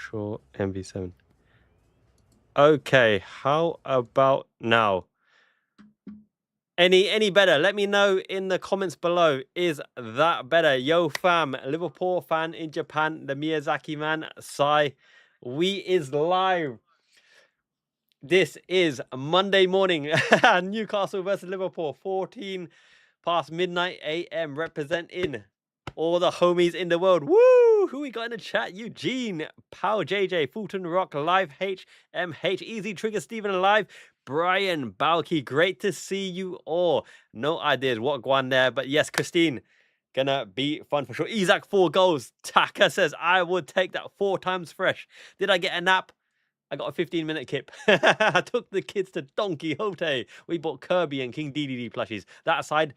sure MV7. Okay, how about now? Any better? Let me know in the comments below. Is that better? Yo fam, Liverpool fan in Japan, the Miyazaki man, Sai. We is live. This is Monday morning. Newcastle versus Liverpool, 14 past midnight AM, representing all the homies in the world. Woo! Who we got in the chat? Eugene, Pal JJ, Fulton Rock, Live HMH, Easy Trigger, Stephen Alive, Brian, Balky. Great to see you all. No ideas what going there, but yes, Christine, gonna be fun for sure. Isaac, 4 goals. Taka says, I would take that 4 times fresh. Did I get a nap? I got a 15-minute kip. I took the kids to Don Quixote. We bought Kirby and King DDD plushies. That aside,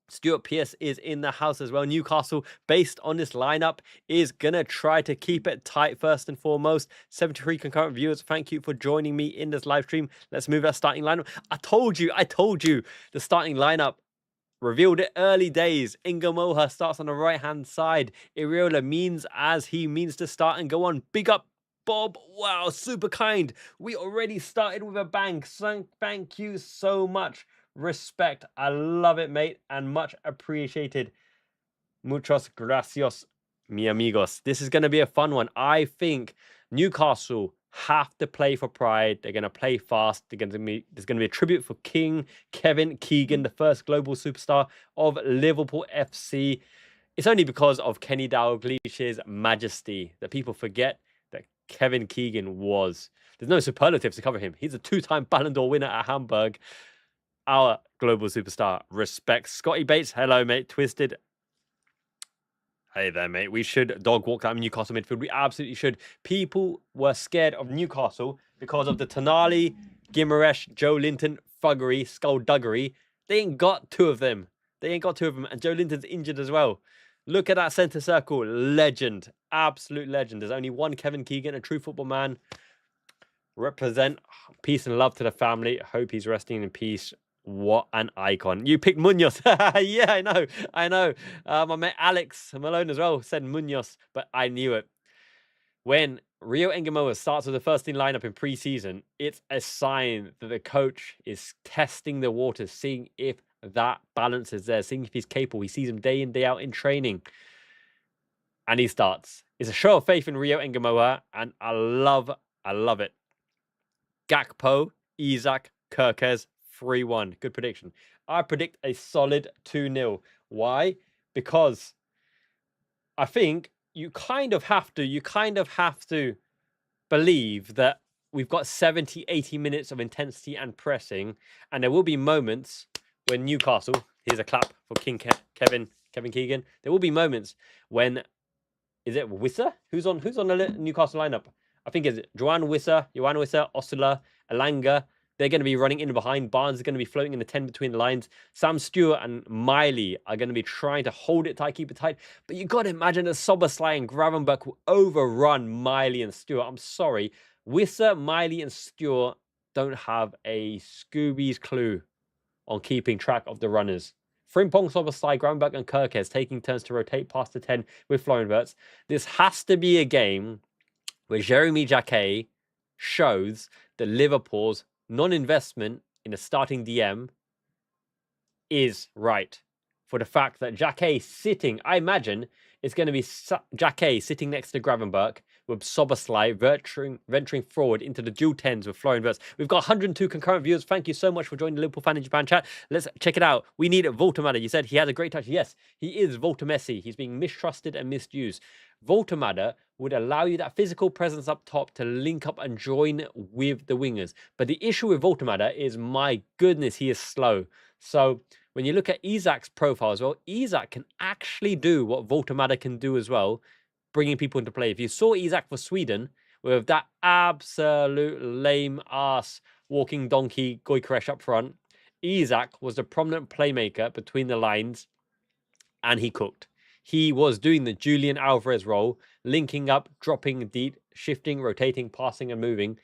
Stuart Pearce is in the house as well. Newcastle, based on this lineup, is going to try to keep it tight first and foremost. 73 concurrent viewers. Thank you for joining me in this live stream. Let's move that starting lineup. I told you the starting lineup. Revealed it early days. Ingamoha starts on the right-hand side. Iraola means as he means to start and go on. Big up Bob. Wow, super kind. We already started with a bang. Thank you so much. Respect. I love it, mate, and much appreciated. Muchos gracias, mi amigos. This is going to be a fun one. I think Newcastle have to play for pride. They're going to play fast. There's going to be a tribute for King Kevin Keegan, the first global superstar of Liverpool FC. It's only because of Kenny Dalglish's majesty that people forget that Kevin Keegan was. There's no superlatives to cover him. He's a 2-time Ballon d'Or winner at Hamburg. Our global superstar. Respect. Scotty Bates. Hello, mate. Twisted. Hey there, mate. We should dog walk that Newcastle midfield. We absolutely should. People were scared of Newcastle because of the Tonali, Guimaraes, Joe Linton, thuggery, skullduggery. They ain't got 2 of them. And Joe Linton's injured as well. Look at that centre circle. Legend. Absolute legend. There's only one Kevin Keegan, a true football man. Represent peace and love to the family. Hope he's resting in peace. What an icon. You picked Munoz. Yeah, I know. My mate Alex Malone as well said Munoz, but I knew it. When Rio Engamoa starts with the first team lineup in pre-season, it's a sign that the coach is testing the waters, seeing if that balance is there, seeing if he's capable. He sees him day in, day out in training. And he starts. It's a show of faith in Rio Engamoa, and I love it. Gakpo, Isak, Kirkes, 3-1. Good prediction. I predict a solid 2-0. Why? Because I think you kind of have to believe that we've got 70, 80 minutes of intensity and pressing, and there will be moments when Newcastle, here's a clap for King Kevin Keegan. There will be moments when, is it Wissa? Who's on the Newcastle lineup? I think it's Johan Wissa, Osula, Alanga. They're going to be running in behind. Barnes is going to be floating in the 10 between the lines. Sam Stewart and Miley are going to be trying to hold it tight, keep it tight. But you've got to imagine that Soboslai and Gravenberch will overrun Miley and Stewart. I'm sorry. Wissa, Miley and Stewart don't have a Scooby's clue on keeping track of the runners. Frimpong, Soboslai, Gravenberch and Kirkes taking turns to rotate past the 10 with Florian Wirtz. This has to be a game where Jeremy Jacquet shows that Liverpool's non-investment in a starting DM is right. For the fact that Jacquet sitting, I imagine it's going to be Jacquet sitting next to Gravenberch with Soboslai venturing forward into the dual 10s with Florian Wirtz. We've got 102 concurrent viewers. Thank you so much for joining the Liverpool Fan in Japan chat. Let's check it out. We need Voltemada. You said he has a great touch. Yes, he is Voltemessi. He's being mistrusted and misused. Voltemada would allow you that physical presence up top to link up and join with the wingers. But the issue with Voltemada is, my goodness, he is slow. So when you look at Isak's profile as well, Isak can actually do what Voltemada can do as well, bringing people into play. If you saw Isak for Sweden with that absolute lame ass walking donkey Gyökeres up front, Isak was the prominent playmaker between the lines, and he cooked. He was doing the Julian Alvarez role, linking up, dropping deep, shifting, rotating, passing and moving.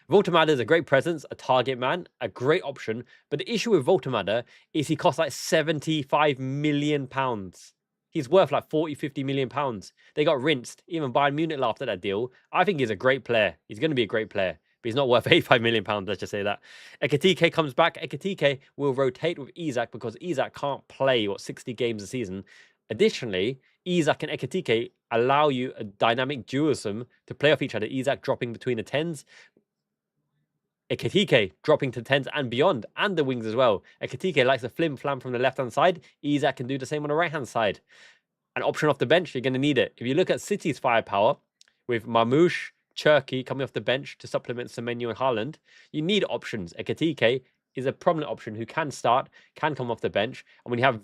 Voltemada is a great presence, a target man, a great option. But the issue with Voltemada is he costs like £75 million. He's worth like 40, 50 million pounds. They got rinsed. Even Bayern Munich laughed at that deal. I think he's a great player. He's going to be a great player, but he's not worth 85 million pounds. Let's just say that. Ekitike comes back. Ekitike will rotate with Isak because Isak can't play 60 games a season. Additionally, Isak and Ekitike allow you a dynamic dualism to play off each other. Isak dropping between the 10s, Ekitike dropping to 10s and beyond, and the wings as well. Ekitike likes a flim-flam from the left-hand side. Isak can do the same on the right-hand side. An option off the bench, you're going to need it. If you look at City's firepower, with Marmoush, Cherki coming off the bench to supplement Semenyo and Haaland, you need options. Ekitike is a prominent option who can start, can come off the bench. And when you have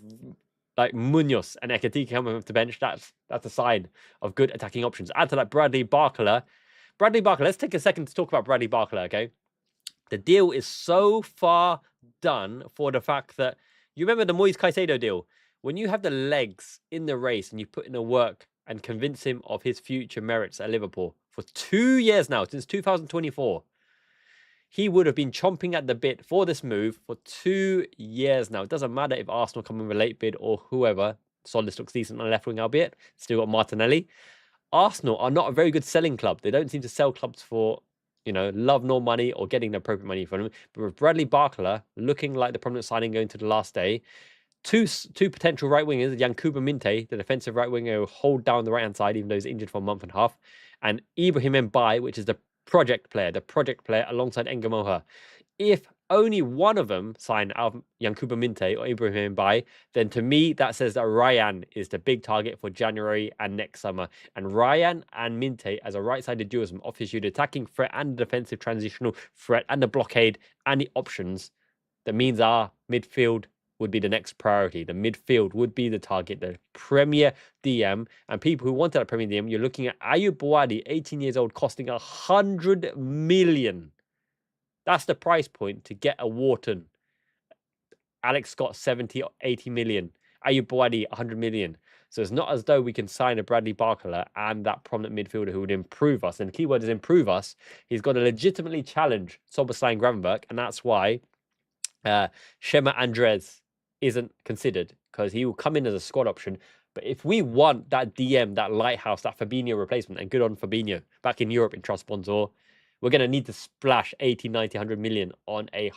like Munoz and Ekitike coming off the bench, that's a sign of good attacking options. Add to that Bradley Barcola. Bradley Barcola, let's take a second to talk about Bradley Barcola, okay? The deal is so far done for the fact that you remember the Moise Caicedo deal. When you have the legs in the race and you put in the work and convince him of his future merits at Liverpool for 2 years now, since 2024, he would have been chomping at the bit for this move for 2 years now. It doesn't matter if Arsenal come in with a late bid or whoever. Solis looks decent on the left wing, albeit. Still got Martinelli. Arsenal are not a very good selling club. They don't seem to sell clubs for, love nor money or getting the appropriate money for them. But with Bradley Barcola looking like the prominent signing going to the last day, two potential right wingers, Yankuba Minte, the defensive right winger who hold down the right hand side, even though he's injured for a month and a half, and Ibrahim Mbaye, which is the project player alongside Engamoha. If only one of them sign out Yankuba Minte or Ibrahim Mbaye, then to me that says that Ryan is the big target for January and next summer. And Ryan and Minte as a right-sided dualism offers you the attacking threat and the defensive transitional threat and the blockade and the options. That means our midfield would be the next priority. The midfield would be the target, the Premier DM. And people who wanted that Premier DM, you're looking at Ayub Bouadi, 18 years old, costing 100 million. That's the price point to get a Wharton. Alex Scott, 70 or 80 million. Ayub Bouadi, 100 million. So it's not as though we can sign a Bradley Barcola and that prominent midfielder who would improve us. And the key word is improve us. He's got to legitimately challenge Soboslai and Gravenberch. And that's why Shema Andres isn't considered, because he will come in as a squad option. But if we want that DM, that lighthouse, that Fabinho replacement, and good on Fabinho back in Europe in Trabzonspor, we're going to need to splash 80, 90, 100 million on a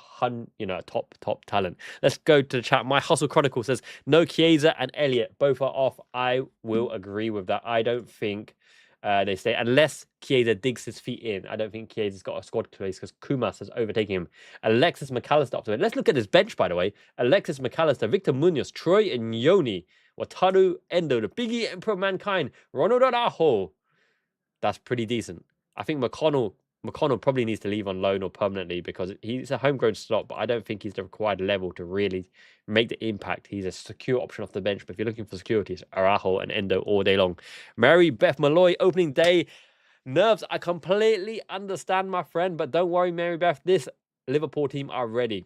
top talent. Let's go to the chat. My Hustle Chronicle says, no, Chiesa and Elliott, both are off. I will agree with that. I don't think they stay, unless Chiesa digs his feet in. I don't think Chiesa's got a squad place because Kumas has overtaken him. Alexis McAllister up to it. Let's look at this bench, by the way. Alexis McAllister, Victor Munoz, Troy and Yoni, Wataru, Endo, the Biggie Emperor of Mankind, Ronald Araujo. That's pretty decent. I think McConnell probably needs to leave on loan or permanently because he's a homegrown slot, but I don't think he's the required level to really make the impact. He's a secure option off the bench, but if you're looking for security, it's Araujo and Endo all day long. Mary Beth Malloy, opening day nerves. I completely understand, my friend, but don't worry, Mary Beth. This Liverpool team are ready.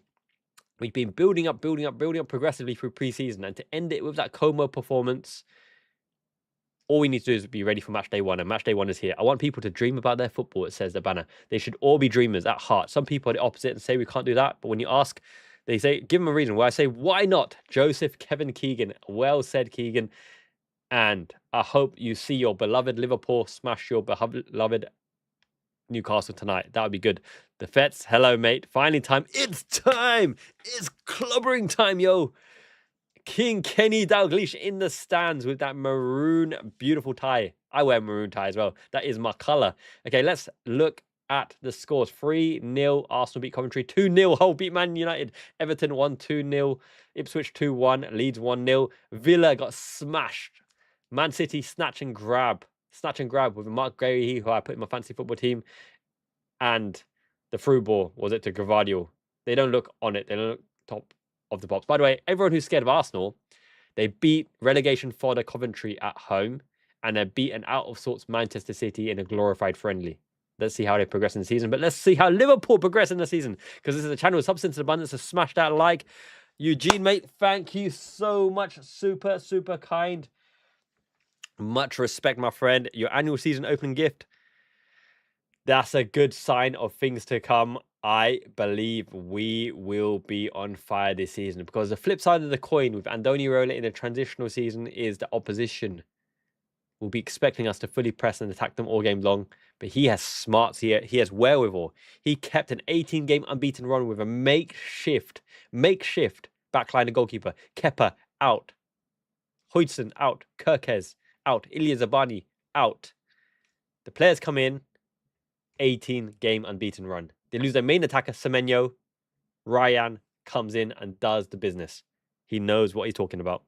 We've been building up progressively through pre-season, and to end it with that Como performance, all we need to do is be ready for match day one, and match day one is here. I want people to dream about their football, it says the banner. They should all be dreamers at heart. Some people are the opposite and say we can't do that, but when you ask, they say, give them a reason. Where I say, why not? Joseph Kevin Keegan. Well said, Keegan. And I hope you see your beloved Liverpool smash your beloved Newcastle tonight. That would be good. The Fets, hello, mate. Finally time. It's time. It's clubbering time, yo. King Kenny Dalglish in the stands with that maroon, beautiful tie. I wear maroon tie as well. That is my colour. Okay, let's look at the scores. 3-0, Arsenal beat Coventry. 2-0, Hull beat Man United. Everton 1-2-0. Ipswich 2-1. Leeds 1-0. Villa got smashed. Man City snatch and grab with Mark Gray, who I put in my fantasy football team. And the through ball, was it to Gravadio? They don't look on it. They don't look top of the pops. By the way, everyone who's scared of Arsenal, they beat relegation fodder Coventry at home, and they beat an out of sorts Manchester City in a glorified friendly. Let's see how they progress in the season, but let's see how Liverpool progress in the season, because this is a channel with substance and abundance. So smash that like. Eugene, mate, thank you so much. Super, super kind. Much respect, my friend. Your annual season opening gift. That's a good sign of things to come. I believe we will be on fire this season, because the flip side of the coin with Andoni Iraola in a transitional season is the opposition will be expecting us to fully press and attack them all game long. But he has smarts here. He has wherewithal. He kept an 18-game unbeaten run with a makeshift backline and goalkeeper. Kepa out. Hodgson out. Kirkez out. Ilya Zabani out. The players come in, 18-game unbeaten run. They lose their main attacker, Semenyo. Ryan comes in and does the business. He knows what he's talking about.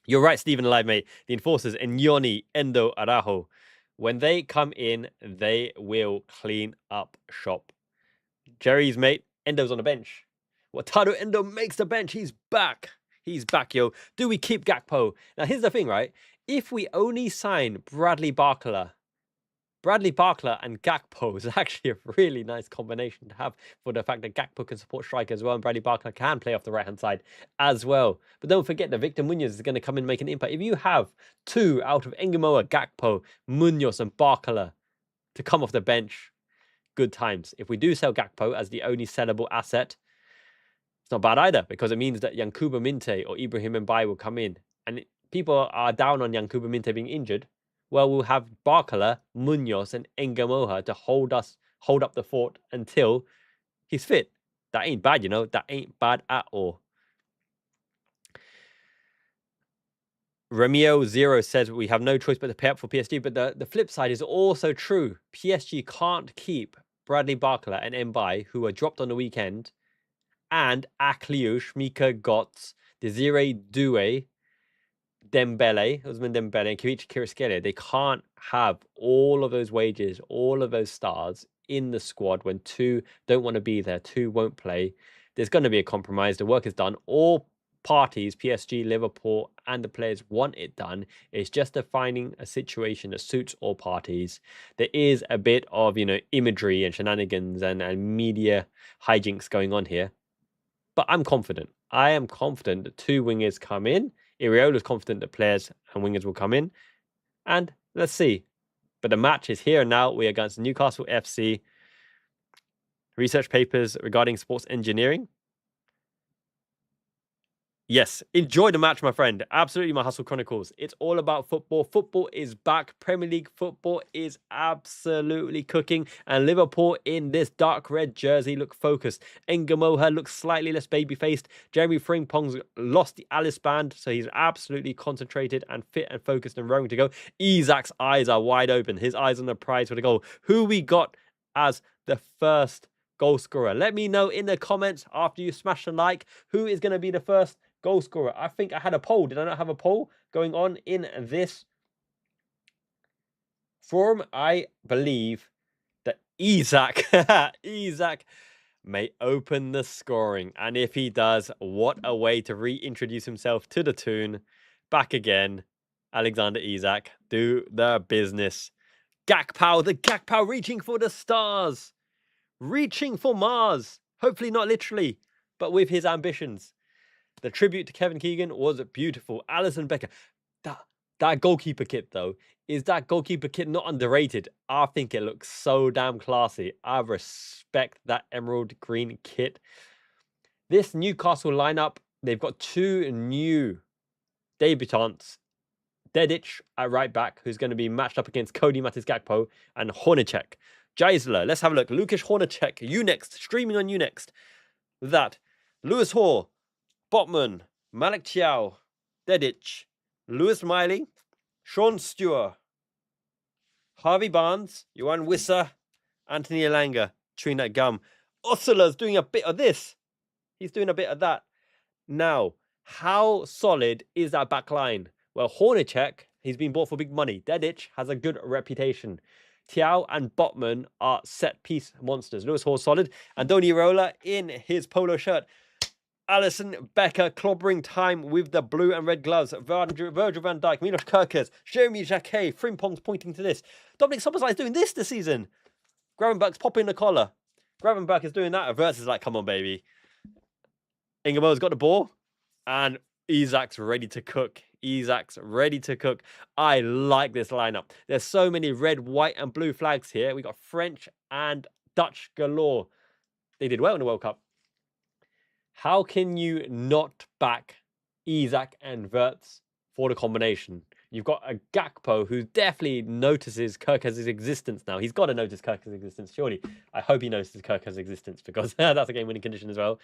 You're right, Stephen Alive, mate. The enforcers, Andoni, Endo, Araujo, when they come in, they will clean up shop. Jerry's mate, Endo's on the bench. Wataru Endo makes the bench. He's back. He's back, yo. Do we keep Gakpo? Now, here's the thing, right? If we only sign Bradley Barcola and Gakpo is actually a really nice combination to have, for the fact that Gakpo can support striker as well, and Bradley Barcola can play off the right-hand side as well. But don't forget that Victor Munoz is going to come in and make an impact. If you have two out of Engamoa, Gakpo, Munoz and Barcola to come off the bench, good times. If we do sell Gakpo as the only sellable asset, it's not bad either, because it means that Yankuba Minte or Ibrahim Mbaye will come in. And people are down on Yankuba Minte being injured. Well, we'll have Barcola, Munoz, and Engamoha to hold up the fort until he's fit. That ain't bad, you know. That ain't bad at all. Remio0 says we have no choice but to pay up for PSG, but the flip side is also true. PSG can't keep Bradley Barcola and Mbaye, who were dropped on the weekend, and Akliush, Mika Gotts, Desiree Doué, Dembele, Ousmane Dembele, and Kiwichi Kvaratskhelia. They can't have all of those wages, all of those stars in the squad when two don't want to be there, two won't play. There's going to be a compromise. The work is done. All parties, PSG, Liverpool, and the players want it done. It's just finding a situation that suits all parties. There is a bit of, imagery and shenanigans and media hijinks going on here. But I'm confident. I am confident that two wingers come in. Iraola is confident that players and wingers will come in. And let's see. But the match is here and now. We are against Newcastle FC. Research papers regarding sports engineering. Yes, enjoy the match, my friend. Absolutely, my Hustle Chronicles. It's all about football. Football is back. Premier League football is absolutely cooking. And Liverpool in this dark red jersey look focused. Engamoha looks slightly less baby-faced. Jeremy Frimpong's lost the Alice band, so he's absolutely concentrated and fit and focused and raring to go. Isak's eyes are wide open. His eyes on the prize for the goal. Who we got as the first goal scorer? Let me know in the comments after you smash the like. Who is going to be the first goal scorer? I think I had a poll. Did I not have a poll going on in this forum? I believe that Isak may open the scoring. And if he does, what a way to reintroduce himself to the tune. Back again. Alexander Isak, do the business. Gakpo, the Gakpo reaching for the stars. Reaching for Mars. Hopefully not literally, but with his ambitions. The tribute to Kevin Keegan was beautiful. Alisson Becker. That goalkeeper kit, though, is that goalkeeper kit not underrated? I think it looks so damn classy. I respect that emerald green kit. This Newcastle lineup, they've got two new debutants. Dedic at right back, who's going to be matched up against Cody Matis Gakpo, and Hornacek. Geisler, let's have a look. Lukasz Hornacek, Unext, streaming on Unext. That. Lewis Hall, Botman, Malik Thiaw, Dedic, Lewis Miley, Sean Stewart, Harvey Barnes, Johan Wissa, Anthony Elanga, chewing that gum. Osula's doing a bit of this. He's doing a bit of that. Now, how solid is that back line? Well, Hornacek, he's been bought for big money. Dedic has a good reputation. Thiaw and Botman are set-piece monsters. Lewis Hall solid. Andoni Iraola in his polo shirt. Alisson Becker clobbering time with the blue and red gloves. Virgil van Dijk, Milos Kerkers, Jeremy Jacquet, Frimpong's pointing to this. Dominic Szoboszlai is doing this season. Gravenberg's popping the collar. Gravenberg is doing that. Averts is like, come on, baby. Ingemo's got the ball. And Isak's ready to cook. Isak's ready to cook. I like this lineup. There's so many red, white, and blue flags here. We got French and Dutch galore. They did well in the World Cup. How can you not back Isak and Wirtz for the combination? You've got a Gakpo who definitely notices Kirkaz's existence now. He's got to notice Kirkaz's existence, surely. I hope he notices Kirkaz's existence because that's a game-winning condition as well.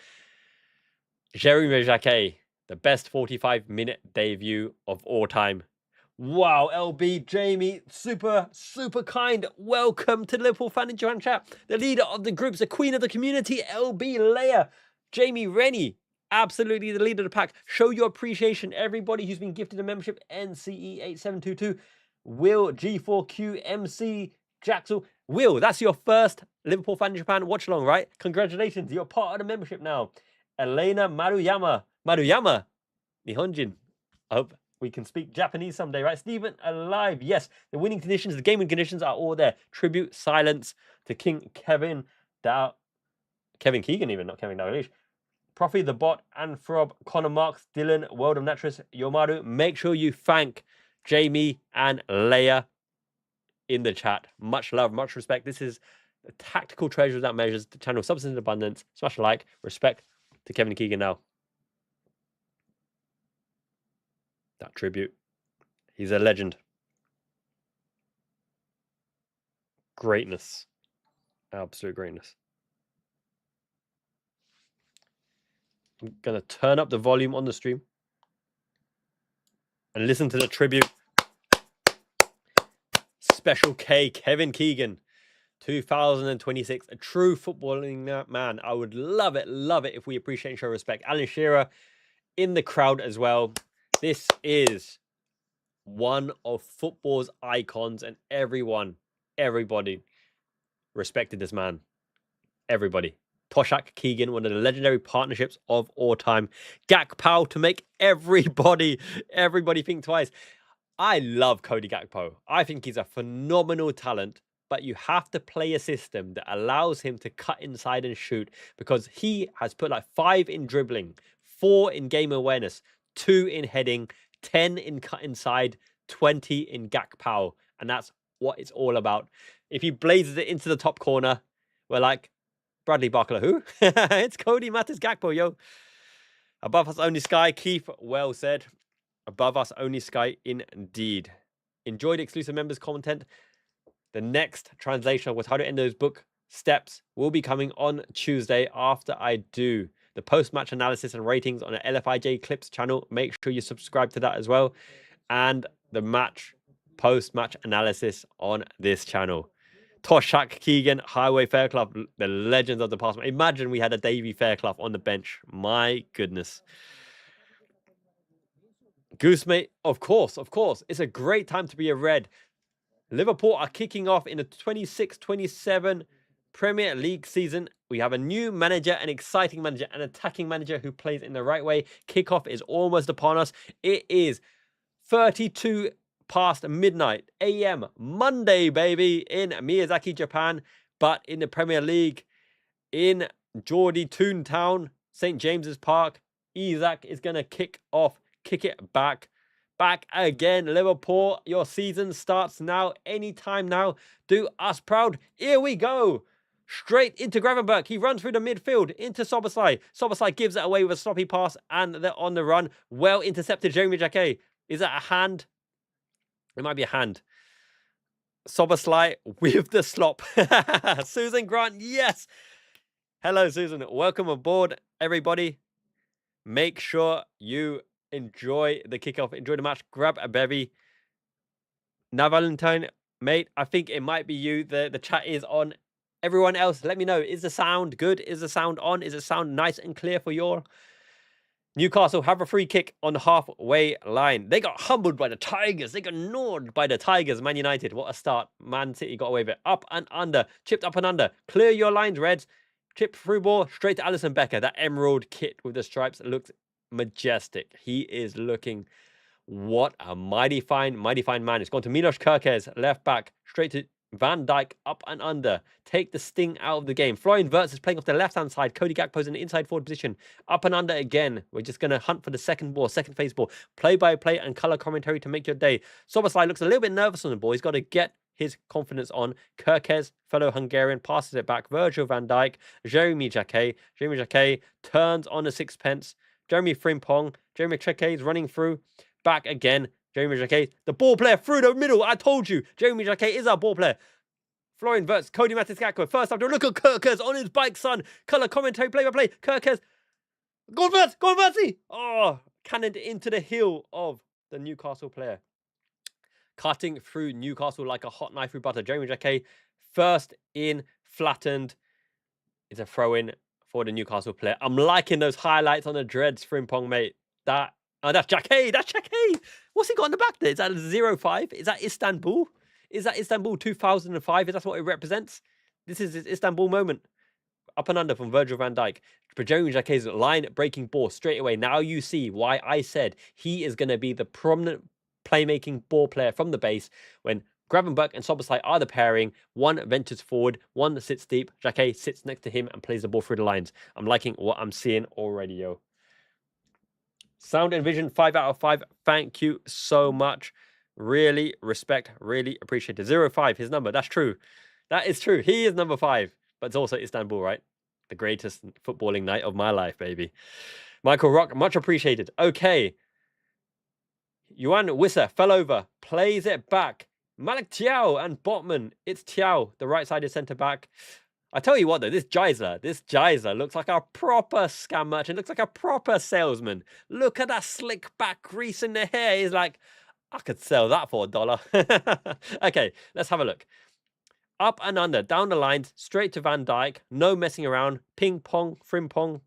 Jeremy Jacquet, the best 45-minute debut of all time. Wow, LB, Jamie, super kind. Welcome to the Liverpool Fan in Japan chat. The leader of the groups, the queen of the community, LB Leia. Jamie Rennie, absolutely the leader of the pack. Show your appreciation. Everybody who's been gifted a membership, NCE8722, Will, G4Q, MC, Jaxel. Will, that's your first Liverpool Fan in Japan watch along, right? Congratulations, you're part of the membership now. Elena Maruyama, Nihonjin. I hope we can speak Japanese someday, right? Stephen, alive. Yes, the winning conditions, the gaming conditions are all there. Tribute, silence to King Kevin Keegan, even, not Kevin Dalglish. Profi the Bot, Anthrob, Connor Marks, Dylan, World of Naturist, Yomaru. Make sure you thank Jamie and Leia in the chat. Much love, much respect. This is a tactical treasure that measures the channel substance and abundance. Smash a like, respect to Kevin Keegan now. That tribute. He's a legend. Greatness. Absolute greatness. I'm going to turn up the volume on the stream and listen to the tribute. Special K, Kevin Keegan, 2026, a true footballing man. I would love it if we appreciate and show respect. Alan Shearer in the crowd as well. This is one of football's icons, and everybody respected this man. Everybody. Toshak Keegan, one of the legendary partnerships of all time. Gakpo to make everybody think twice. I love Cody Gakpo. I think he's a phenomenal talent, but you have to play a system that allows him to cut inside and shoot, because he has put like 5 in dribbling, 4 in game awareness, 2 in heading, 10 in cut inside, 20 in Gakpo, and that's what it's all about. If he blazes it into the top corner, we're like, Bradley Barkler, who? It's Cody Matters Gakpo, yo. Above us only sky, Keith, well said. Above us only sky, indeed. Enjoyed exclusive members content. The next translation of how to end those book steps will be coming on Tuesday after I do the post-match analysis and ratings on the LFIJ Clips channel. Make sure you subscribe to that as well. And the post-match analysis on this channel. Toshak Keegan, Highway Fairclough, the legends of the past. Imagine we had a Davy Fairclough on the bench. My goodness. Goosemate, of course. It's a great time to be a Red. Liverpool are kicking off in the 26-27 Premier League season. We have a new manager, an exciting manager, an attacking manager who plays in the right way. Kickoff is almost upon us. It is 32 past midnight AM Monday, baby, in Miyazaki, Japan. But in the Premier League, in Geordie Toontown, St. James's Park, Isak is going to kick it back again. Liverpool, your season starts now, anytime now. Do us proud. Here we go. Straight into Gravenberch. He runs through the midfield into Szoboszlai. Szoboszlai gives it away with a sloppy pass, and they're on the run. Well intercepted, Jeremy Jacquet. Is that a hand? It might be a hand. Szoboszlai with the slop. Susan Grant, yes. Hello, Susan. Welcome aboard, everybody. Make sure you enjoy the kickoff. Enjoy the match. Grab a bevy. Now, Valentine, mate, I think it might be you. The chat is on. Everyone else, let me know. Is the sound good? Is the sound on? Is it sound nice and clear for you all? Newcastle have a free kick on the halfway line. They got humbled by the Tigers. They got gnawed by the Tigers. Man United, what a start. Man City got away with it. Up and under. Chipped up and under. Clear your lines, Reds. Chip through ball. Straight to Alisson Becker. That emerald kit with the stripes looks majestic. He is looking... What a mighty fine man. It's gone to Milos Kerkez, left back. Straight to Van Dijk, up and under. Take the sting out of the game. Florian Wirtz is playing off the left-hand side. Cody Gakpo's in the inside forward position. Up and under again. We're just going to hunt for the second phase ball. Play-by-play and colour commentary to make your day. Szoboszlai looks a little bit nervous on the ball. He's got to get his confidence on. Kerkez, fellow Hungarian, passes it back. Virgil van Dijk, Jeremy Jacquet. Jeremy Jacquet turns on a sixpence. Jeremy Frimpong. Jeremy Jacquet is running through. Back again. Jeremy Jacquet, the ball player through the middle. I told you, Jeremy Jacquet is our ball player. Florian Wirtz, Cody Matiskakwa. First after look at Kerkez on his bike, son. Colour commentary, play-by-play. Kerkez. Go Wirtz! Go Wirtz! Oh, cannoned into the heel of the Newcastle player. Cutting through Newcastle like a hot knife through butter. Jeremy Jacquet, first in, flattened. It's a throw-in for the Newcastle player. I'm liking those highlights on the dreads, Frimpong, mate. That's Jacquet. That's Jacquet. What's he got on the back there? Is that 05? Is that Istanbul? Is that Istanbul 2005? Is that what it represents? This is his Istanbul moment. Up and under from Virgil van Dijk. But Jeremy Jacquet's line-breaking ball straight away. Now you see why I said he is going to be the prominent playmaking ball player from the base when Gravenberch and Szoboszlai are the pairing. One ventures forward, one sits deep. Jacquet sits next to him and plays the ball through the lines. I'm liking what I'm seeing already, yo. Sound and vision, 5 out of 5. Thank you so much. Really respect, really appreciate it. 05, his number. That's true. That is true. He is number 5, but it's also Istanbul, right? The greatest footballing night of my life, baby. Michael Rock, much appreciated. Okay. Yuan Wisser fell over, plays it back. Malik Thiaw and Botman. It's Thiaw, the right-sided centre-back. I tell you what, though, this Geyser looks like a proper scam merchant. Looks like a proper salesman. Look at that slick back grease in the hair. He's like, I could sell that for $1. Okay, let's have a look. Up and under, down the lines, straight to Van Dijk. No messing around. Ping pong, Frimpong.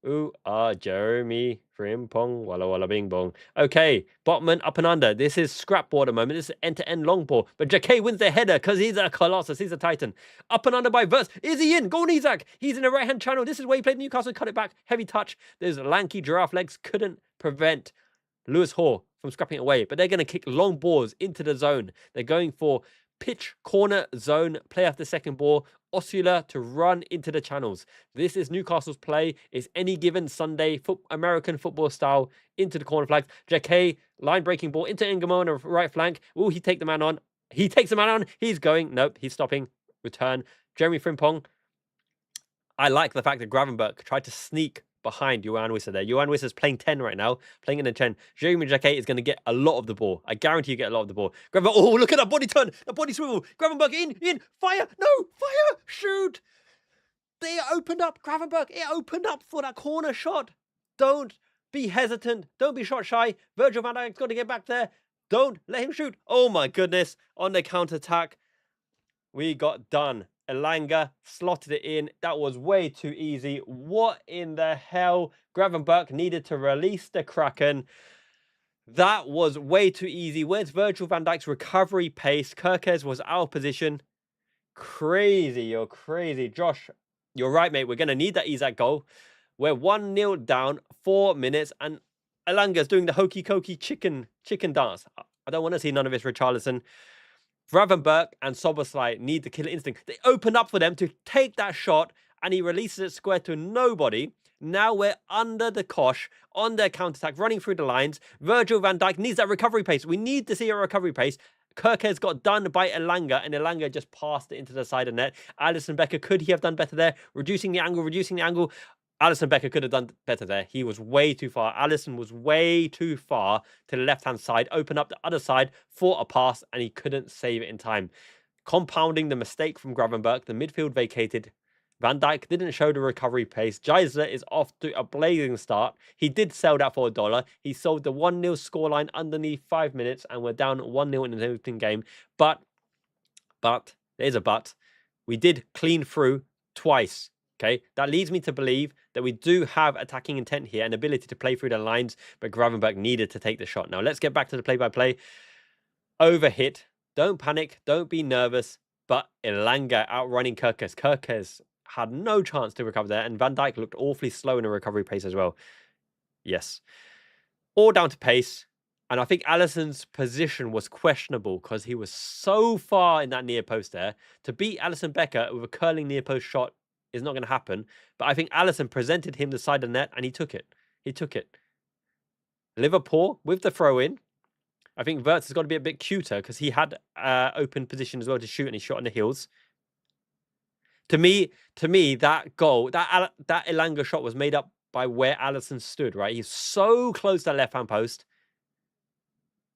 Ooh, Jeremy Frimpong. Walla walla bing bong. Okay, Botman up and under. This is scrap ball at the moment. This is end-to-end long ball. But Jacquet wins the header because he's a colossus. He's a titan. Up and under by Wirtz. Is he in? Go on, Isaac. He's in the right-hand channel. This is where he played Newcastle. Cut it back. Heavy touch. Those lanky giraffe legs couldn't prevent Lewis Hall from scrapping it away. But they're going to kick long balls into the zone. They're going for pitch, corner, zone, play after second ball, Osula to run into the channels. This is Newcastle's play. It's any given Sunday, American football style, into the corner flags. Jacquet, line-breaking ball into Ingamo on the right flank. Will he take the man on? He takes the man on. He's going. Nope, he's stopping. Return. Jeremy Frimpong. I like the fact that Gravenberch tried to sneak behind Yohan Wissa there. Yohan Wissa's playing 10 right now, playing in the 10. Jeremy Jacquet is going to get a lot of the ball. I guarantee you get a lot of the ball. Gravenberch, oh, look at that body turn, the body swivel. Gravenberch in, fire, no, fire, shoot. They opened up, Gravenberch, it opened up for that corner shot. Don't be hesitant. Don't be shot shy. Virgil van Dijk's got to get back there. Don't let him shoot. Oh my goodness. On the counter-attack, we got done. Elanga slotted it in. That was way too easy. What in the hell? Gravenberch needed to release the Kraken. That was way too easy. Where's Virgil van Dijk's recovery pace? Kerkez was out of position. Crazy. You're crazy. Josh, you're right, mate. We're going to need that Isaac goal. We're 1-0 down, 4 minutes, and Elanga's doing the hokey-cokey chicken dance. I don't want to see none of this, Richarlison. Gravenberch and Szoboszlai need the killer instinct. They open up for them to take that shot, and he releases it square to nobody. Now we're under the cosh on their counter-attack, running through the lines. Virgil van Dijk needs that recovery pace. We need to see a recovery pace. Kerkez got done by Elanga, and Elanga just passed it into the side of net. Alisson Becker, could he have done better there? Reducing the angle. Alisson Becker could have done better there. He was way too far. Alisson was way too far to the left-hand side. Open up the other side for a pass, and he couldn't save it in time. Compounding the mistake from Gravenberch, the midfield vacated. Van Dijk didn't show the recovery pace. Geyser is off to a blazing start. He did sell that for $1. He sold the 1-0 scoreline underneath 5 minutes, and we're down 1-0 in the opening game. But, there's a but. We did clean through twice. Okay, that leads me to believe that we do have attacking intent here and ability to play through the lines, but Gravenberch needed to take the shot. Now, let's get back to the play-by-play. Overhit. Don't panic. Don't be nervous. But Elanga outrunning Kerkez. Kerkez had no chance to recover there, and Van Dijk looked awfully slow in a recovery pace as well. Yes. All down to pace. And I think Alisson's position was questionable because he was so far in that near post there. To beat Alisson Becker with a curling near post shot is not going to happen. But I think Alisson presented him the side of the net and he took it. Liverpool with the throw-in. I think Wirtz has got to be a bit cuter because he had open position as well to shoot and he shot on the heels. To me, that goal, that Elanga shot was made up by where Alisson stood, right? He's so close to that left-hand post.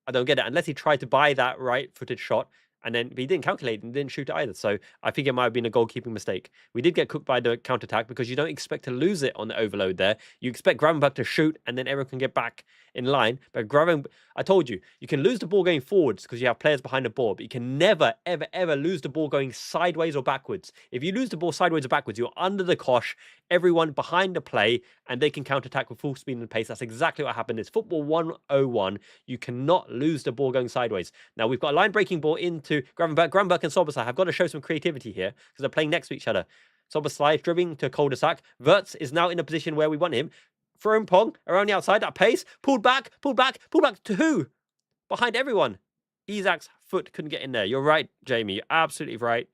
I don't get it. Unless he tried to buy that right-footed shot, and then he didn't calculate and didn't shoot it either. So I think it might have been a goalkeeping mistake. We did get cooked by the counter-attack because you don't expect to lose it on the overload there. You expect Gravenberch to shoot and then everyone can get back in line. But I told you, you can lose the ball going forwards because you have players behind the ball, but you can never, ever, ever lose the ball going sideways or backwards. If you lose the ball sideways or backwards, you're under the cosh, everyone behind the play, and they can counter-attack with full speed and pace. That's exactly what happened. It's football 101. You cannot lose the ball going sideways. Now, we've got a line-breaking ball into Gravenberch. Gravenberch and Szoboszlai have got to show some creativity here because they're playing next to each other. Szoboszlai dribbling to cul-de-sac. Wirtz is now in a position where we want him. Throwing Pong around the outside at pace. Pulled back to who? Behind everyone. Isak's foot couldn't get in there. You're right, Jamie. You're absolutely right.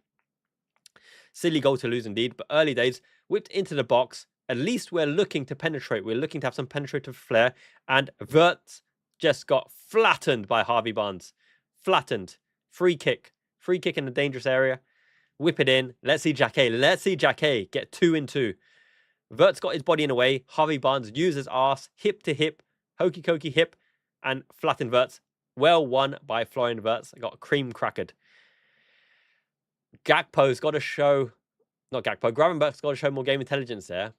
Silly goal to lose indeed, but early days. Whipped into the box. At least we're looking to penetrate. We're looking to have some penetrative flair. And Wirtz just got flattened by Harvey Barnes. Flattened. Free kick. Free kick in the dangerous area. Whip it in. Let's see Jacquet. Let's see Jacquet get 2-2. Wirtz got his body in a way. Harvey Barnes used his arse, hip to hip, hokey cokey hip, and flattened Wirtz. Well won by Florian Wirtz. Got cream crackered. Gakpo's got to show, not Gakpo, Gravenberch's got to show more game intelligence there.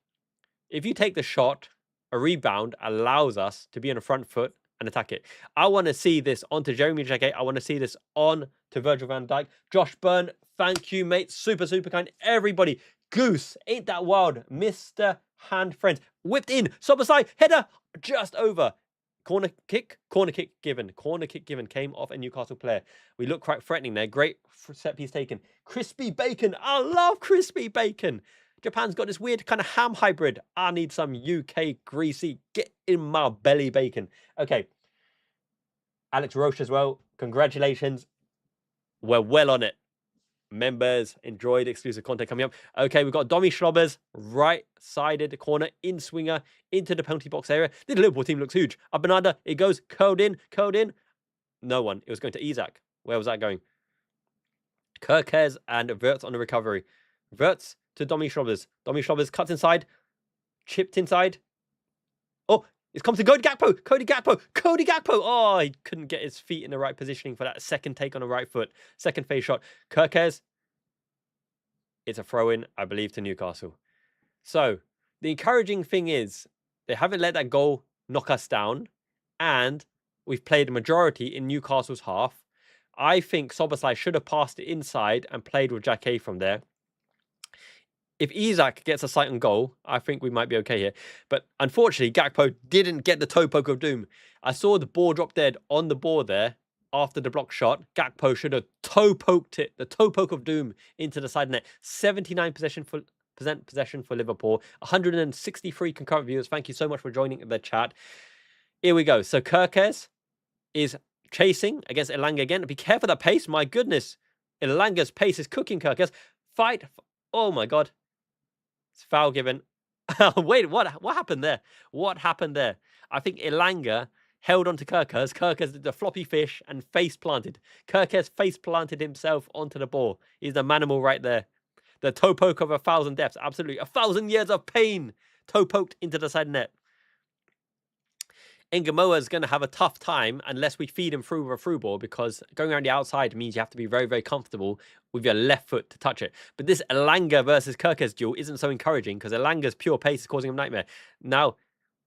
If you take the shot, a rebound allows us to be on the front foot and attack it. I want to see this onto Jeremy Jacquet. I want to see this on to Virgil van Dijk. Josh Byrne, thank you, mate. Super, super kind. Everybody. Goose, ain't that wild? Mr. Hand Friends. Whipped in. Szoboszlai, header, just over. Corner kick given. Corner kick given. Came off a Newcastle player. We look quite threatening there. Great set piece taken. Crispy bacon. I love crispy bacon. Japan's got this weird kind of ham hybrid. I need some UK greasy, get in my belly bacon. Okay. Alex Roche as well. Congratulations. We're well on it. Members, enjoyed exclusive content coming up. Okay, we've got Domi Schlobbers, right-sided corner, in-swinger, into the penalty box area. The Liverpool team looks huge. Up and under, it goes, curled in. No one. It was going to Isak. Where was that going? Kerkez and Wirtz on the recovery. Wirtz to Domi Schlobbers. Domi Schlobbers cuts inside, chipped inside. Oh, it's come to Cody Gakpo. Oh, he couldn't get his feet in the right positioning for that second take on the right foot. Second phase shot. Kerkez. It's a throw-in, I believe, to Newcastle. So, the encouraging thing is they haven't let that goal knock us down. And we've played a majority in Newcastle's half. I think Szoboszlai should have passed it inside and played with Jacquet from there. If Isak gets a sight on goal, I think we might be okay here. But unfortunately, Gakpo didn't get the toe poke of doom. I saw the ball drop dead on the board there after the block shot. Gakpo should have toe poked it, the toe poke of doom into the side net. 79% possession for Liverpool. 163 concurrent viewers. Thank you so much for joining the chat. Here we go. So Kerkez is chasing against Elanga again. Be careful of that pace. My goodness. Elanga's pace is cooking Kerkez. Fight. Oh my God. It's foul given. Wait, what happened there? What happened there? I think Elanga held on to Kerkez. Kerkez did the floppy fish and face planted. Kerkez face planted himself onto the ball. He's the manimal right there. The toe poke of 1,000 deaths. Absolutely. 1,000 years of pain. Toe poked into the side net. Ngamoa is going to have a tough time unless we feed him through with a through ball, because going around the outside means you have to be very, very comfortable with your left foot to touch it. But this Elanga versus Kerkez duel isn't so encouraging because Elanga's pure pace is causing him nightmare. Now,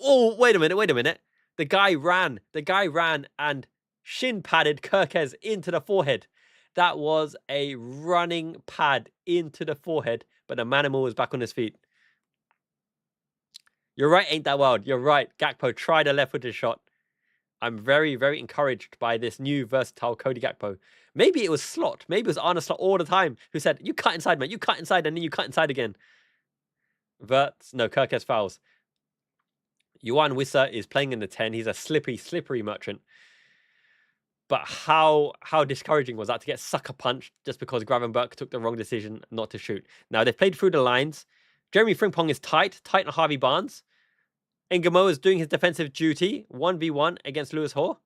oh, wait a minute. The guy ran and shin padded Kerkez into the forehead. That was a running pad into the forehead, but the manimal was back on his feet. You're right, ain't that wild? You're right. Gakpo tried a left-footed shot. I'm very, very encouraged by this new versatile Cody Gakpo. Maybe it was Slot. Maybe it was Arne Slot all the time who said, you cut inside, man. You cut inside, and then you cut inside again. Kerkez fouls. Yohan Wissa is playing in the 10. He's a slippery merchant. But how discouraging was that to get sucker punched just because Gravenberch took the wrong decision not to shoot? Now, they've played through the lines. Jeremy Frimpong is tight on Harvey Barnes. Ngamoa is doing his defensive duty, 1v1 against Lewis Hall.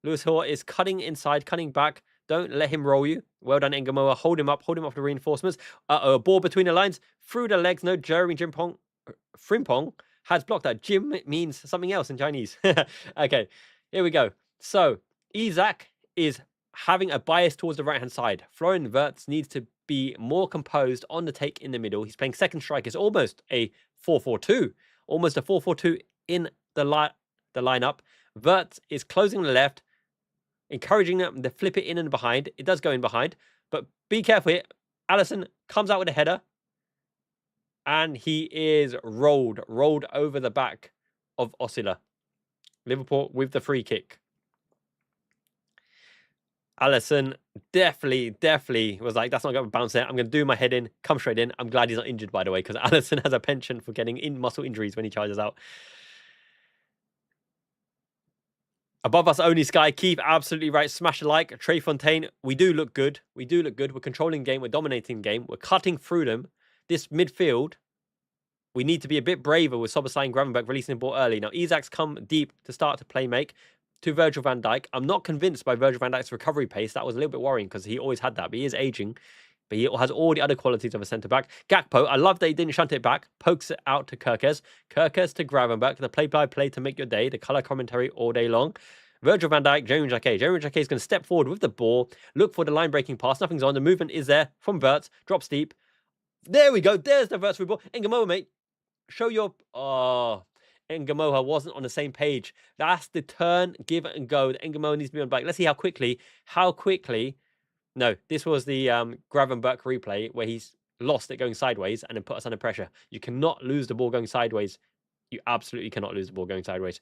Lewis Hall is cutting inside, cutting back. Don't let him roll you. Well done, Engamoa. Hold him up the reinforcements. A ball between the lines, through the legs. No, Jeremy Frimpong has blocked that. Jim means something else in Chinese. Okay, here we go. So, Isaac is having a bias towards the right-hand side. Florian Wirtz needs to be more composed on the take in the middle. He's playing second strike. It's almost a 4-4-2. Almost a 4-4-2 in the lineup. Wirtz is closing the left, encouraging them to flip it in and behind. It does go in behind, but be careful here. Alisson comes out with a header, and he is rolled over the back of Osila. Liverpool with the free kick. Alisson definitely was like, that's not going to bounce there. I'm going to do my head in, come straight in. I'm glad he's not injured, by the way, because Alisson has a penchant for getting muscle injuries when he charges out. Above us only, Sky. Keith, absolutely right. Smash a like. Trey Fontaine, we do look good. We're controlling game. We're dominating game. We're cutting through them. This midfield, we need to be a bit braver with Szoboszlai and Gravenberch releasing the ball early. Now, Isaac's come deep to start to play make to Virgil van Dijk. I'm not convinced by Virgil van Dijk's recovery pace. That was a little bit worrying because he always had that, but he is aging. But he has all the other qualities of a centre-back. Gakpo, I love that he didn't shunt it back. Pokes it out to Kerkez. Kerkez to Gravenberch. The play-by-play to make your day. The colour commentary all day long. Virgil van Dijk, Jeremy Jacquet. Jeremy Jacquet is going to step forward with the ball. Look for the line-breaking pass. Nothing's on. The movement is there from Wirtz. Drops deep. There we go. There's the Wirtz through ball. Engamoa, mate. Show your... Oh... Engamoa wasn't on the same page. That's the turn, give it and go. Engamoa needs to be on back. Let's see how quickly. No, this was the Gravenberch replay where he's lost it going sideways and then put us under pressure. You cannot lose the ball going sideways. You absolutely cannot lose the ball going sideways.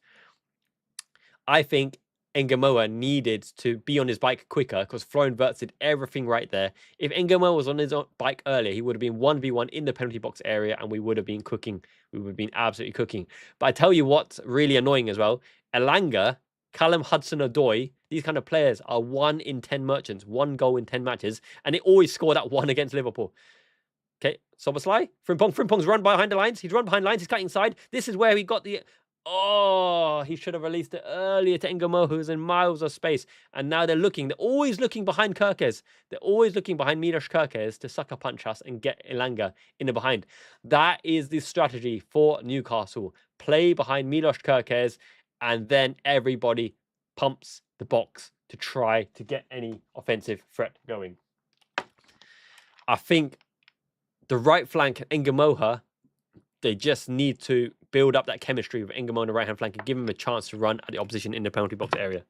I think Engamoa needed to be on his bike quicker because Florian Wirtz did everything right there. If Engamoa was on his bike earlier, he would have been 1v1 in the penalty box area and we would have been cooking. We would have been absolutely cooking. But I tell you what's really annoying as well. Elanga, Callum Hudson-Odoi, these kind of players are 1 in 10 merchants, 1 goal in 10 matches, and they always score that one against Liverpool. Okay, Szoboszlai, Frimpong's run behind the lines. He's run behind lines. He's cutting inside. This is where we got the... Oh, he should have released it earlier to Engamoa, who's in miles of space. And now they're always looking behind Kerkez. They're always looking behind Milos Kerkez to sucker punch us and get Elanga in the behind. That is the strategy for Newcastle. Play behind Milos Kerkez, and then everybody pumps the box to try to get any offensive threat going. I think the right flank, Engamoa, they just need to build up that chemistry with Engamoa on the right-hand flank and give him a chance to run at the opposition in the penalty box area.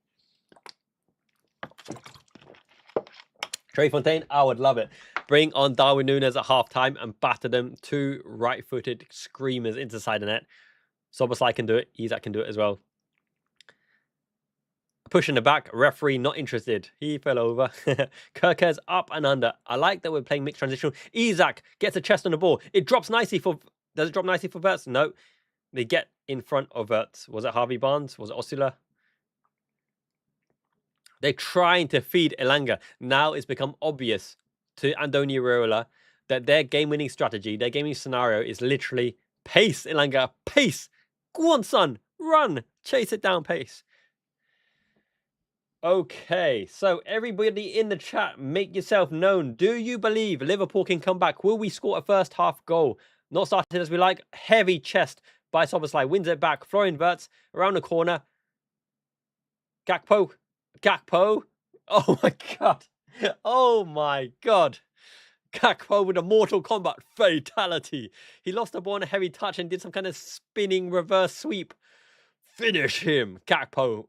Trey Fontaine, I would love it. Bring on Darwin Núñez at half-time and batter them. 2 right-footed screamers into the side of the net. Szoboszlai can do it. Isaac can do it as well. Push in the back. Referee not interested. He fell over. Kerkez up and under. I like that we're playing mixed transitional. Isaac gets a chest on the ball. It drops nicely for... Does it drop nicely for Wirtz? No. They get in front of Wirtz. Was it Harvey Barnes? Was it Osila? They're trying to feed Elanga. Now it's become obvious to Andoni Iraola that their game-winning strategy, their gaming scenario is literally pace, Elanga, pace. Go on, son. Run. Chase it down, pace. Okay, so everybody in the chat, make yourself known. Do you believe Liverpool can come back? Will we score a first half goal? Not started as we like. Heavy chest by Szoboszlai. Wins it back. Florian Wirtz around the corner. Gakpo. Oh my God. Oh my God. Gakpo with a Mortal Kombat fatality. He lost the ball on a heavy touch and did some kind of spinning reverse sweep. Finish him, Gakpo.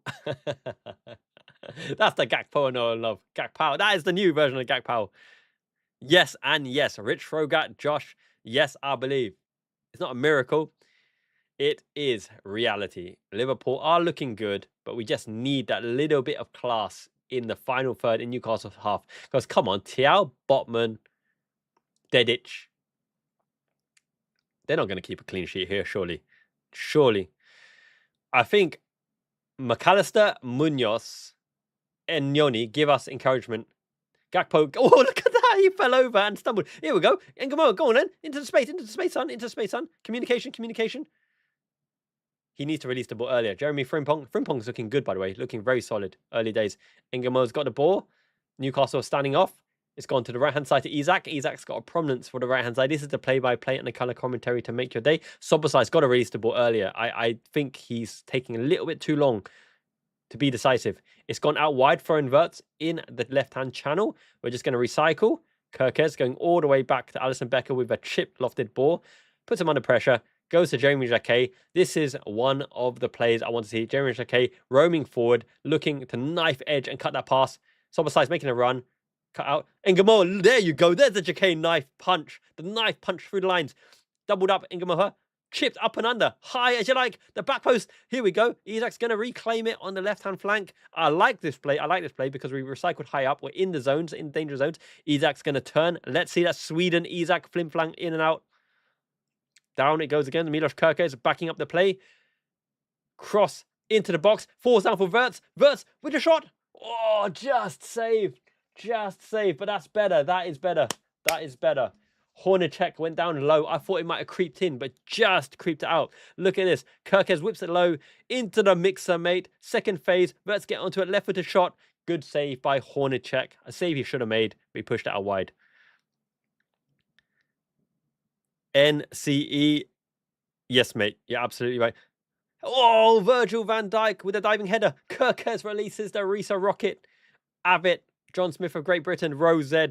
That's the Gakpo I know and love. Gakpo. That is the new version of Gakpo. Yes and yes. Rich Frogat, Josh. Yes, I believe. It's not a miracle. It is reality. Liverpool are looking good, but we just need that little bit of class in the final third in Newcastle's half. Because, come on, Thiaw, Botman, Dedic. They're not going to keep a clean sheet here, surely. Surely. I think McAllister, Munoz, and Nyoni give us encouragement. Gakpo, oh, look at that. He fell over and stumbled. Here we go. Engamoa, go on then. Into the space, son. Communication. he needs to release the ball earlier. Jeremy Frimpong. Frimpong's looking good, by the way. Looking very solid. Early days. Ingamo's got the ball. Newcastle standing off. It's gone to the right-hand side to Isak. Isak's got a prominence for the right-hand side. This is the play-by-play and the colour commentary to make your day. Soboslai's got to release the ball earlier. I think he's taking a little bit too long to be decisive. It's gone out wide for inverts in the left-hand channel. We're just going to recycle. Kirkes going all the way back to Alisson Becker with a chip lofted ball. Puts him under pressure. Goes to Jeremy Jacquet. This is one of the plays I want to see. Jeremy Jacquet roaming forward, looking to knife edge and cut that pass. Soboslai's making a run. Cut out. Ngamo, there you go. There's the Jacquet knife punch. The knife punch through the lines. Doubled up. Ngamo chipped up and under. High as you like. The back post. Here we go. Isak's going to reclaim it on the left-hand flank. I like this play. I like this play because we recycled high up. We're in the zones, in danger zones. Isak's going to turn. Let's see that Sweden. Isak flim-flang in and out. Down it goes again. Milos Kerkez backing up the play. Cross into the box. Falls down for Wirtz. Wirtz with a shot. Oh, just saved. Just saved. But that's better. That is better. That is better. Hornacek went down low. I thought it might have creeped in, but just creeped it out. Look at this. Kerkez whips it low into the mixer, mate. Second phase. Wirtz get onto it. Left-footed shot. Good save by Hornacek. A save he should have made, but he pushed it out wide. NCE. Yes, mate. You're absolutely right. Oh, Virgil van Dijk with a diving header. Kerkez releases the Risa rocket. Abbott, John Smith of Great Britain, Rose Z.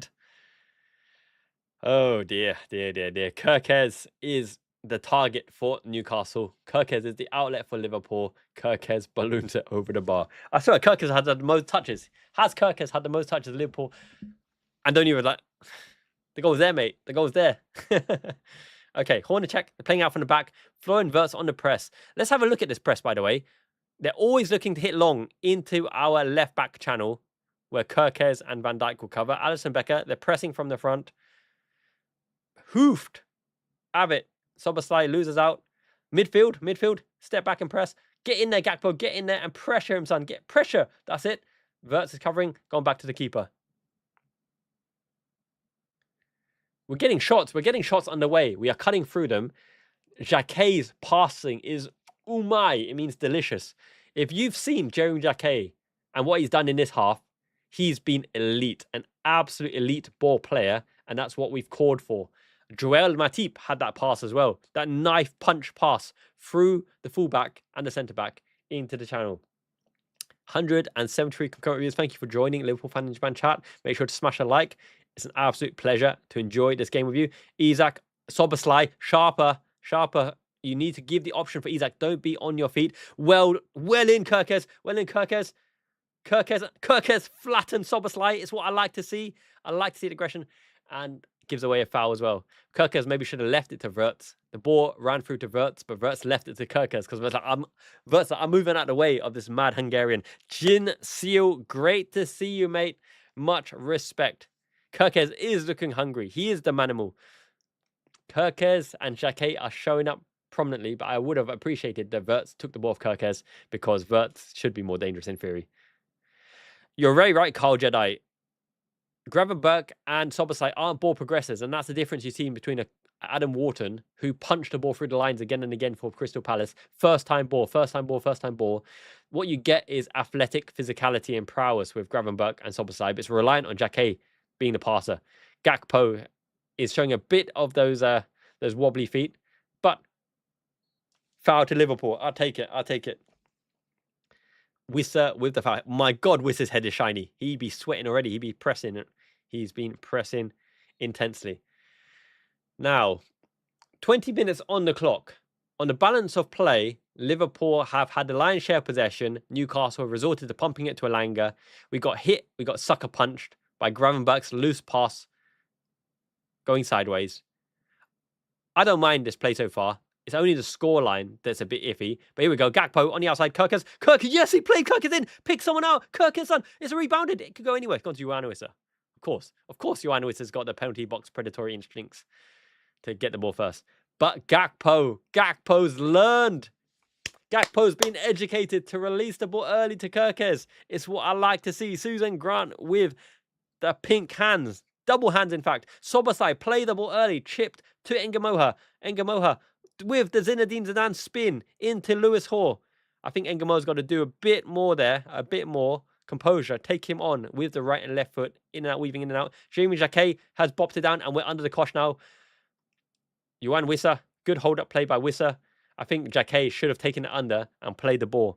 Oh, dear. Kerkez is the target for Newcastle. Kerkez is the outlet for Liverpool. Kerkez balloons it over the bar. I swear, Kerkez had the most touches. Has Kerkez had the most touches of Liverpool? And don't even like... The goal's there, mate. The goal's there. Okay, Hornacek playing out from the back. Florian Wirtz on the press. Let's have a look at this press, by the way. They're always looking to hit long into our left-back channel where Kerkez and Van Dijk will cover. Alisson Becker, they're pressing from the front. Hoofed. Abbott. Soboslai loses out. Midfield. Step back and press. Get in there, Gakpo. Get in there and pressure him, son. Get pressure. That's it. Wirtz is covering. Gone back to the keeper. We're getting shots. We're getting shots underway. We are cutting through them. Jacquet's passing is, oh my, it means delicious. If you've seen Jeremy Jacquet and what he's done in this half, he's been elite, an absolute elite ball player, and that's what we've called for. Joel Matip had that pass as well. That knife punch pass through the fullback and the centre-back into the channel. 173 concurrent reviews. Thank you for joining Liverpool Fan in Japan chat. Make sure to smash a like. It's an absolute pleasure to enjoy this game with you. Isak, Soboslai, sharper. You need to give the option for Isak. Don't be on your feet. Well in, Kerkez. Kerkez flatten Soboslai. It's what I like to see. I like to see the aggression, and gives away a foul as well. Kerkez maybe should have left it to Wirtz. The ball ran through to Wirtz, but Wirtz left it to Kerkez because Wirtz like, I'm moving out of the way of this mad Hungarian. Jin Seal, great to see you, mate. Much respect. Kerkez is looking hungry. He is the manimal. Kerkez and Jacquet are showing up prominently, but I would have appreciated that Wirtz took the ball off Kerkez because Wirtz should be more dangerous in theory. You're very right, Carl Jedi. Gravenberch and Soboslai aren't ball progressors, and that's the difference you see between Adam Wharton, who punched the ball through the lines again and again for Crystal Palace. First time ball. What you get is athletic physicality and prowess with Gravenberch and Soboslai, but it's reliant on Jacquet being the passer. Gakpo is showing a bit of those wobbly feet, but foul to Liverpool. I'll take it. Wisser with the foul. My God, Wisser's head is shiny. He'd be sweating already. He'd be pressing it. He's been pressing intensely. Now, 20 minutes on the clock. On the balance of play, Liverpool have had the lion's share of possession. Newcastle have resorted to pumping it to Elanga. We got hit. We got sucker punched by Gravenberch's loose pass going sideways. I don't mind this play so far. It's only the scoreline that's a bit iffy. But here we go. Gakpo on the outside. Kerkez. Yes, he played Kerkez in. Pick someone out. Kerkez on. It's rebounded. It could go anywhere. It's gone to Ioannis. Of course, Ioannis has got the penalty box predatory instincts to get the ball first. But Gakpo's learned. Gakpo's been educated to release the ball early to Kerkez. It's what I like to see. Susan Grant with the pink hands. Double hands, in fact. Soboslai play the ball early. Chipped to Ngamoha. with the Zinedine Zidane spin into Lewis Hall. I think Engamo's got to do a bit more there, a bit more composure. Take him on with the right and left foot, in and out, weaving in and out. Jamie Jacquet has bopped it down, and we're under the cosh now. Yohan Wissa, good hold-up play by Wissa. I think Jacquet should have taken it under and played the ball.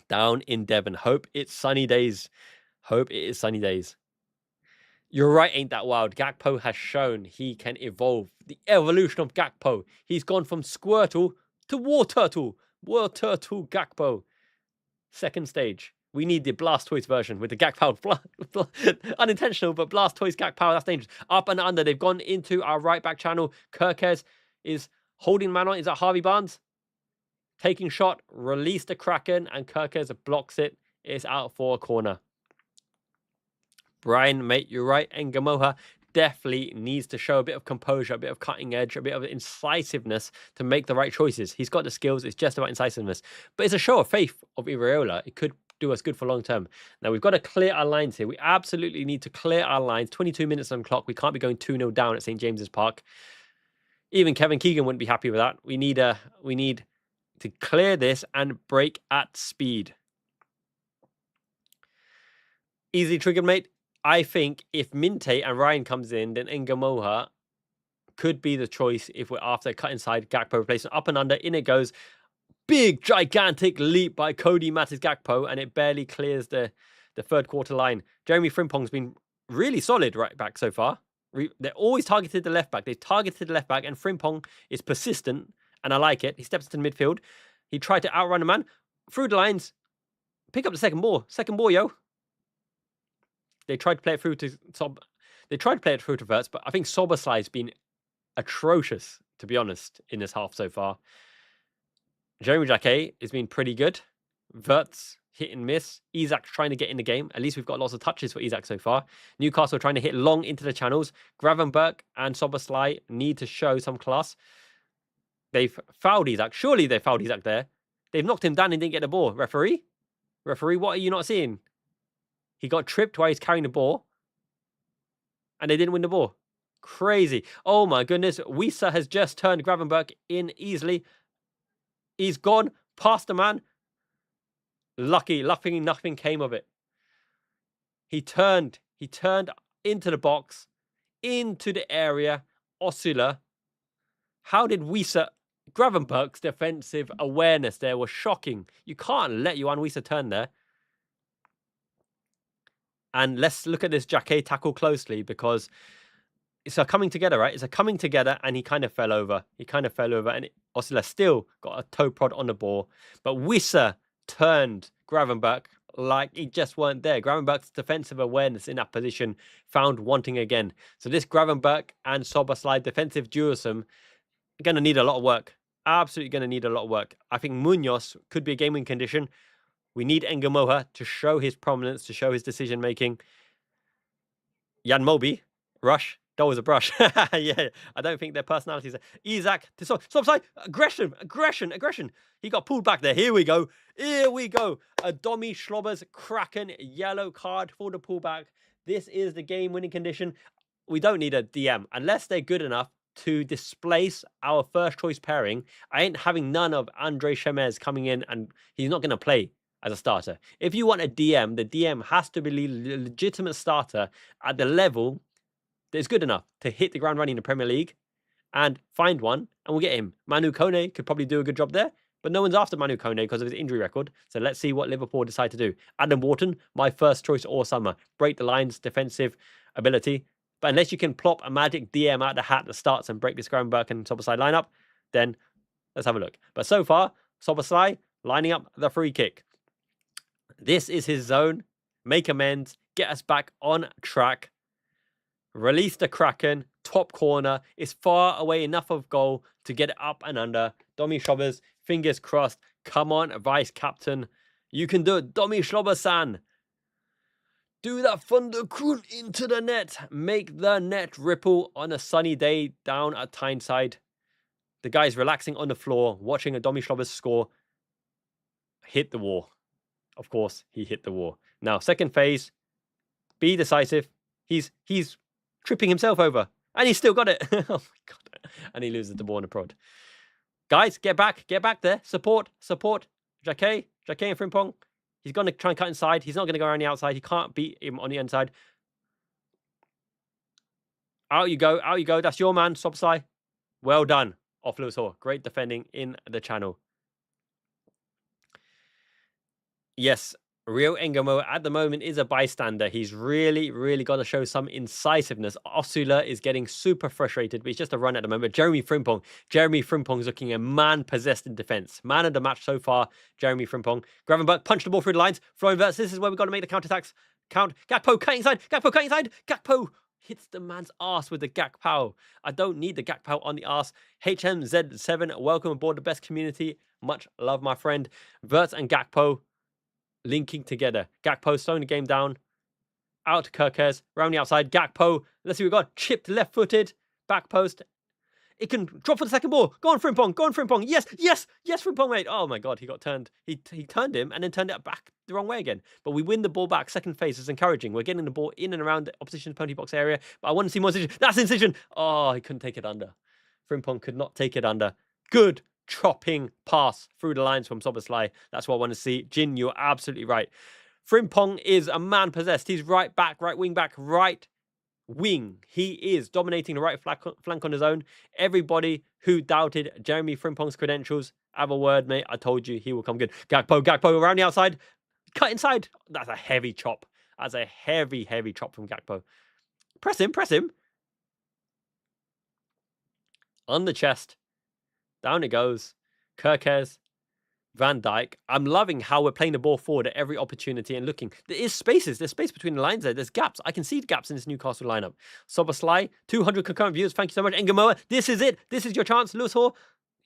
Down in Devon. Hope it's sunny days. Hope it is sunny days. You're right, ain't that wild? Gakpo has shown he can evolve. The evolution of Gakpo. He's gone from Squirtle to War Turtle. War Turtle Gakpo. Second stage. We need the Blastoise version with the Gakpo. Unintentional, but Blastoise Gakpo, that's dangerous. Up and under. They've gone into our right back channel. Kirkes is holding man on. Is that Harvey Barnes? Taking shot. Release the Kraken, and Kirkes blocks it. It's out for a corner. Brian, mate, you're right. Ngamoha definitely needs to show a bit of composure, a bit of cutting edge, a bit of incisiveness to make the right choices. He's got the skills. It's just about incisiveness. But it's a show of faith of Iraola. It could do us good for long term. Now, we've got to clear our lines here. We absolutely need to clear our lines. 22 minutes on the clock. We can't be going 2-0 down at St. James's Park. Even Kevin Keegan wouldn't be happy with that. We need to clear this and break at speed. Easily triggered, mate. I think if Minte and Ryan comes in, then Ngamoha could be the choice if we're after cut inside. Gakpo replacement up and under. In it goes. Big, gigantic leap by Cody Matis Gakpo, and it barely clears the third quarter line. Jeremy Frimpong's been really solid right back so far. They're always targeted the left back. They've targeted the left back, and Frimpong is persistent, and I like it. He steps into the midfield. He tried to outrun a man. Through the lines. Pick up the second ball. Second ball, yo. They tried to play it through to Verts, but I think Soberslai's been atrocious, to be honest, in this half so far. Jeremy Jacquet has been pretty good. Verts, hit and miss. Isak's trying to get in the game. At least we've got lots of touches for Isak so far. Newcastle trying to hit long into the channels. Gravenberch and Soberslai need to show some class. They've fouled Isak. Surely they fouled Isak there. They've knocked him down and didn't get the ball. Referee, what are you not seeing? He got tripped while he's carrying the ball. And they didn't win the ball. Crazy. Oh my goodness. Wissa has just turned Gravenberch in easily. He's gone past the man. Lucky nothing came of it. He turned into the box, into the area. Osula. How did Wissa... Gravenberch's defensive awareness there was shocking. You can't let Yohan Wissa turn there. And let's look at this Jacquet tackle closely, because it's a coming together, right? It's a coming together, and he kind of fell over. And Osula still got a toe prod on the ball. But Wissa turned Gravenberch like he just weren't there. Gravenberch's defensive awareness in that position found wanting again. So this Gravenberch and Soberslai defensive dualism going to need a lot of work. Absolutely going to need a lot of work. I think Munoz could be a game-win condition. We need Ngamoha to show his prominence, to show his decision-making. Jan Moby, rush. That was a brush. Yeah, I don't think their personalities are... Isak to Soberslai. Aggression. He got pulled back there. Here we go. Domi Schlobber's Kraken yellow card for the pullback. This is the game-winning condition. We don't need a DM. Unless they're good enough to displace our first-choice pairing, I ain't having none of Andre Chemez coming in, and he's not going to play as a starter. If you want a DM, the DM has to be a legitimate starter at the level that is good enough to hit the ground running in the Premier League, and find one, and we'll get him. Manu Kone could probably do a good job there, but no one's after Manu Kone because of his injury record. So let's see what Liverpool decide to do. Adam Wharton, my first choice all summer. Break the lines, defensive ability. But unless you can plop a magic DM out of the hat that starts and break this Gravenberch and Soberslai lineup, then let's have a look. But so far, Soberslai lining up the free kick. This is his zone. Make amends. Get us back on track. Release the Kraken. Top corner. It's far away enough of goal to get it up and under. Domi Schlobbers, fingers crossed. Come on, vice captain. You can do it. Domi Schlobber-san. Do that Thunderkun into the net. Make the net ripple on a sunny day down at Tyneside. The guy's relaxing on the floor, watching a Domi Schlobbers score. Hit the wall. Of course, he hit the wall. Now, second phase. Be decisive. He's tripping himself over. And he's still got it. Oh, my God. And he loses the ball on a prod. Guys, get back there. Support. Jacquet and Frimpong. He's going to try and cut inside. He's not going to go around the outside. He can't beat him on the inside. Out you go. That's your man, Sobsai. Well done. Off Lewis Hall. Great defending in the channel. Yes, Rio Engamo at the moment is a bystander. He's really, really got to show some incisiveness. Osula is getting super frustrated, but he's just a run at the moment. Jeremy Frimpong's looking a man-possessed in defence. Man of the match so far, Jeremy Frimpong. Gravenberch punched the ball through the lines. Flowing verts. This is where we've got to make the counter-attacks. Gakpo cutting inside. Gakpo hits the man's arse with the Gakpo. I don't need the Gakpo on the arse. HMZ7, welcome aboard the best community. Much love, my friend. Verts and Gakpo linking together. Gakpo slowing the game down. Out to Kirkes. Round the outside. Gakpo. Let's see what we've got. Chipped left-footed. Back post. It can drop for the second ball. Go on, Frimpong. Yes, Frimpong, mate. Oh, my God. He got turned. He turned him and then turned it back the wrong way again. But we win the ball back. Second phase is encouraging. We're getting the ball in and around the opposition penalty box area. But I want to see more incision. That's incision. Oh, he couldn't take it under. Frimpong could not take it under. Good chopping pass through the lines from Szoboszlai. That's what I want to see. Jin, you're absolutely right. Frimpong is a man possessed. He's right back, right wing back, right wing. He is dominating the right flank on his own. Everybody who doubted Jeremy Frimpong's credentials, have a word, mate. I told you he will come good. Gakpo around the outside. Cut inside. That's a heavy chop. That's a heavy chop from Gakpo. Press him. On the chest. Down it goes. Kirkes. Van Dijk. I'm loving how we're playing the ball forward at every opportunity and looking. There is spaces. There's space between the lines there. There's gaps. I can see the gaps in this Newcastle lineup. Szoboszlai, 200 concurrent viewers. Thank you so much. Engamoa, this is it. This is your chance. Lewis Hall.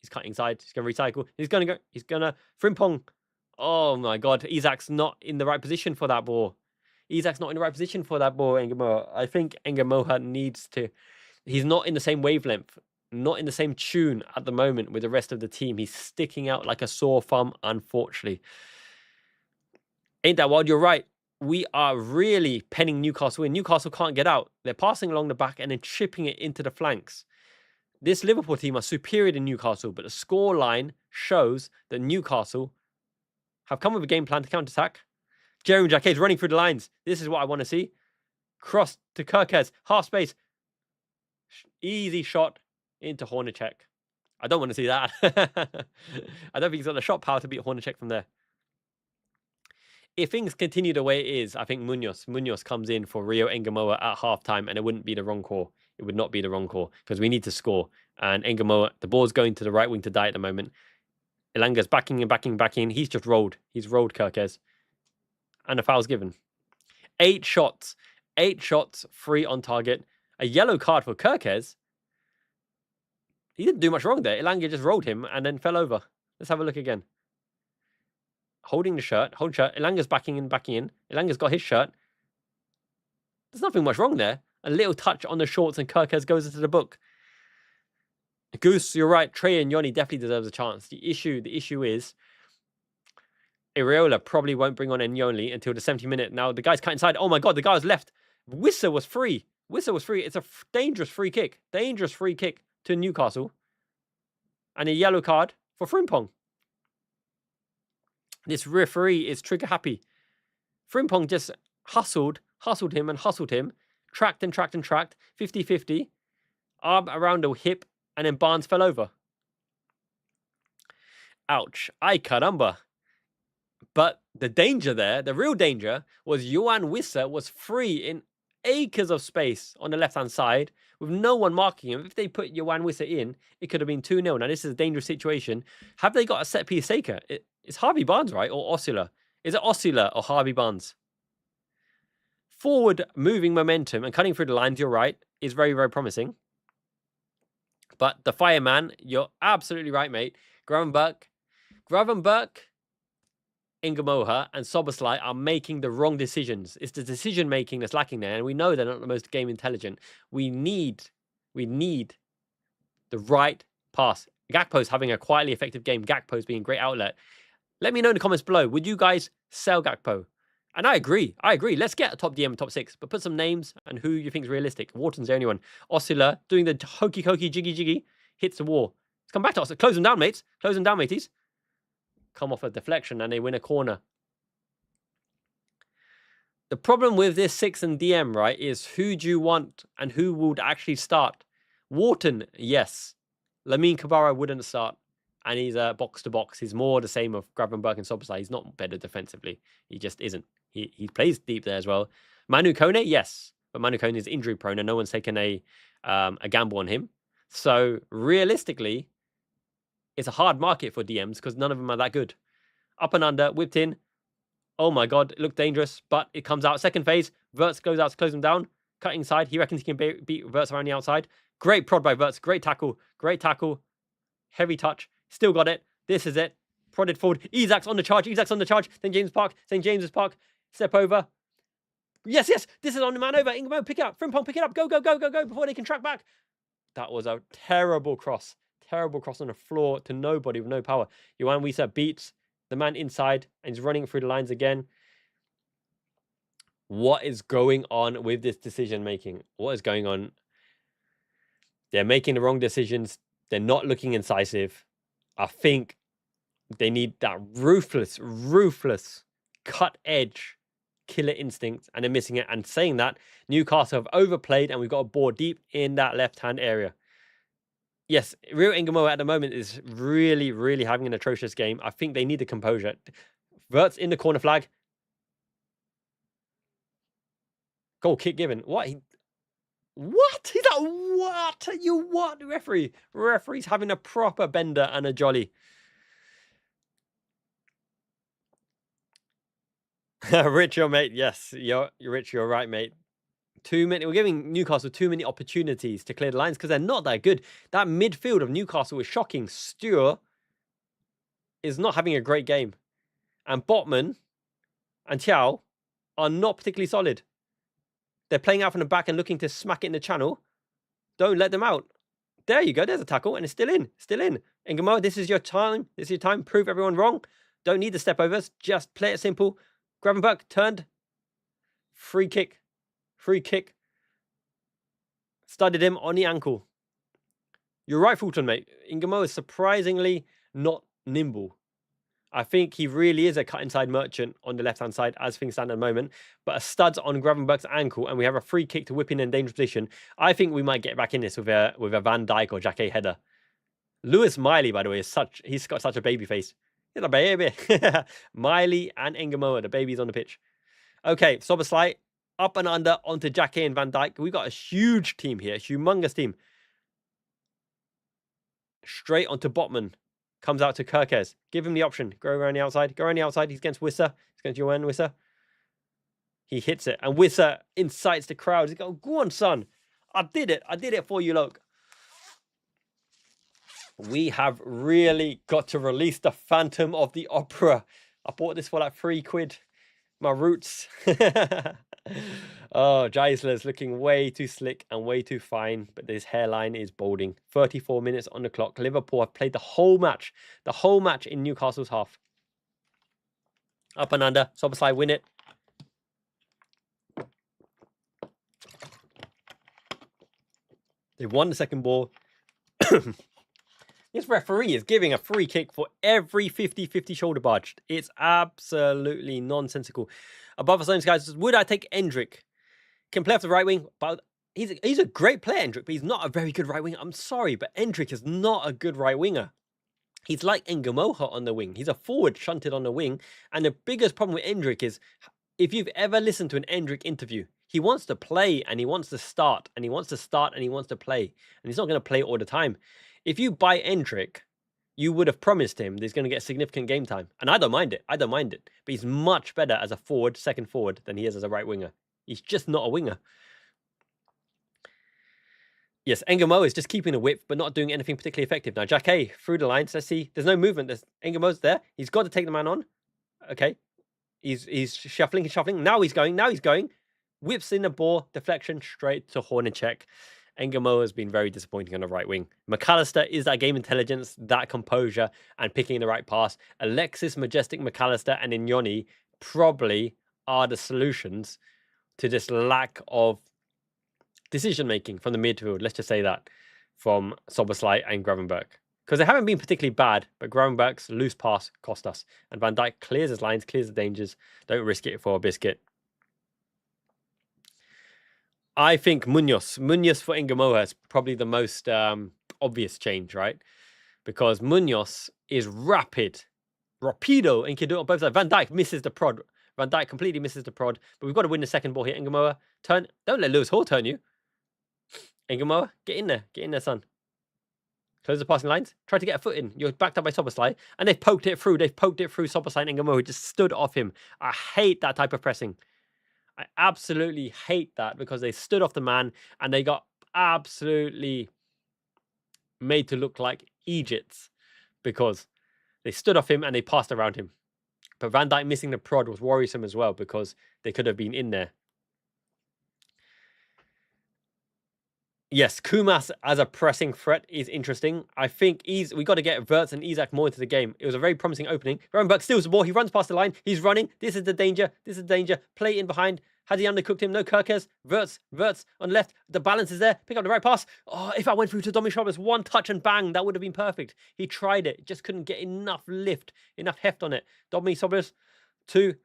He's cutting inside. He's going to recycle. He's going to Frimpong. Oh my God. Isak's not in the right position for that ball. Engamoa. I think Engamoa needs to. He's not in the same wavelength. Not in the same tune at the moment with the rest of the team. He's sticking out like a sore thumb, unfortunately. Ain't that wild? You're right. We are really penning Newcastle in. Newcastle can't get out. They're passing along the back and then chipping it into the flanks. This Liverpool team are superior to Newcastle, but the score line shows that Newcastle have come with a game plan to counter-attack. Jeremy Jacquet is running through the lines. This is what I want to see. Cross to Kirkes. Half space. Easy shot into Hornacek. I don't want to see that. I don't think he's got the shot power to beat Hornacek from there. If things continue the way it is, I think Munoz comes in for Rio Engamoa at halftime, and it wouldn't be the wrong call. It would not be the wrong call because we need to score. And Engamoa, the ball's going to the right wing to die at the moment. Elanga's backing. He's just rolled. He's rolled Kirkes. And a foul's given. 8 shots. 3 on target. A yellow card for Kirkes. He didn't do much wrong there. Elanga just rolled him and then fell over. Let's have a look again. Holding the shirt. Elanga's backing in. Elanga's got his shirt. There's nothing much wrong there. A little touch on the shorts and Kirkes goes into the book. Goose, you're right. Trey and Yoni definitely deserves a chance. The issue is Iraola probably won't bring on Yoni until the 70th minute. Now the guy's cut inside. Oh my God, the guy was left. Wissa was free. It's a dangerous free kick. To Newcastle. And a yellow card for Frimpong. This referee is trigger happy. Frimpong just hustled him. Tracked. 50-50. Arm around the hip. And then Barnes fell over. Ouch. Ay caramba. But the danger there, the real danger, was Yohan Wissa was free in acres of space on the left-hand side with no one marking him. If they put Yohan Wissa in, it could have been 2-0. Now, this is a dangerous situation. Have they got a set-piece taker? It's Harvey Barnes, right? Or Osula? Is it Osula or Harvey Barnes? Forward moving momentum and cutting through the lines, you're right, is very, very promising. But the fireman, you're absolutely right, mate. Gravenberch, Engamoha and Szoboszlai are making the wrong decisions. It's the decision-making that's lacking there, and we know they're not the most game intelligent. We need the right pass. Gakpo's having a quietly effective game. Gakpo's being a great outlet. Let me know in the comments below. Would you guys sell Gakpo? And I agree. Let's get a top DM and top 6, but put some names and who you think is realistic. Wharton's the only one. Osula doing the hokey-cokey, jiggy-jiggy, hits the wall. come back to us. Close them down, mates. Close them down, mateys. Come off a deflection and they win a corner. The problem with this 6 and DM, right, is who do you want and who would actually start? Wharton, yes. Lamine Camara wouldn't start. And he's a box-to-box. He's more the same of Gravenberch and Szoboszlai. He's not better defensively. He just isn't. He plays deep there as well. Manu Kone, yes. But Manu Kone is injury prone and no one's taken a gamble on him. So realistically, it's a hard market for DMs because none of them are that good. Up and under, whipped in. Oh my God, it looked dangerous, but it comes out. Second phase, Wirtz goes out to close him down. Cutting side, he reckons he can beat Wirtz around the outside. Great prod by Wirtz, great tackle. Heavy touch, still got it. This is it. Prodded forward. Isak's on the charge. St. James's Park. Step over. Yes. This is on the man over. Ingemo, pick it up. Frimpong, pick it up. Go before they can track back. That was a terrible cross. On the floor to nobody with no power. Yohan Wissa beats the man inside and he's running through the lines again. What is going on with this decision making? What is going on? They're making the wrong decisions. They're not looking incisive. I think they need that ruthless, cut edge, killer instinct, and they're missing it. And saying that, Newcastle have overplayed and we've got a ball deep in that left-hand area. Yes, Rio Ingamo at the moment is really having an atrocious game. I think they need the composure. Wirtz in the corner flag. Goal kick given. What? What? He's like, what? You what, referee? Referee's having a proper bender and a jolly. Rich, your mate. Yes, you're Rich. You're right, mate. We're giving Newcastle too many opportunities to clear the lines because they're not that good. That midfield of Newcastle is shocking. Stewart is not having a great game. And Botman and Thiaw are not particularly solid. They're playing out from the back and looking to smack it in the channel. Don't let them out. There you go. There's a tackle and it's still in. Ingamo, this is your time. Prove everyone wrong. Don't need the step overs. Just play it simple. Gravenberch turned. Free kick. Studded him on the ankle. You're right, Fulton, mate. Ingamo is surprisingly not nimble. I think he really is a cut inside merchant on the left-hand side as things stand at the moment. But a stud's on Gravenberch's ankle and we have a free kick to whip in dangerous position. I think we might get back in this with a Van Dijk or Jacquet header. Lewis Miley, by the way, he's got such a baby face. He's a baby. Miley and Ingamo, the babies on the pitch. Okay, Szoboszlai. Up and under onto Jacquet and Van Dijk. We've got a huge team here. Humongous team. Straight onto Botman. Comes out to Kirkes. Give him the option. Go around the outside. He's against Wissa. He's against Yohan Wissa. He hits it. And Wissa incites the crowd. He goes, go on, son. I did it for you, look. We have really got to release the Phantom of the Opera. I bought this for like £3. My roots. Oh, Geisler's looking way too slick and way too fine, but his hairline is balding. 34 minutes on the clock. Liverpool have played the whole match in Newcastle's half. Up and under. Szoboszlai win it. They won the second ball. This referee is giving a free kick for every 50-50 shoulder barge. It's absolutely nonsensical. Above us, guys, would I take Endrick? Can play off the right wing, but he's a great player, Endrick, but he's not a very good right winger. I'm sorry, but Endrick is not a good right winger. He's like Ngamoha on the wing. He's a forward shunted on the wing. And the biggest problem with Endrick is, if you've ever listened to an Endrick interview, he wants to play and he wants to start and he wants to start and he wants to play. And he's not going to play all the time. If you buy Endrick, you would have promised him that he's going to get significant game time. And I don't mind it. But he's much better as a forward, second forward, than he is as a right winger. He's just not a winger. Yes, Ngamo is just keeping the width, but not doing anything particularly effective. Now, Jacquet through the lines. Let's see. There's no movement. Ngamo's there. He's got to take the man on. Okay. He's shuffling. Now he's going. Whips in the ball. Deflection straight to Hornacek. Ngamo has been very disappointing on the right wing. McAllister is that game intelligence, that composure, and picking the right pass. Alexis, Majestic, McAllister, and Inyoni probably are the solutions to this lack of decision-making from the midfield. Let's just say that, from Szoboszlai and Gravenberch. Because they haven't been particularly bad, but Gravenberch's loose pass cost us. And Van Dijk clears his lines, clears the dangers. Don't risk it for a biscuit. I think Munoz for Ingamoa is probably the most obvious change, right? Because Munoz is rapid, rapido, and can do it on both sides. Van Dijk misses the prod. Van Dijk completely misses the prod, but we've got to win the second ball here. Ingamoa, turn. Don't let Lewis Hall turn you. Ingamoa, get in there, son. Close the passing lines. Try to get a foot in. You're backed up by Soboslai, and they've poked it through. They've poked it through Soboslai and Ingamoa, who just stood off him. I hate that type of pressing. I absolutely hate that because they stood off the man and they got absolutely made to look like Egypts because they stood off him and they passed around him. But Van Dijk missing the prod was worrisome as well because they could have been in there. Yes, Kumas as a pressing threat is interesting. I think we got to get Wirtz and Isak more into the game. It was a very promising opening. Gravenberch steals the ball. He runs past the line. He's running. This is the danger. Play in behind. Has he undercooked him? No, Kirkes. Wirtz on the left. The balance is there. Pick up the right pass. Oh, if I went through to Domi Schrobbers, one touch and bang, that would have been perfect. He tried it. Just couldn't get enough lift, enough heft on it. Domi Schrobbers, 2.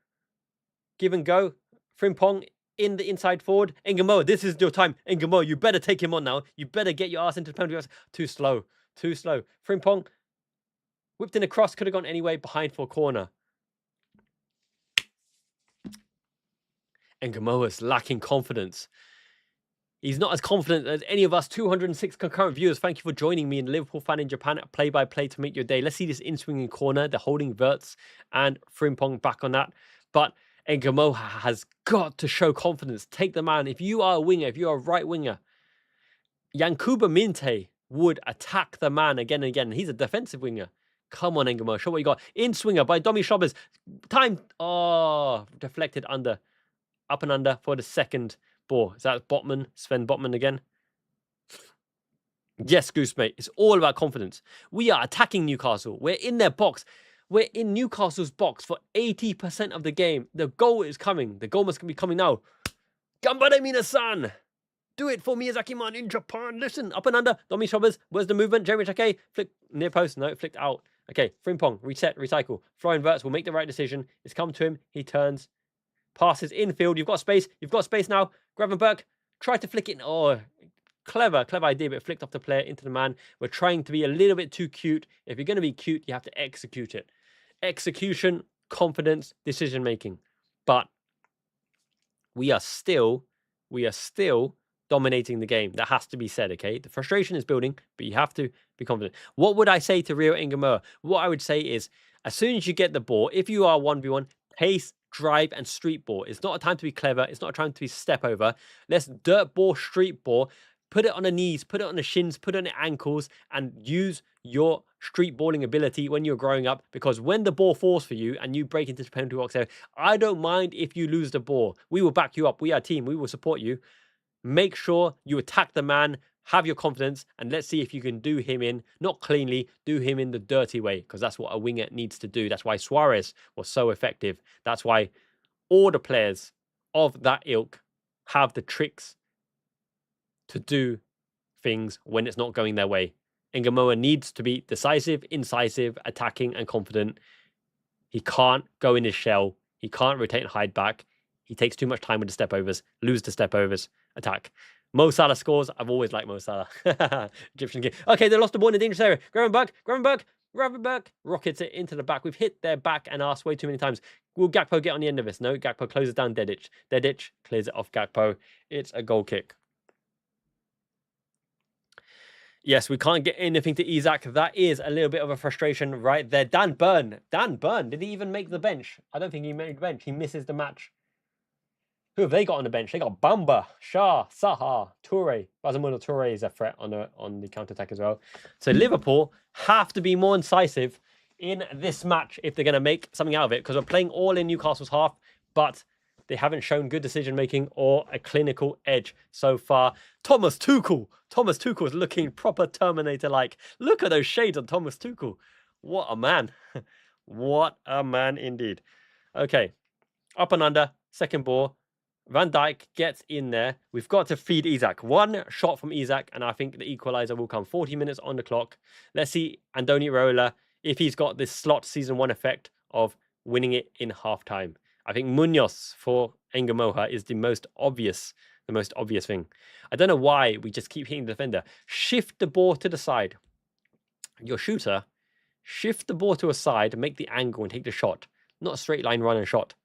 Give and go. Frimpong in the inside forward. Ingamoa, this is your time. Ingamoa, you better take him on now. You better get your ass into the penalty box. Too slow. Frimpong whipped in a cross. Could have gone anyway. Behind for a corner. Ingamoa's lacking confidence. He's not as confident as any of us 206 concurrent viewers. Thank you for joining me in Liverpool Fan in Japan at play-by-play to make your day. Let's see this in-swinging corner. They're holding Wirtz and Frimpong back on that. But Ingamoa has got to show confidence. Take the man. If you are a winger, if you are a right winger, Yankuba Minte would attack the man again and again. He's a defensive winger. Come on, Ingamoa. Show what you got. In swinger by Domi Schrobbers. Time. Oh, deflected under. Up and under for the second ball. Is that Botman? Sven Botman again? Yes, Goose, mate. It's all about confidence. We are attacking Newcastle. We're in their box. We're in Newcastle's box for 80% of the game. The goal is coming. The goal must be coming now. Gambare Mina-san. Do it for Miyazaki-man in Japan. Listen, up and under. Domi Schrobbers. Where's the movement? Jeremy Take. Flick near post. No, it flicked out. Okay, Frimpong. Reset, recycle. Florian Wirtz will make the right decision. It's come to him. He turns. Passes infield. You've got space. You've got space now. Gravenberch. Try to flick it. Oh, clever idea, but it flicked off the player into the man. We're trying to be a little bit too cute. If you're going to be cute, you have to execute it. Execution, confidence, decision making. But we are still dominating the game. That has to be said, okay? The frustration is building, but you have to be confident. What would I say to Rio Ingamoa? What I would say is, as soon as you get the ball, if you are 1v1, pace, drive, and street ball. It's not a time to be clever. It's not a time to be step over. Let's dirt ball, street ball. Put it on the knees, put it on the shins, put it on the ankles, and use your street balling ability when you're growing up. Because when the ball falls for you and you break into the penalty box area, I don't mind if you lose the ball. We will back you up. We are a team. We will support you. Make sure you attack the man, have your confidence, and let's see if you can do him in, not cleanly, do him in the dirty way, because that's what a winger needs to do. That's why Suarez was so effective. That's why all the players of that ilk have the tricks to do things when it's not going their way. Ingamoa needs to be decisive, incisive, attacking, and confident. He can't go in his shell. He can't rotate and hide back. He takes too much time with the step overs, lose the step overs, attack. Mo Salah scores. I've always liked Mo Salah. Egyptian king. Okay, they lost the ball in the dangerous area. Gravenberch rockets it into the back. We've hit their back and arse way too many times. Will Gakpo get on the end of this? No, Gakpo closes down Dedic. Dedic clears it off Gakpo. It's a goal kick. Yes, we can't get anything to Isak. That is a little bit of a frustration right there. Dan Burn. Did he even make the bench? I don't think he made the bench. He misses the match. Who have they got on the bench? They got Bamba, Shah, Saha, Toure. Basamuno Toure is a threat on the counter-attack as well. So Liverpool have to be more incisive in this match if they're going to make something out of it, because we're playing all in Newcastle's half, but they haven't shown good decision-making or a clinical edge so far. Thomas Tuchel is looking proper Terminator-like. Look at those shades on Thomas Tuchel. What a man. What a man indeed. Okay, up and under, second ball. Van Dijk gets in there. We've got to feed Isak. One shot from Isak, and I think the equaliser will come. 40 minutes on the clock. Let's see Andoni Iraola if he's got this slot season 1 effect of winning it in halftime. I think Munoz for Engamoha is the most obvious thing. I don't know why we just keep hitting the defender. Shift the ball to the side. Your shooter, shift the ball to a side, make the angle and take the shot. Not a straight line run and shot.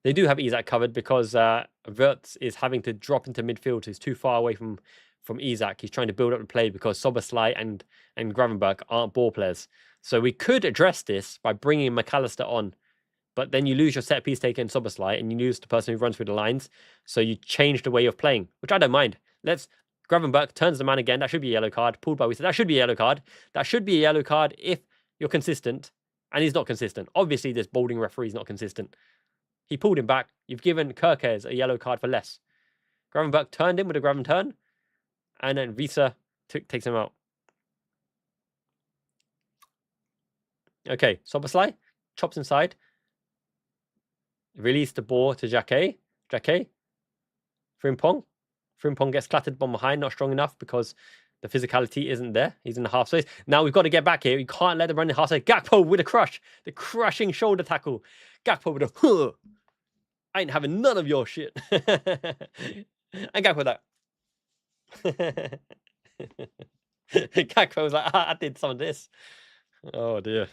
They do have Isak covered because Wirtz is having to drop into midfield. He's too far away from Isak. He's trying to build up the play because Szoboszlai and Gravenberch aren't ball players. So we could address this by bringing McAllister on. But then you lose your set piece taker in Szoboszlai and you lose the person who runs through the lines. So you change the way of playing, which I don't mind. Gravenberch turns the man again. That should be a yellow card. Pulled by Wisa. That should be a yellow card. That should be a yellow card if you're consistent. And he's not consistent. Obviously, this balding referee is not consistent. He pulled him back. You've given Kerkez a yellow card for less. Gravenberch turned him with a Graven turn. And then Wisa takes him out. Okay, Szoboszlai chops inside. Release the ball to Jacquet. Frimpong. Frimpong gets clattered from behind, not strong enough because the physicality isn't there. He's in the half space. Now we've got to get back here. We can't let them run in half space. Gakpo with a crush. The crushing shoulder tackle. Gakpo with a... I ain't having none of your shit. And Gakpo that. Gakpo was like, I did some of this. Oh, dear.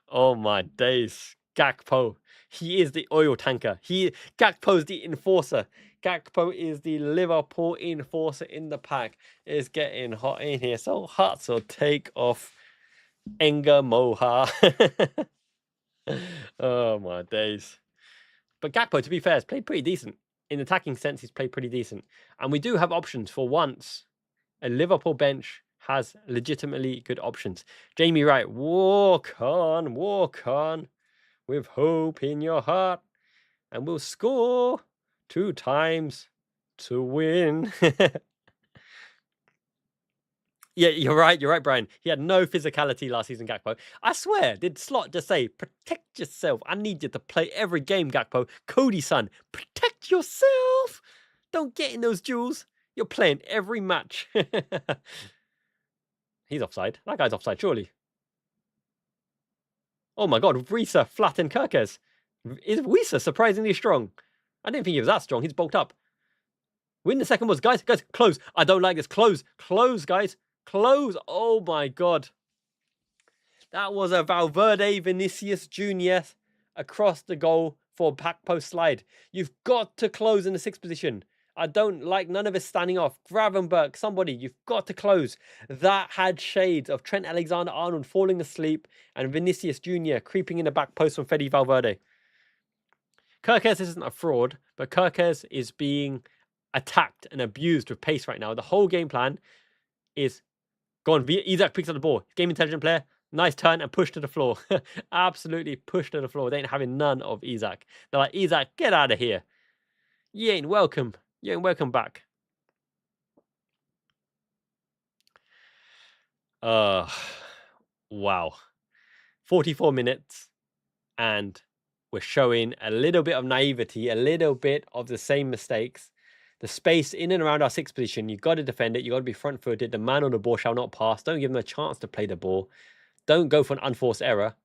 Oh, my days. Gakpo. He is the oil tanker. Gakpo's the enforcer. Gakpo is the Liverpool enforcer in the pack. It's getting hot in here. So hot, so take off Engamoha. Oh, my days. But Gakpo, to be fair, has played pretty decent. In attacking sense, he's played pretty decent. And we do have options for once. A Liverpool bench has legitimately good options. Jamie Wright, walk on with hope in your heart, and we'll score 2 times to win. Yeah, you're right, Brian. He had no physicality last season, Gakpo. I swear, did Slot just say, protect yourself? I need you to play every game, Gakpo. Cody, son, protect yourself. Don't get in those duels. You're playing every match. He's offside. That guy's offside, surely. Oh my God, Wisa flattened Kerkez. Is Wisa surprisingly strong? I didn't think he was that strong. He's bulked up. Win the second was, guys, close. I don't like this. Close, guys. Close. Oh my God. That was a Valverde Vinicius Jr. across the goal for back post slide. You've got to close in the 6th position. I don't like none of it standing off. Gravenberch, somebody, you've got to close. That had shades of Trent Alexander-Arnold falling asleep and Vinicius Jr. creeping in the back post from Fede Valverde. Kerkez isn't a fraud, but Kerkez is being attacked and abused with pace right now. The whole game plan is gone. Isak picks up the ball. Game intelligent player. Nice turn and push to the floor. Absolutely push to the floor. They ain't having none of Isak. They're like, Isak, get out of here. You ain't welcome. You ain't welcome back. Wow. 44 minutes and we're showing a little bit of naivety, a little bit of the same mistakes. The space in and around our 6th position, you've got to defend it. You've got to be front-footed. The man on the ball shall not pass. Don't give him a chance to play the ball. Don't go for an unforced error.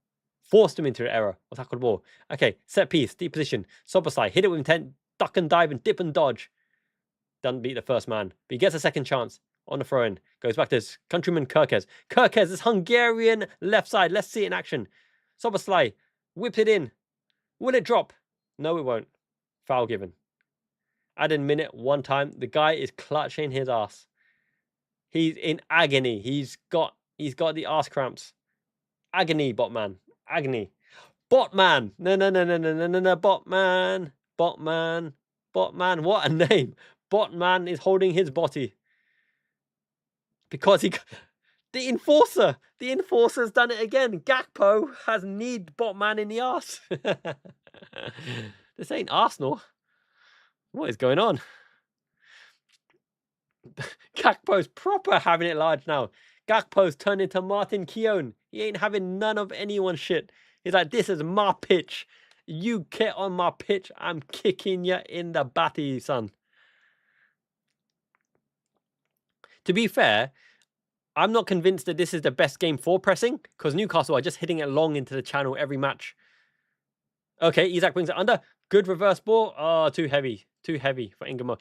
Force them into an error or tackle the ball. Okay, set piece, deep position. Szoboszlai, hit it with intent. Duck and dive and dip and dodge. Doesn't beat the first man. But he gets a second chance on the throw-in. Goes back to his countryman Kerkez. Kerkez is Hungarian left side. Let's see it in action. Szoboszlai whipped it in. Will it drop? No, it won't. Foul given. Add in minute 1 time. The guy is clutching his ass. He's in agony. He's got the ass cramps. Agony, Botman. Agony. Botman. No. Botman. What a name. Botman is holding his body. Because the enforcer's done it again. Gakpo has kneed Botman in the arse. This ain't Arsenal. What is going on? Gakpo's proper having it large now. Gakpo's turned into Martin Keown. He ain't having none of anyone's shit. He's like, this is my pitch. You get on my pitch, I'm kicking you in the batty, son. To be fair, I'm not convinced that this is the best game for pressing, because Newcastle are just hitting it long into the channel every match. Okay, Isak brings it under. Good reverse ball. Oh, too heavy. Too heavy for Ingamo.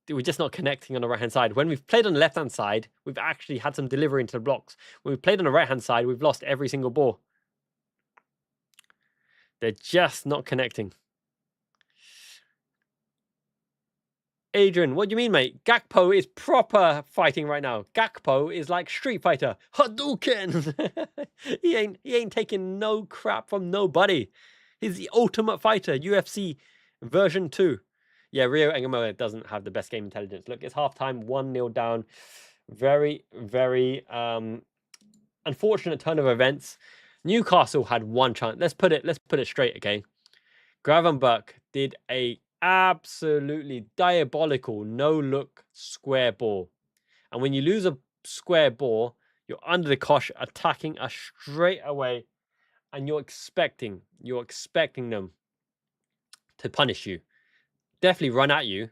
We're just not connecting on the right-hand side. When we've played on the left-hand side, we've actually had some delivery into the blocks. When we've played on the right-hand side, we've lost every single ball. They're just not connecting. Adrian, what do you mean, mate? Gakpo is proper fighting right now. Gakpo is like Street Fighter. Hadouken! he ain't taking no crap from nobody. He's the ultimate fighter. UFC version 2. Yeah, Rio Engamoa doesn't have the best game intelligence. Look, it's halftime, 1-0 down. Very, very unfortunate turn of events. Newcastle had one chance. Let's put it straight, okay? Gravenberch did a absolutely diabolical no-look square ball. And when you lose a square ball, you're under the cosh attacking us straight away, and you're expecting them to punish you. Definitely run at you,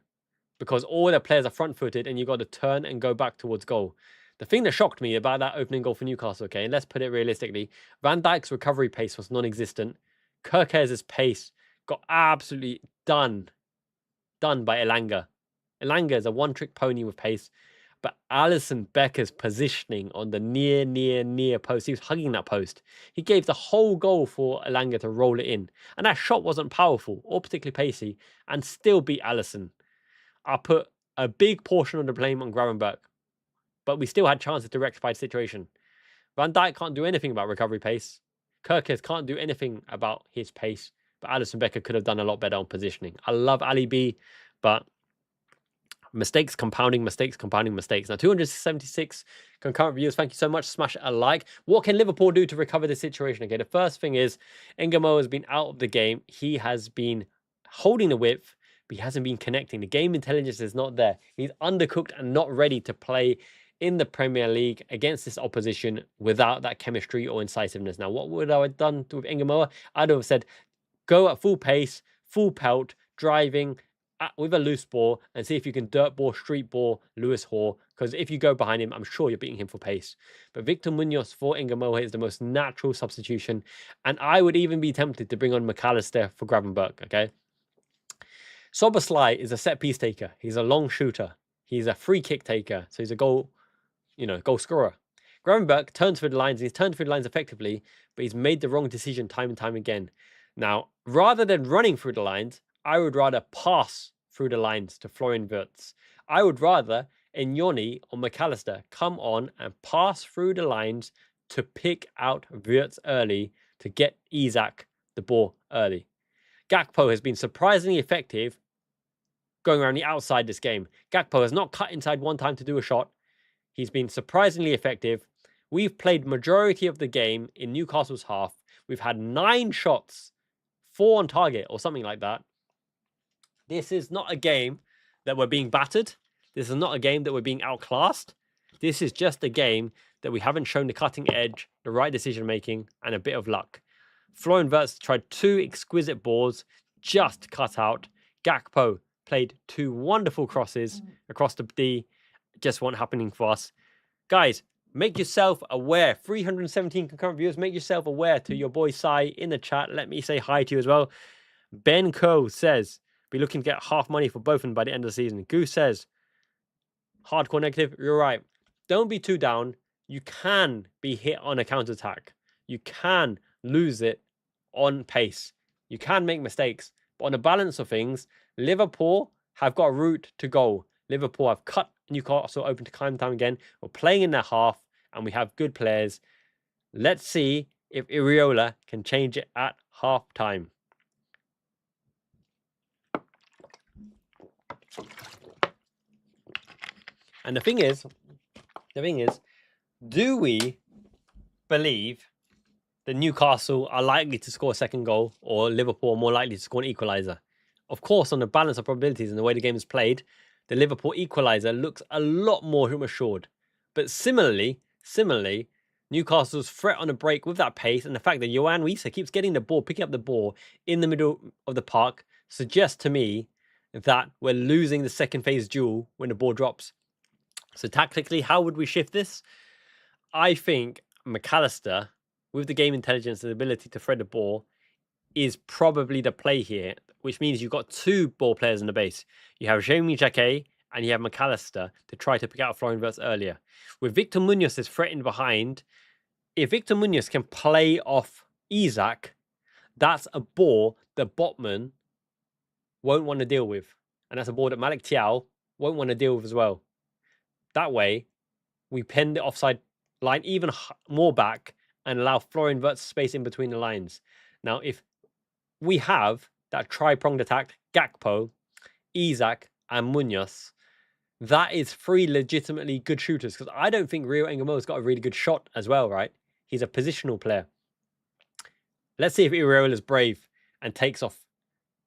because all the players are front-footed and you got to turn and go back towards goal. The thing that shocked me about that opening goal for Newcastle, okay, and let's put it realistically, Van Dijk's recovery pace was non-existent. Kerkez's pace got absolutely done by Elanga. Elanga is a one-trick pony with pace, but Alisson Becker's positioning on the near post, he was hugging that post. He gave the whole goal for Elanga to roll it in. And that shot wasn't powerful or particularly pacey and still beat Alisson. I put a big portion of the blame on Gravenberch, but we still had chances to rectify the situation. Van Dijk can't do anything about recovery pace. Kerkez can't do anything about his pace, but Alisson Becker could have done a lot better on positioning. I love Ali B, but mistakes compounding mistakes. Now, 276 concurrent views. Thank you so much. Smash a like. What can Liverpool do to recover this situation? Okay, the first thing is Ngamo has been out of the game. He has been holding the width, but he hasn't been connecting. The game intelligence is not there. He's undercooked and not ready to play in the Premier League against this opposition without that chemistry or incisiveness. Now, what would I have done with Ngamoa? I'd have said, go at full pace, full pelt, driving with a loose ball, and see if you can dirt ball, street ball Lewis Hall, because if you go behind him, I'm sure you're beating him for pace. But Victor Munoz for Ngamoa is the most natural substitution, and I would even be tempted to bring on McAllister for Gravenberch, okay? Soboslai is a set-piece taker. He's a long shooter. He's a free kick taker, so he's a goal scorer. Gravenberch turns through the lines, and he's turned through the lines effectively, but he's made the wrong decision time and time again. Now, rather than running through the lines, I would rather pass through the lines to Florian Wirtz. I would rather Enyoni or McAllister come on and pass through the lines to pick out Wirtz early to get Isak the ball early. Gakpo has been surprisingly effective going around the outside this game. Gakpo has not cut inside one time to do a shot. He's been surprisingly effective. We've played majority of the game in Newcastle's half. We've had 9 shots, 4 on target or something like that. This is not a game that we're being battered. This is not a game that we're being outclassed. This is just a game that we haven't shown the cutting edge, the right decision-making, and a bit of luck. Florian Wirtz tried 2 exquisite balls, just cut out. Gakpo played 2 wonderful crosses across the D. Just wasn't happening for us. Guys, make yourself aware. 317 concurrent viewers. Make yourself aware to your boy Sai in the chat. Let me say hi to you as well. Ben Coe says, be looking to get half money for both of them by the end of the season. Goose says, hardcore negative. You're right. Don't be too down. You can be hit on a counter-attack. You can lose it on pace. You can make mistakes. But on the balance of things, Liverpool have got a route to goal. Liverpool have cut Newcastle open to time and time again. We're playing in their half, and we have good players. Let's see if Iraola can change it at half time. And the thing is, do we believe that Newcastle are likely to score a second goal, or Liverpool are more likely to score an equaliser? Of course, on the balance of probabilities and the way the game is played, the Liverpool equaliser looks a lot more assured. But similarly, Newcastle's threat on the break with that pace and the fact that Yohan Wissa keeps getting the ball, picking up the ball in the middle of the park suggests to me that we're losing the second phase duel when the ball drops. So tactically, how would we shift this? I think McAllister, with the game intelligence and the ability to thread the ball, is probably the play here, which means you've got two ball players in the base. You have Jamie Jacquet and you have McAllister to try to pick out Florian Wirtz earlier. With Victor Munoz is threatened behind, if Victor Munoz can play off Isak, that's a ball that Botman won't want to deal with. And that's a ball that Malik Thiaw won't want to deal with as well. That way, we pin the offside line even more back and allow Florian Wirtz space in between the lines. Now, if we have that tri-pronged attack, Gakpo, Isak, and Munoz, that is three legitimately good shooters. Because I don't think Rio Engamo's got a really good shot as well, right? He's a positional player. Let's see if Iraola is brave and takes off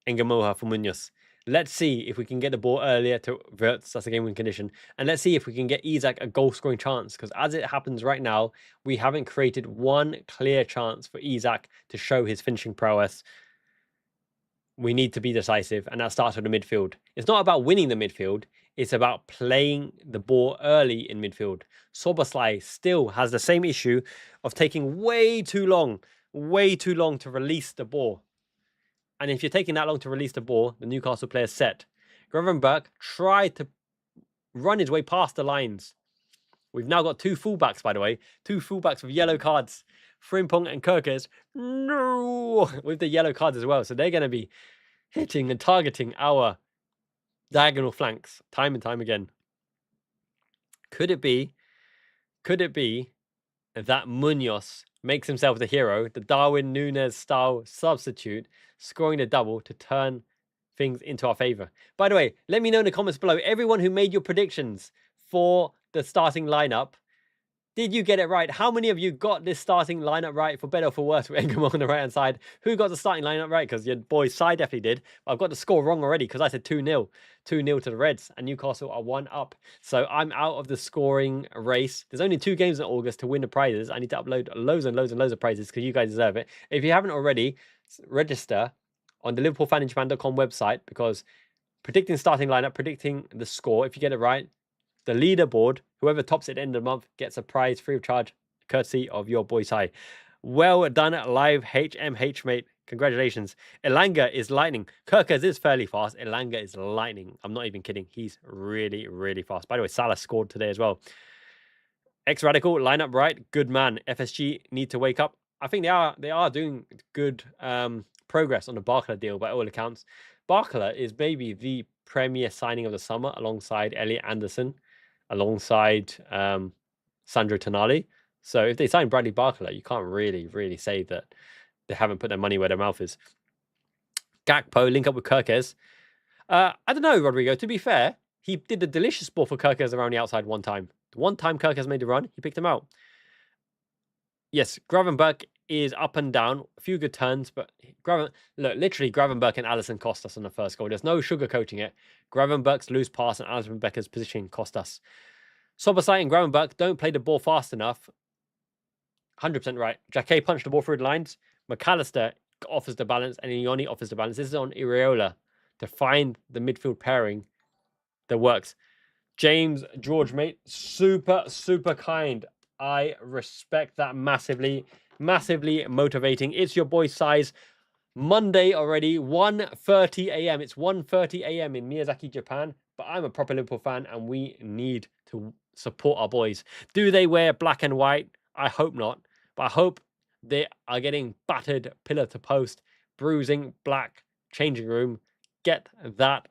Engamoha for Munoz. Let's see if we can get the ball earlier to Wirtz. That's a game-win condition. And let's see if we can get Isak a goal-scoring chance. Because as it happens right now, we haven't created one clear chance for Isak to show his finishing prowess. We need to be decisive, and that starts with the midfield. It's not about winning the midfield. It's about playing the ball early in midfield. Szoboszlai still has the same issue of taking way too long to release the ball. And if you're taking that long to release the ball, the Newcastle player's set. Gravenberch tried to run his way past the lines. We've now got two fullbacks, by the way. Two fullbacks with yellow cards. Frimpong and Kirkers. No! With the yellow cards as well. So they're going to be hitting and targeting our diagonal flanks time and time again. Could it be that Munoz makes himself the hero, the Darwin Núñez style substitute, scoring the double to turn things into our favour? By the way, let me know in the comments below, everyone who made your predictions for the starting lineup, did you get it right? How many of you got this starting lineup right, for better or for worse, with Engamo on the right-hand side? Who got the starting lineup right? Because your boy Sai definitely did. But I've got the score wrong already because I said 2-0. 2-0 to the Reds, and Newcastle are 1 up. So I'm out of the scoring race. There's only 2 games in August to win the prizes. I need to upload loads and loads and loads of prizes because you guys deserve it. If you haven't already, register on the LiverpoolFanInJapan.com website, because predicting starting lineup, predicting the score, if you get it right, the leaderboard, whoever tops at the end of the month gets a prize free of charge, courtesy of your boy Sai. Well done, live HMH, mate. Congratulations. Elanga is lightning. Kirkers is fairly fast. Elanga is lightning. I'm not even kidding. He's really, really fast. By the way, Salah scored today as well. X-Radical, lineup right. Good man. FSG need to wake up. I think they are doing good progress on the Barkla deal by all accounts. Barkla is maybe the premier signing of the summer alongside Elliot Anderson, alongside Sandro Tonali. So if they sign Bradley Barkla, you can't really say that they haven't put their money where their mouth is. Gakpo, link up with Kirkes. I don't know, Rodrigo. To be fair, he did a delicious ball for Kirkes around the outside one time. One time Kirkes made a run, he picked him out. Yes, Gravenberch is up and down. A few good turns, but literally Gravenberch and Alisson cost us on the first goal. There's no sugarcoating it. Gravenberch's loose pass and Alisson Becker's positioning cost us. Szoboszlai and Gravenberch don't play the ball fast enough. 100% right. Jacquet punched the ball through the lines. McAllister offers the balance, and Ioni offers the balance. This is on Iraola to find the midfield pairing that works. James George, mate, super kind. I respect that massively. Massively motivating. It's your boy Size. Monday already, 1:30 a.m. It's 1:30 a.m. in Miyazaki, Japan. But I'm a proper Liverpool fan, and we need to support our boys. Do they wear black and white? I hope not. But I hope they are getting battered pillar to post, bruising, black, changing room. Get that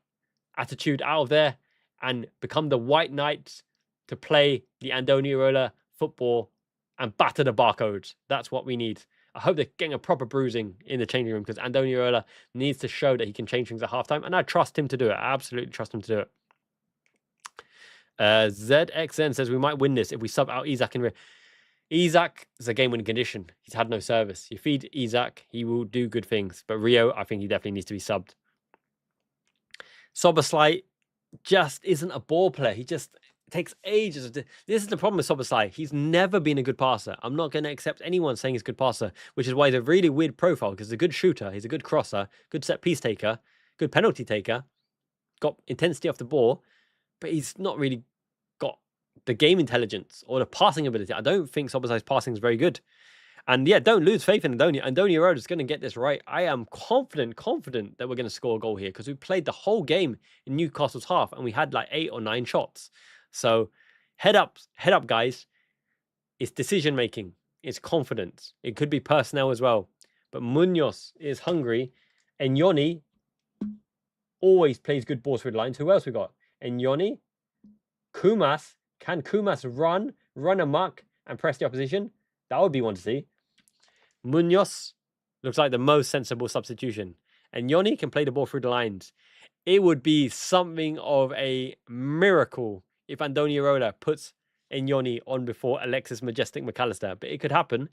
attitude out of there and become the White Knights to play the Andoni Iraola football and batter the barcodes. That's what we need. I hope they're getting a proper bruising in the changing room, because Andoni Iraola needs to show that he can change things at halftime, and I trust him to do it. I absolutely trust him to do it. ZXN says we might win this if we sub out Isak and Rio. Isak is a game-winning condition. He's had no service. You feed Isak, he will do good things. But Rio, I think he definitely needs to be subbed. Szoboszlai just isn't a ball player. It takes ages. This is the problem with Szoboszlai. He's never been a good passer. I'm not going to accept anyone saying he's a good passer, which is why he's a really weird profile, because he's a good shooter, he's a good crosser, good set piece taker, good penalty taker, got intensity off the ball, but he's not really got the game intelligence or the passing ability. I don't think Szoboszlai's passing is very good. And yeah, don't lose faith in Andoni. Andoni Iraola is going to get this right. I am confident that we're going to score a goal here, because we played the whole game in Newcastle's half and we had like 8 or 9 shots. So head up, guys. It's decision making. It's confidence. It could be personnel as well. But Munoz is hungry. And Yoni always plays good balls through the lines. Who else we got? And Yoni, Kumas. Can Kumas run amok and press the opposition? That would be one to see. Munoz looks like the most sensible substitution. And Yoni can play the ball through the lines. It would be something of a miracle if Andoni Iraola puts Yoni on before Alexis Majestic McAllister. But it could happen.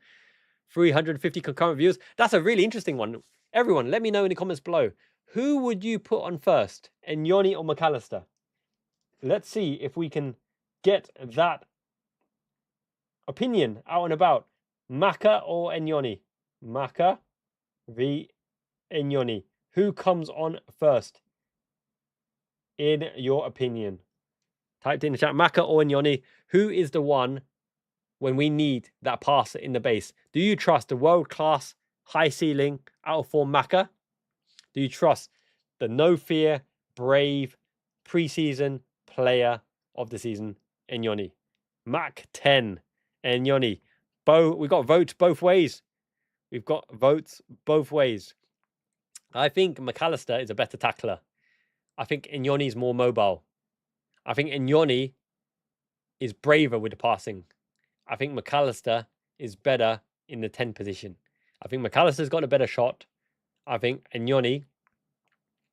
350 concurrent views. That's a really interesting one. Everyone, let me know in the comments below. Who would you put on first? Yoni or McAllister? Let's see if we can get that opinion out and about. Maka or Enyoni? Maka v Enyoni. Who comes on first? In your opinion. Typed in the chat, Maka or Enyoni. Who is the one when we need that passer in the base? Do you trust the world-class, high-ceiling, out-of-form Maka? Do you trust the no-fear, brave, pre-season player of the season, Enyoni? Mac 10, Enyoni. We've got votes both ways. We've got votes both ways. I think McAllister is a better tackler. I think Enyoni is more mobile. I think Enyoni is braver with the passing. I think McAllister is better in the 10 position. I think McAllister's got a better shot. I think Enyoni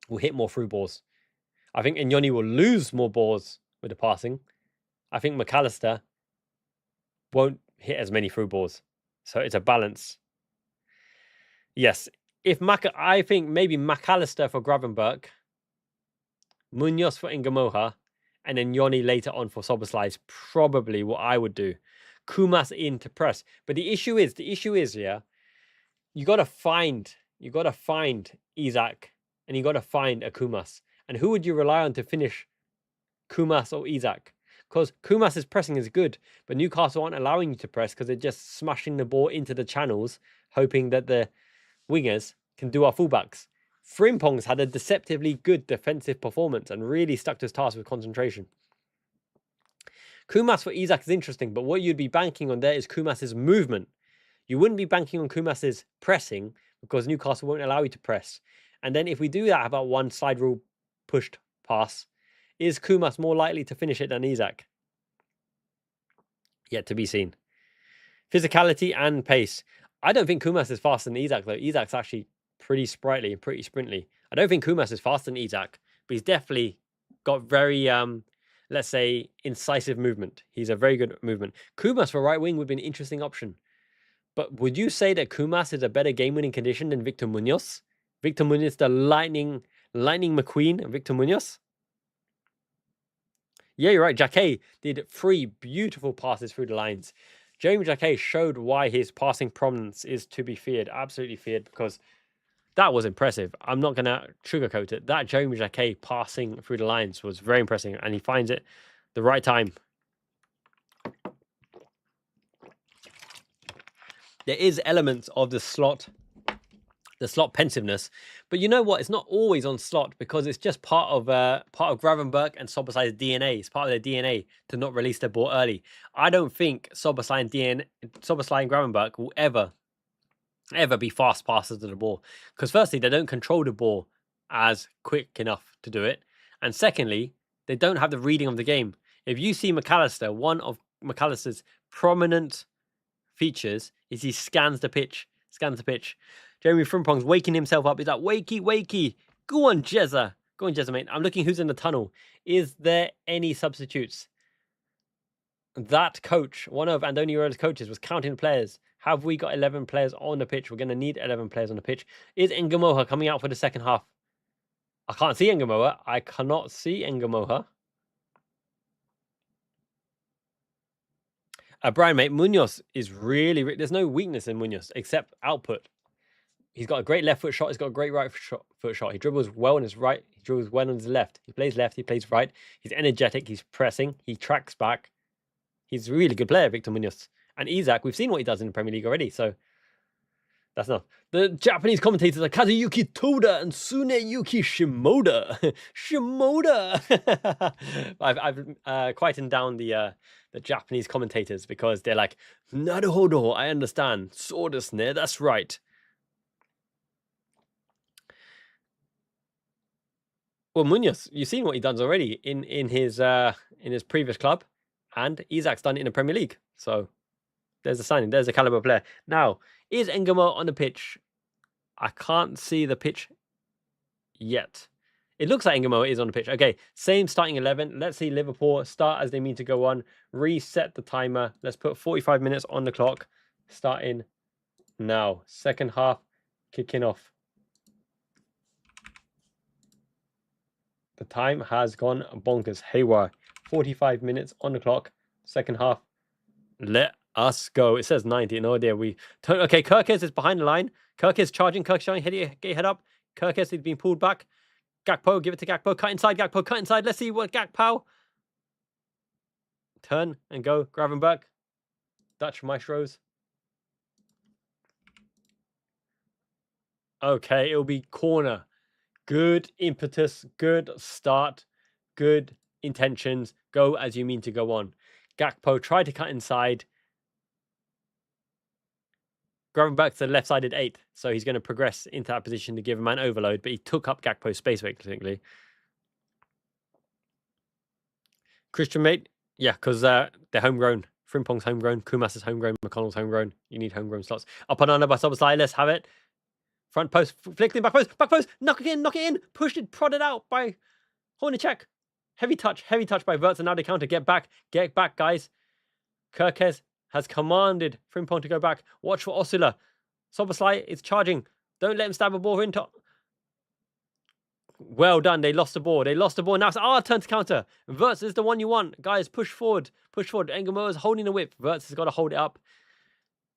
will hit more through balls. I think Enyoni will lose more balls with the passing. I think McAllister won't hit as many through balls. So it's a balance. Yes. I think maybe McAllister for Gravenberch, Munoz for Ngamoha, and then Yoni later on for Szoboszlai is probably what I would do. Kumas in to press. But the issue is, yeah, you got to find Isak and you got to find a Kumas. And who would you rely on to finish Kumas or Isak? Because Kumas' pressing is good, but Newcastle aren't allowing you to press because they're just smashing the ball into the channels, hoping that the wingers can do our fullbacks. Frimpong's had a deceptively good defensive performance and really stuck to his task with concentration. Kumas for Isak is interesting, but what you'd be banking on there is Kumas' movement. You wouldn't be banking on Kumas' pressing because Newcastle won't allow you to press. And then if we do that, how about one side rule pushed pass? Is Kumas more likely to finish it than Isak? Yet to be seen. Physicality and pace. I don't think Kumas is faster than Isak, though. Isak's actually pretty sprightly and pretty sprintly. I don't think Kumas is faster than Isak, but he's definitely got very, let's say, incisive movement. He's a very good movement. Kumas for right wing would be an interesting option. But would you say that Kumas is a better game-winning condition than Victor Munoz? Victor Munoz, the lightning McQueen, Victor Munoz? Yeah, you're right. Jacquet did 3 beautiful passes through the lines. Jeremy Jacquet showed why his passing prominence is to be feared, absolutely feared, because that was impressive. I'm not going to sugarcoat it. That Jeremy Jacquet passing through the lines was very impressive, and he finds it the right time. There is elements of the slot pensiveness, but you know what? It's not always on slot because it's just part of Gravenberch and Szoboszlai's DNA. It's part of their DNA to not release their ball early. I don't think Szoboszlai and Gravenberch will ever be fast passers to the ball because firstly, they don't control the ball as quick enough to do it, and secondly, they don't have the reading of the game. If you see McAllister, one of McAllister's prominent features is he scans the pitch. Jeremy Frimpong's waking himself up. He's like, wakey. Go on, Jezza, mate. I'm looking who's in the tunnel. Is there any substitutes? That coach, one of Andoni Iraola's coaches, was counting players. Have we got 11 players on the pitch? We're going to need 11 players on the pitch. Is Ngamoha coming out for the second half? I can't see Ngamoha. I cannot see Ngamoha. Brian, mate, Munoz is really... There's no weakness in Munoz except output. He's got a great left foot shot. He's got a great right foot shot. He dribbles well on his right. He dribbles well on his left. He plays left. He plays right. He's energetic. He's pressing. He tracks back. He's a really good player, Victor Munoz. And Isak, we've seen what he does in the Premier League already. So that's enough. The Japanese commentators are Kazuyuki Toda and Tsuneyuki Shimoda. Shimoda. I've quietened down the Japanese commentators because they're like, Naruhodo, I understand. So desu ne, that's right. Well, Munoz, you've seen what he does already in his previous club, and Isak's done it in the Premier League. So there's a signing. There's a caliber player. Now, is Engamo on the pitch? I can't see the pitch yet. It looks like Engamo is on the pitch. Okay, same starting 11. Let's see Liverpool start as they mean to go on. Reset the timer. Let's put 45 minutes on the clock. Starting now. Second half kicking off. The time has gone bonkers. Haywire. 45 minutes on the clock. Second half. Let us go. It says 90. No idea. Okay, Kirkes is behind the line. Kirkes charging. Kirkes showing. Get your head up. Kirkes is being pulled back. Gakpo, give it to Gakpo. Cut inside. Gakpo, cut inside. Let's see what Gakpo. Turn and go. Gravenberg. Dutch maestros. Okay, it'll be corner. Good impetus, good start, good intentions. Go as you mean to go on. Gakpo tried to cut inside. Gravenberg's the left-sided 8, so he's going to progress into that position to give a man overload, but he took up Gakpo's space, basically. Christian, mate? Yeah, because they're homegrown. Frimpong's homegrown. Kumas is homegrown. McConnell's homegrown. You need homegrown slots. Up and under by Szoboszlai. Let's have it. Front post, flicking back post, knock it in, pushed it, prodded out by Hornacek. Heavy touch by Wirtz, and now they counter. Get back, guys. Kirkes has commanded Frimpong to go back. Watch for Osula. Szoboszlai is charging. Don't let him stab a ball into. Well done. They lost the ball. Now it's our turn to counter. Wirtz is the one you want. Guys, push forward. Engamo is holding the whip. Wirtz has got to hold it up.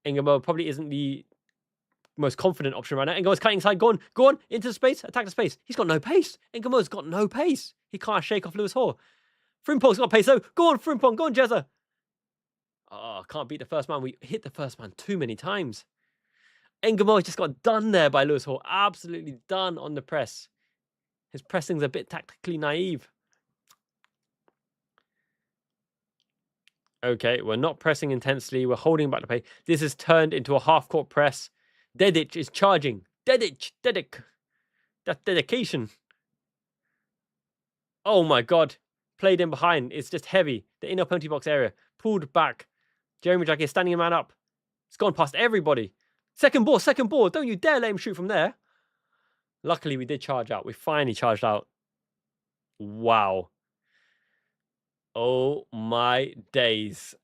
Engamo probably isn't the most confident option right now. Engamo's cutting inside. Go on. Into the space. Attack the space. He's got no pace. Engamo's got no pace. He can't shake off Lewis Hall. Frimpong's got pace though. Go on, Frimpong. Go on, Jezza. Oh, can't beat the first man. We hit the first man too many times. Engamo just got done there by Lewis Hall. Absolutely done on the press. His pressing's a bit tactically naive. Okay, we're not pressing intensely. We're holding back the pace. This has turned into a half-court press. Dedic is charging. Dedic. That's dedication. Oh my God. Played in behind. It's just heavy. The inner penalty box area. Pulled back. Jeremy Jack is standing a man up. It's gone past everybody. Second ball. Don't you dare let him shoot from there. Luckily, we did charge out. We finally charged out. Wow. Oh my days.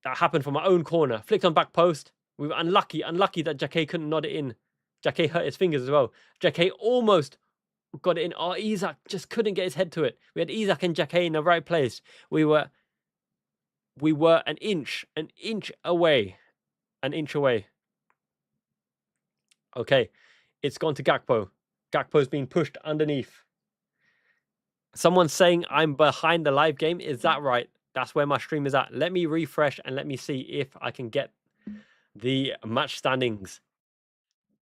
That happened from my own corner. Flicked on back post. We were unlucky that Jacquet couldn't nod it in. Jacquet hurt his fingers as well. Jacquet almost got it in. Oh, Isak just couldn't get his head to it. We had Isak and Jacquet in the right place. We were an inch away. Okay, it's gone to Gakpo. Gakpo's being pushed underneath. Someone's saying I'm behind the live game. Is that right? That's where my stream is at. Let me refresh and let me see if I can get the match standings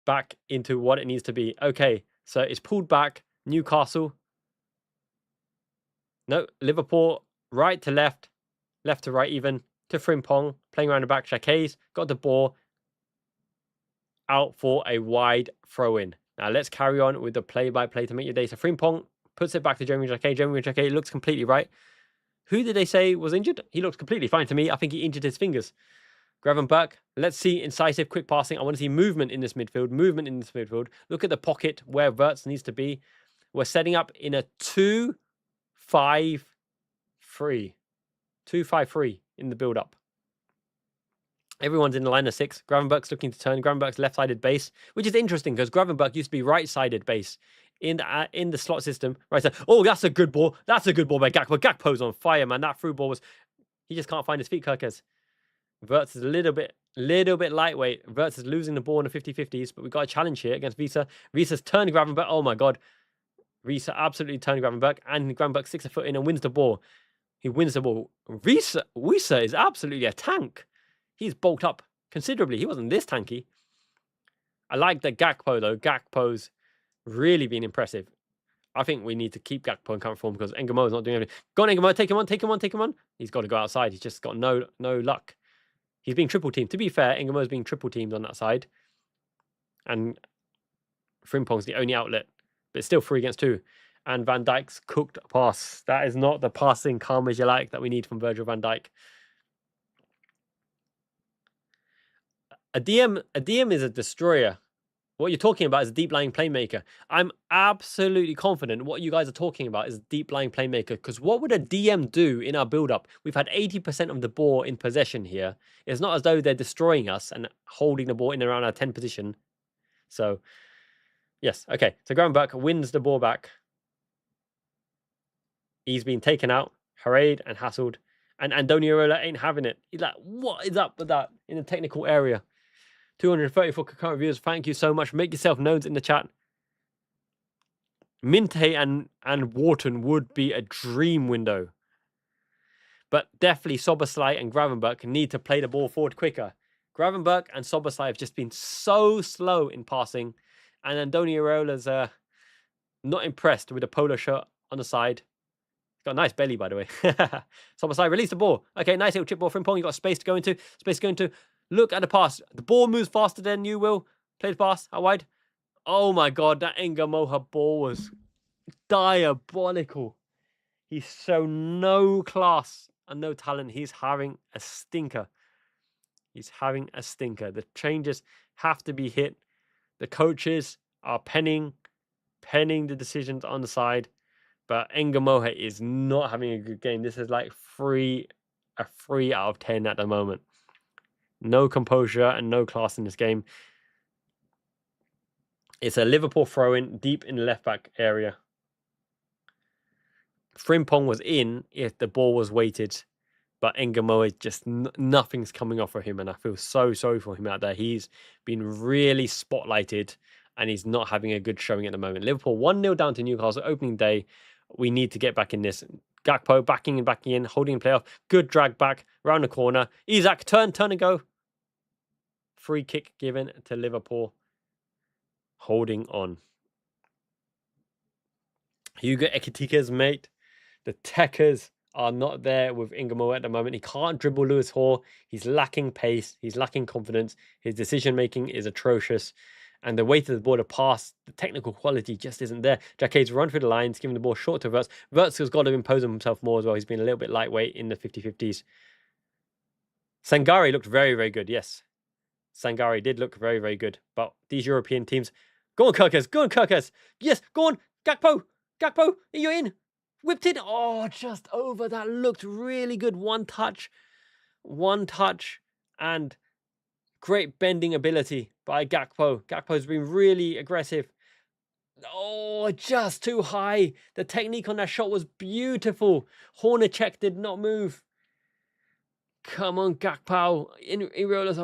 back into what it needs to be. Okay, so it's pulled back. Newcastle. No, Liverpool, right to left to right even, to Frimpong, playing around the back. Jacquet's got the ball out for a wide throw-in. Now let's carry on with the play-by-play to make your day. So Frimpong puts it back to Jeremy Jacquet. Jeremy Jacquet looks completely right. Who did they say was injured? He looks completely fine to me. I think he injured his fingers. Gravenberg, let's see incisive, quick passing. I want to see movement in this midfield. Look at the pocket where Wirtz needs to be. We're setting up in a 2-5-3. 2-5-3 in the build-up. Everyone's in the line of 6. Gravenberg's looking to turn. Gravenberg's left-sided base, which is interesting because Gravenberg used to be right-sided base in the slot system. Right side. Oh, that's a good ball. That's a good ball by Gakpo. Gakpo's on fire, man. That through ball was He just can't find his feet, Kirkes. Wirtz is a little bit lightweight. Wirtz is losing the ball in the 50-50s, but we've got a challenge here against Visa. Visa's turned Gravenberch. Oh my God. Visa absolutely turned Gravenberch, and Gravenberch sticks a foot in and wins the ball. He wins the ball. Visa is absolutely a tank. He's bulked up considerably. He wasn't this tanky. I like the Gakpo, though. Gakpo's really been impressive. I think we need to keep Gakpo in current form because Engamo is not doing anything. Go on, Engamo. Take him on. He's got to go outside. He's just got no luck. He's being triple teamed. To be fair, Engamo is being triple teamed on that side. And Frimpong's the only outlet. But it's still 3 against 2. And Van Dijk's cooked pass. That is not the passing calm as you like that we need from Virgil van Dijk. A DM is a destroyer. What you're talking about is a deep-lying playmaker. I'm absolutely confident what you guys are talking about is a deep-lying playmaker, because what would a DM do in our build-up? We've had 80% of the ball in possession here. It's not as though they're destroying us and holding the ball in around our 10 position. So, yes. Okay, so Gravenberch wins the ball back. He's been taken out, harried and hassled. And Andoni Iraola ain't having it. He's like, what is up with that in the technical area? 234 concurrent viewers. Thank you so much. Make yourself known in the chat. Minte and Wharton would be a dream window. But definitely Szoboszlai and Gravenberch need to play the ball forward quicker. Gravenberch and Szoboszlai have just been so slow in passing. And Andoni Iraola's not impressed with the polo shirt on the side. He's got a nice belly, by the way. Szoboszlai, release the ball. Okay, nice little chip ball from Frimpong. You've got space to go into. Look at the pass. The ball moves faster than you will. Play the pass. Out wide. Oh my God, that Engamoha ball was diabolical. He's shown no class and no talent. He's having a stinker. The changes have to be hit. The coaches are penning the decisions on the side. But Engamoha is not having a good game. This is like a 3 out of 10 at the moment. No composure and no class in this game. It's a Liverpool throw-in deep in the left-back area. Frimpong was in if the ball was weighted. But Engamoha, just nothing's coming off for him. And I feel so sorry for him out there. He's been really spotlighted. And he's not having a good showing at the moment. Liverpool 1-0 down to Newcastle opening day. We need to get back in this. Gakpo backing in, holding play off. Good drag back, round the corner. Isak, turn and go. Free kick given to Liverpool. Holding on. Hugo Ekitike's mate. The Techers are not there with Ingamo at the moment. He can't dribble Lewis Hall. He's lacking pace. He's lacking confidence. His decision-making is atrocious. And the weight of the ball to pass, the technical quality just isn't there. Jacquet's run through the lines, giving the ball short to Wirtz. Wirtz has got to impose on himself more as well. He's been a little bit lightweight in the 50-50s. Sangare looked very, very good, yes. Sangare did look very, very good. But these European teams... Go on, Kirkes. Yes, go on. Gakpo, you're in. Whipped it. Oh, just over. That looked really good. One touch. And great bending ability by Gakpo. Gakpo's been really aggressive. Oh, just too high. The technique on that shot was beautiful. Hornacek did not move. Come on, Gakpo. Iraola's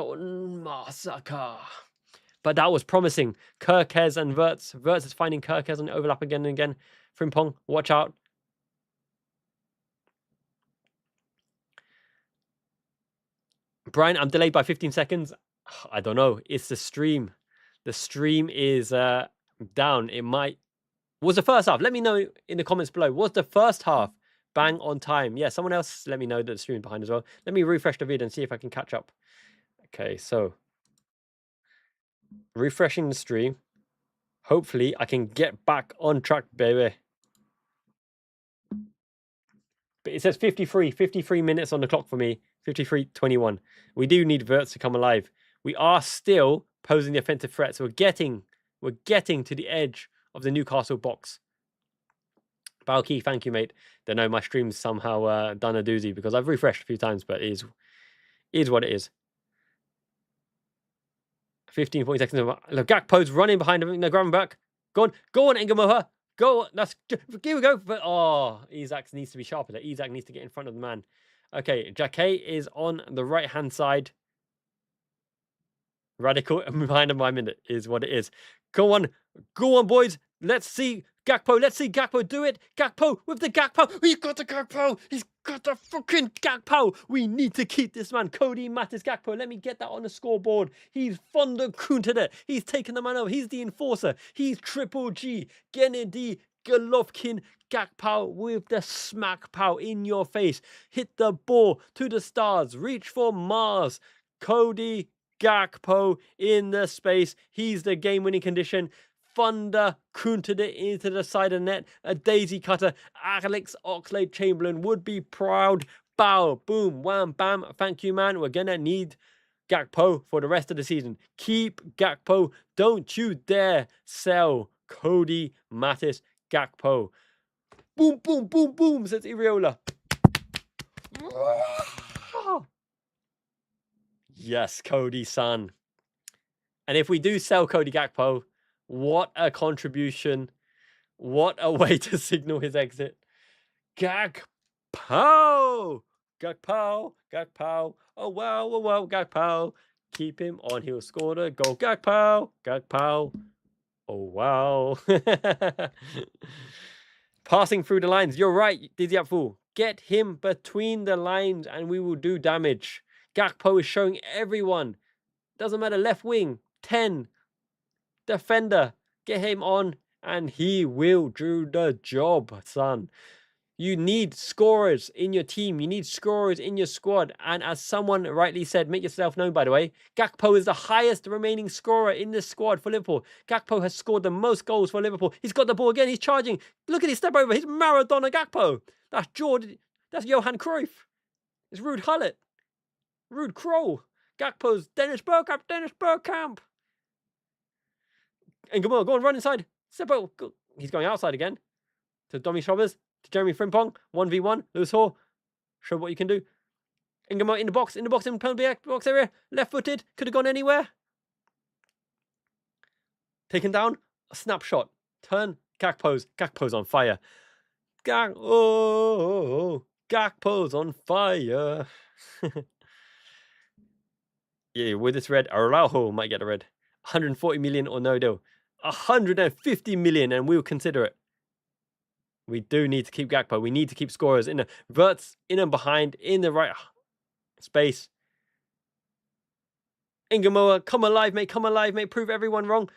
massacre. But that was promising. Kirkes and Wirtz. Wirtz is finding Kirkes on the overlap again and again. Frimpong, watch out. Brian, I'm delayed by 15 seconds. I don't know. It's the stream. The stream is down. It might... Was the first half? Let me know in the comments below. Was the first half bang on time? Yeah, someone else let me know that the stream is behind as well. Let me refresh the vid and see if I can catch up. Okay, so... refreshing the stream. Hopefully, I can get back on track, baby. But it says 53 minutes on the clock for me. 53:21. We do need Wirtz to come alive. We are still posing the offensive threat. So we're getting to the edge of the Newcastle box. Balky, thank you, mate. Don't know, my stream's somehow done a doozy because I've refreshed a few times, but it is what it is. 15, 40 seconds. Look, Gakpo's running behind him. No, Gravenberch. Go on, Engamoha. Go. Here we go. But Isak needs to be sharper there. Isak needs to get in front of the man. Okay, Jacquet is on the right-hand side. Radical behind my minute is what it is. Go on, boys. Let's see Gakpo. Let's see Gakpo do it. Gakpo with the Gakpo. He's got the Gakpo. He's got the fucking Gakpo. We need to keep this man. Cody Mattis Gakpo. Let me get that on the scoreboard. He's Fonda countered it. He's taken the man over. He's the enforcer. He's Triple G. Gennady Golovkin Gakpo with the smack pow in your face. Hit the ball to the stars. Reach for Mars. Cody Gakpo in the space. He's the game-winning condition. Thunder countered it into the side of the net. A daisy cutter. Alex Oxlade-Chamberlain would be proud. Bow, boom, wham, bam. Thank you, man. We're going to need Gakpo for the rest of the season. Keep Gakpo. Don't you dare sell Cody Mattis Gakpo. Boom, boom, boom, boom, says Iraola. Yes, Cody-san. And if we do sell Cody Gakpo, what a contribution. What a way to signal his exit. Gakpo! Gakpo! Gakpo! Oh, wow, Gakpo. Keep him on. He'll score the goal. Gakpo! Gakpo! Oh, wow. Passing through the lines. You're right, Dizzy Apful. Get him between the lines and we will do damage. Gakpo is showing everyone. Doesn't matter, left wing, 10. Defender, get him on and he will do the job, son. You need scorers in your team. You need scorers in your squad. And as someone rightly said, make yourself known, by the way, Gakpo is the highest remaining scorer in this squad for Liverpool. Gakpo has scored the most goals for Liverpool. He's got the ball again. He's charging. Look at his step over. He's Maradona Gakpo. That's Jordan. That's Johan Cruyff. It's Ruud Gullit. Ruud Krol. Gakpo's Dennis Bergkamp. Dennis Bergkamp. And go on, run inside. Step out. He's going outside again. To Domi Schrobbers. To Jeremy Frimpong. 1v1. Lewis Hall. Show what you can do. Ingamo in the box. In the penalty box area. Left-footed. Could have gone anywhere. Taken down. A snapshot. Turn. Gakpo's. Gakpo's on fire. Gakpo's on fire. Yeah, with this red, Araujo might get a red. 140 million or no deal. 150 million and we'll consider it. We do need to keep Gakpo. We need to keep scorers in the verts, in and behind, in the right space. Ingamoa, come alive, mate. Come alive, mate. Prove everyone wrong.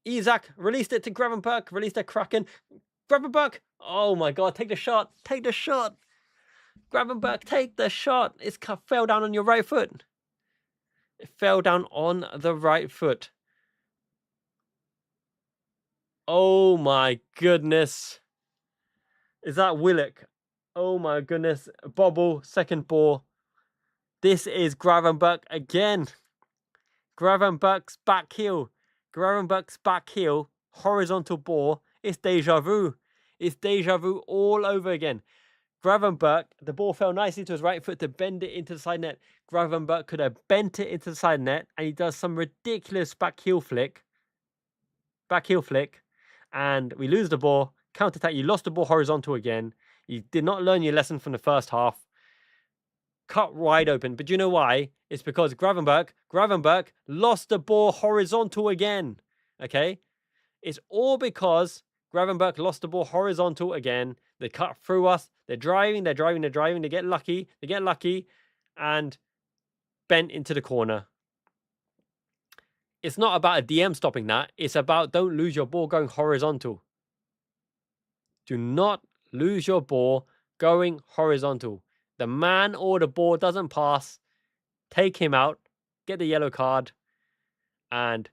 Isaac released it to Gravenberch. Released a Kraken. Gravenberch. Oh my God. Take the shot. Take the shot. Gravenberch, take the shot. It fell down on your right foot. It fell down on the right foot. Oh my goodness. Is that Willock? Oh my goodness. Bobble, second ball. This is Gravenberch again. Gravenberch's back heel. Gravenberch's back heel. Horizontal ball. It's deja vu. It's deja vu all over again. Gravenberch, the ball fell nicely to his right foot to bend it into the side net. Gravenberch could have bent it into the side net, and he does some ridiculous back heel flick. And we lose the ball. Counter-attack. You lost the ball horizontal again. You did not learn your lesson from the first half. Cut wide open. But you know why? It's because Gravenberch lost the ball horizontal again. Okay? It's all because Gravenberch lost the ball horizontal again. They cut through us. They're driving. They get lucky. And bent into the corner. It's not about a DM stopping that. It's about don't lose your ball going horizontal. Do not lose your ball going horizontal. The man or the ball doesn't pass. Take him out. Get the yellow card. And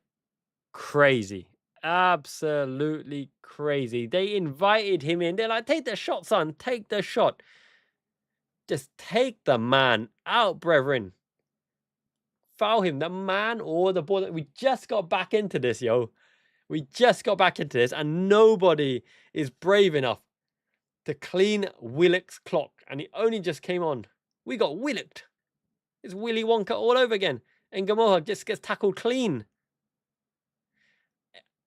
crazy. Absolutely crazy. They invited him in. They're like, take the shot, son. Take the shot. Just take the man out, brethren. Foul him. The man or the ball. We just got back into this, yo. We just got back into this, and nobody is brave enough to clean Willock's clock. And he only just came on. We got Willocked. It's Willy Wonka all over again. And Gamoha just gets tackled clean.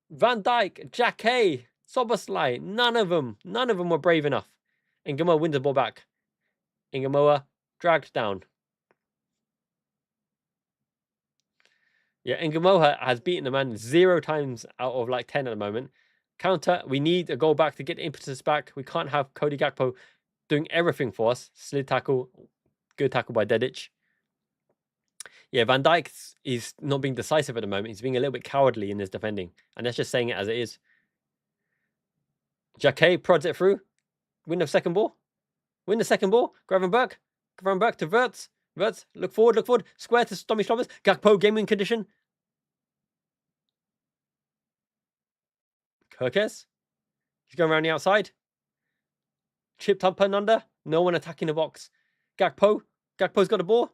Van Dijk, Jacquet, Soboslai, none of them were brave enough. And Gamoa wins the ball back. Ingamoa dragged down. Yeah, Ngumoha has beaten the man 0 times out of like 10 at the moment. Counter, we need a goal back to get the impetus back. We can't have Cody Gakpo doing everything for us. Slid tackle, good tackle by Dedic. Yeah, Van Dijk is not being decisive at the moment. He's being a little bit cowardly in his defending. And that's just saying it as it is. Jacquet prods it through. Win the second ball. Win the second ball. Gravenberg. Gravenberg to Wirtz. Wirtz, look forward, look forward. Square to Tommy Schlobbers. Gakpo, game-win condition. Kirkes. He's going around the outside. Chipped up and under. No one attacking the box. Gakpo. Gakpo's got the ball.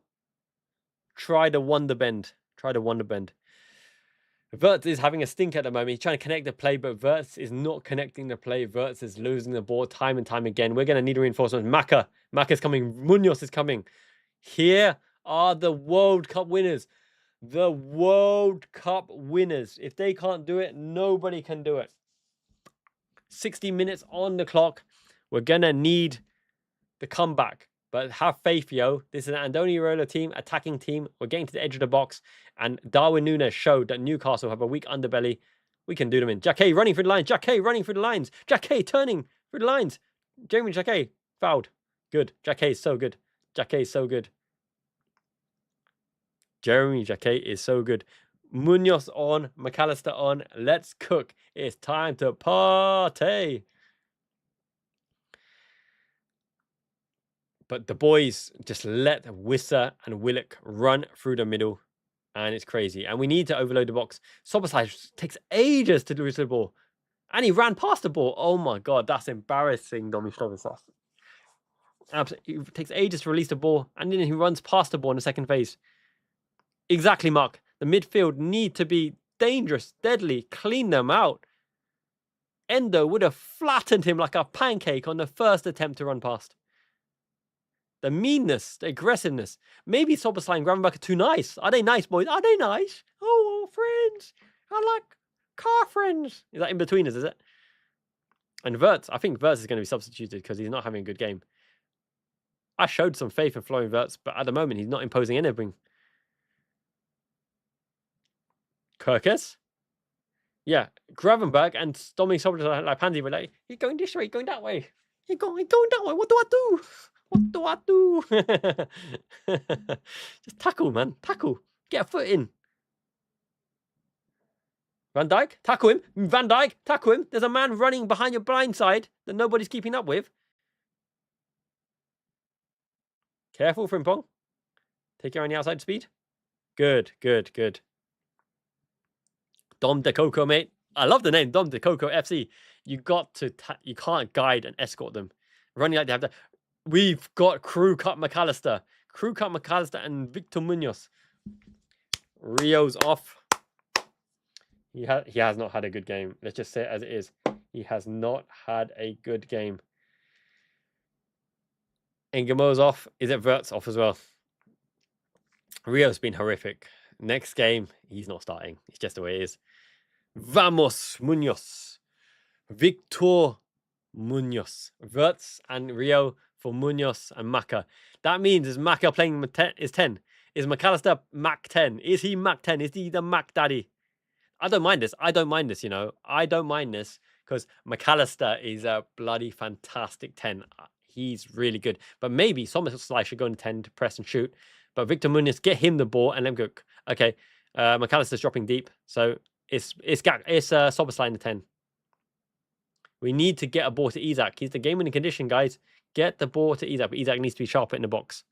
Try the wonder bend. Try the wonder bend. Wirtz is having a stink at the moment. He's trying to connect the play, but Wirtz is not connecting the play. Wirtz is losing the ball time and time again. We're going to need reinforcements. Maka's coming. Munoz is coming. Here are the World Cup winners. The World Cup winners. If they can't do it, nobody can do it. 60 minutes on the clock. We're going to need the comeback. But have faith, yo. This is an Andoni Iraola team, attacking team. We're getting to the edge of the box. And Darwin Núñez showed that Newcastle have a weak underbelly. We can do them in. Jacquet running through the lines. Jacquet running through the lines. Jacquet turning through the lines. Jeremy Jacquet fouled. Good. Jacquet is so good. Jacquet is so good. Jeremy Jacquet is so good. Munoz on. McAllister on. Let's cook. It's time to party. But the boys just let Wissa and Willock run through the middle. And it's crazy. And we need to overload the box. Szoboszlai takes ages to lose the ball. And he ran past the ball. Oh my God, that's embarrassing, Domi Szoboszlai. Absolutely. It takes ages to release the ball. And then he runs past the ball in the second phase. Exactly, Mark. The midfield need to be dangerous, deadly, clean them out. Endo would have flattened him like a pancake on the first attempt to run past. The meanness, the aggressiveness. Maybe Szoboszlai and Gravenberch are too nice. Are they nice, boys? Are they nice? Oh, friends. I like car friends. Is that in between us, is it? And Wirtz, I think Wirtz is going to be substituted because he's not having a good game. I showed some faith in Florian Wirtz, but at the moment, he's not imposing anything. Kirkes? Yeah, Gravenberch and Dominic Szoboszlai like pansy were like, you're going this way, you're going that way. You're going that way. What do I do? What do I do? Just tackle, man. Tackle. Get a foot in. Van Dijk, tackle him. Van Dijk, tackle him. There's a man running behind your blind side that nobody's keeping up with. Careful, Frimpong. Take it on the outside speed. Good, good, good. Dom De Coco, mate. I love the name, Dom De Coco FC. You got to, you can't guide and escort them. Running like they have to. We've got Crew Cut McAllister. Crew Cut McAllister and Victor Munoz. Rio's off. He has not had a good game. Let's just say it as it is. He has not had a good game. Ngumo's off. Is it Wirtz off as well? Rio's been horrific. Next game, he's not starting. It's just the way it is. Vamos, Munoz. Victor Munoz. Wirtz and Rio for Munoz and Maka. That means is Maka playing is 10? Is McAllister Mac 10? Is he Mac 10? Is he the Mac daddy? I don't mind this. I don't mind this, you know. I don't mind this because McAllister is a bloody fantastic 10. He's really good. But maybe Szoboszlai should go in 10 to press and shoot. But Victor Munoz, get him the ball and let him go. Okay. McAllister's dropping deep. So it's Szoboszlai in the 10. We need to get a ball to Isak. He's the game-winning condition, guys. Get the ball to Isak. But Isak needs to be sharper in the box.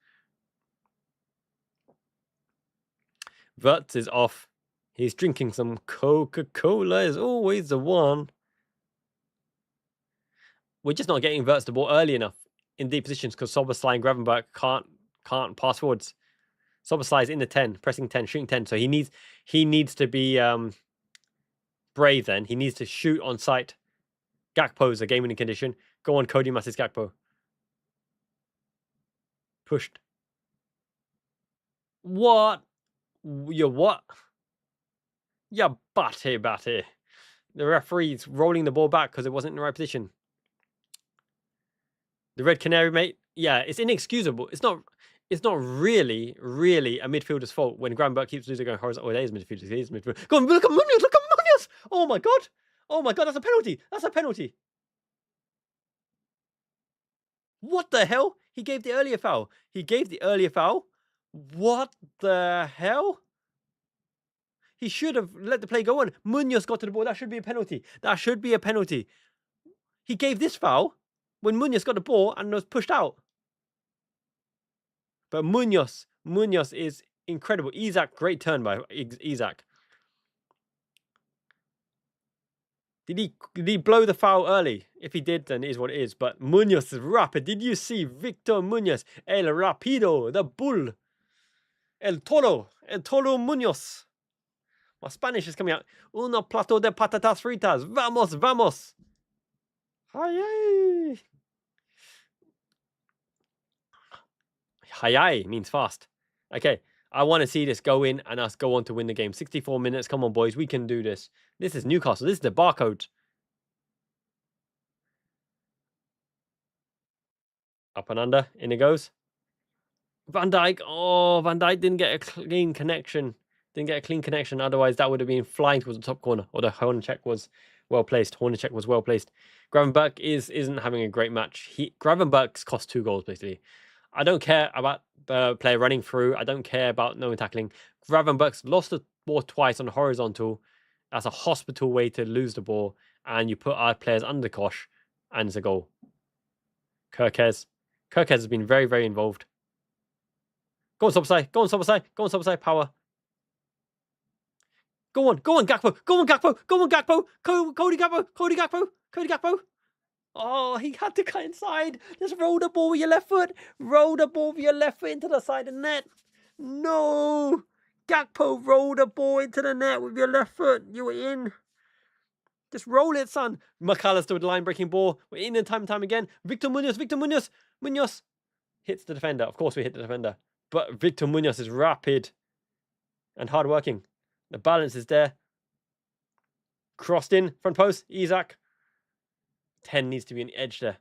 Wirtz is off. He's drinking some Coca-Cola. Is always the one. We're just not getting Wirtz the ball early enough in deep positions because Szoboszlai and Gravenberch can't pass forwards. Szoboszlai is in the 10, pressing 10, shooting 10. So he needs to be brave then. He needs to shoot on sight. Gakpo's a game-winning condition. Go on, Cody Massis Gakpo. Pushed. What? You what? Yeah, batty. The referee's rolling the ball back because it wasn't in the right position. The Red Canary, mate. Yeah, it's inexcusable. It's not. It's not really a midfielder's fault when Gravenberch keeps losing going horizontal. Oh, it is midfielder. It is midfielder. Go on, look at Munoz. Look at Munoz. Oh my god. Oh my god, that's a penalty. That's a penalty. What the hell? He gave the earlier foul. He gave the earlier foul. What the hell? He should have let the play go on. Munoz got to the ball. That should be a penalty. That should be a penalty. He gave this foul when Munoz got the ball and was pushed out. But Munoz is incredible. Isak, great turn by Isak. Did he blow the foul early? If he did, then it is what it is. But Munoz is rapid. Did you see Victor Munoz? El Rapido, the bull. El Toro Munoz. My Spanish is coming out. Uno plato de patatas fritas. Vamos, vamos. Hayay. Hayay means fast. Okay, I want to see this go in and us go on to win the game. 64 minutes. Come on, boys. We can do this. This is Newcastle. This is the barcode. Up and under. In it goes. Van Dijk. Oh, Van Dijk didn't get a clean connection. Otherwise, that would have been flying towards the top corner. Or the Hornacek was well placed. Gravenberch isn't having a great match. Gravenberch's cost 2 goals, basically. I don't care about the player running through. I don't care about no one tackling. Gravenberch's lost the ball twice on horizontal. That's a hospital way to lose the ball. And you put our players under Kosh, and it's a goal. Kirkez has been very, very involved. Go on, Sobosai. Power. Go on, Gakpo. Cody Gakpo. Oh, he had to cut inside. Just roll the ball with your left foot. Into the side of the net. No. Gakpo, roll the ball into the net with your left foot. You were in. Just roll it, son. McAllister with the line-breaking ball. We're in time and time again. Victor Munoz. Munoz hits the defender. Of course we hit the defender. But Victor Munoz is rapid and hard-working. The balance is there. Crossed in, front post, Isak. 10 needs to be an edge there.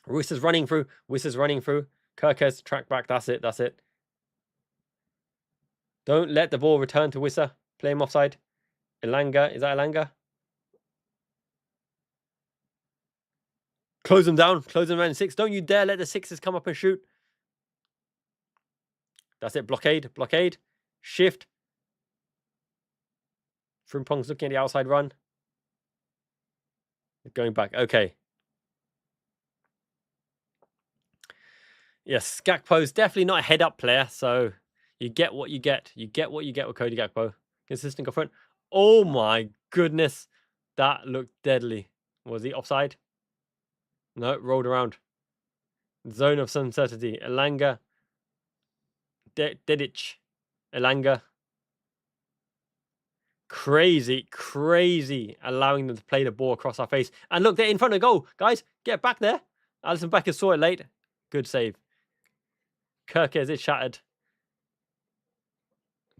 Wissa's running through. Kirkez, track back. That's it. Don't let the ball return to Wissa. Play him offside. Elanga. Is that Elanga? Close them down in 6. Don't you dare let the 6s come up and shoot. That's it. Blockade. Shift. Frimpong's looking at the outside run. Going back. Okay. Yes, Gakpo's definitely not a head-up player, so you get what you get. You get what you get with Cody Gakpo. Consistent go front. Oh my goodness. That looked deadly. Was he offside? No, rolled around. Zone of uncertainty. Elanga. Dedic. Elanga. Crazy allowing them to play the ball across our face. And look, they're in front of goal. Guys, get back there. Alisson Becker saw it late. Good save. Kirkez is shattered.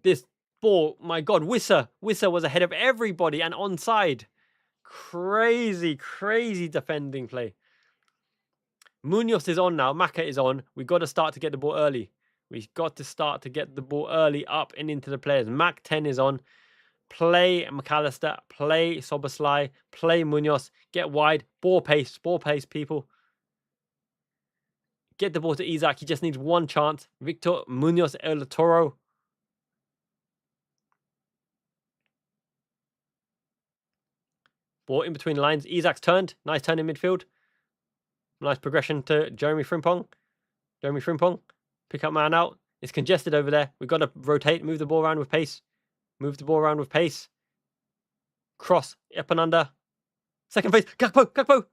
This ball, my God, Wissa was ahead of everybody and onside. Crazy defending play. Munoz is on now. Maka is on. We've got to start to get the ball early. Up and into the players. Mac 10 is on. Play McAllister, play Soboslai, play Munoz, get wide, ball pace, people. Get the ball to Isak. He just needs one chance. Victor Munoz El Toro. Ball in between the lines. Isak's turned. Nice turn in midfield. Nice progression to Jeremy Frimpong. Pick up man out. It's congested over there. We've got to rotate, move the ball around with pace. Cross, up and under. Second phase, Gakpo.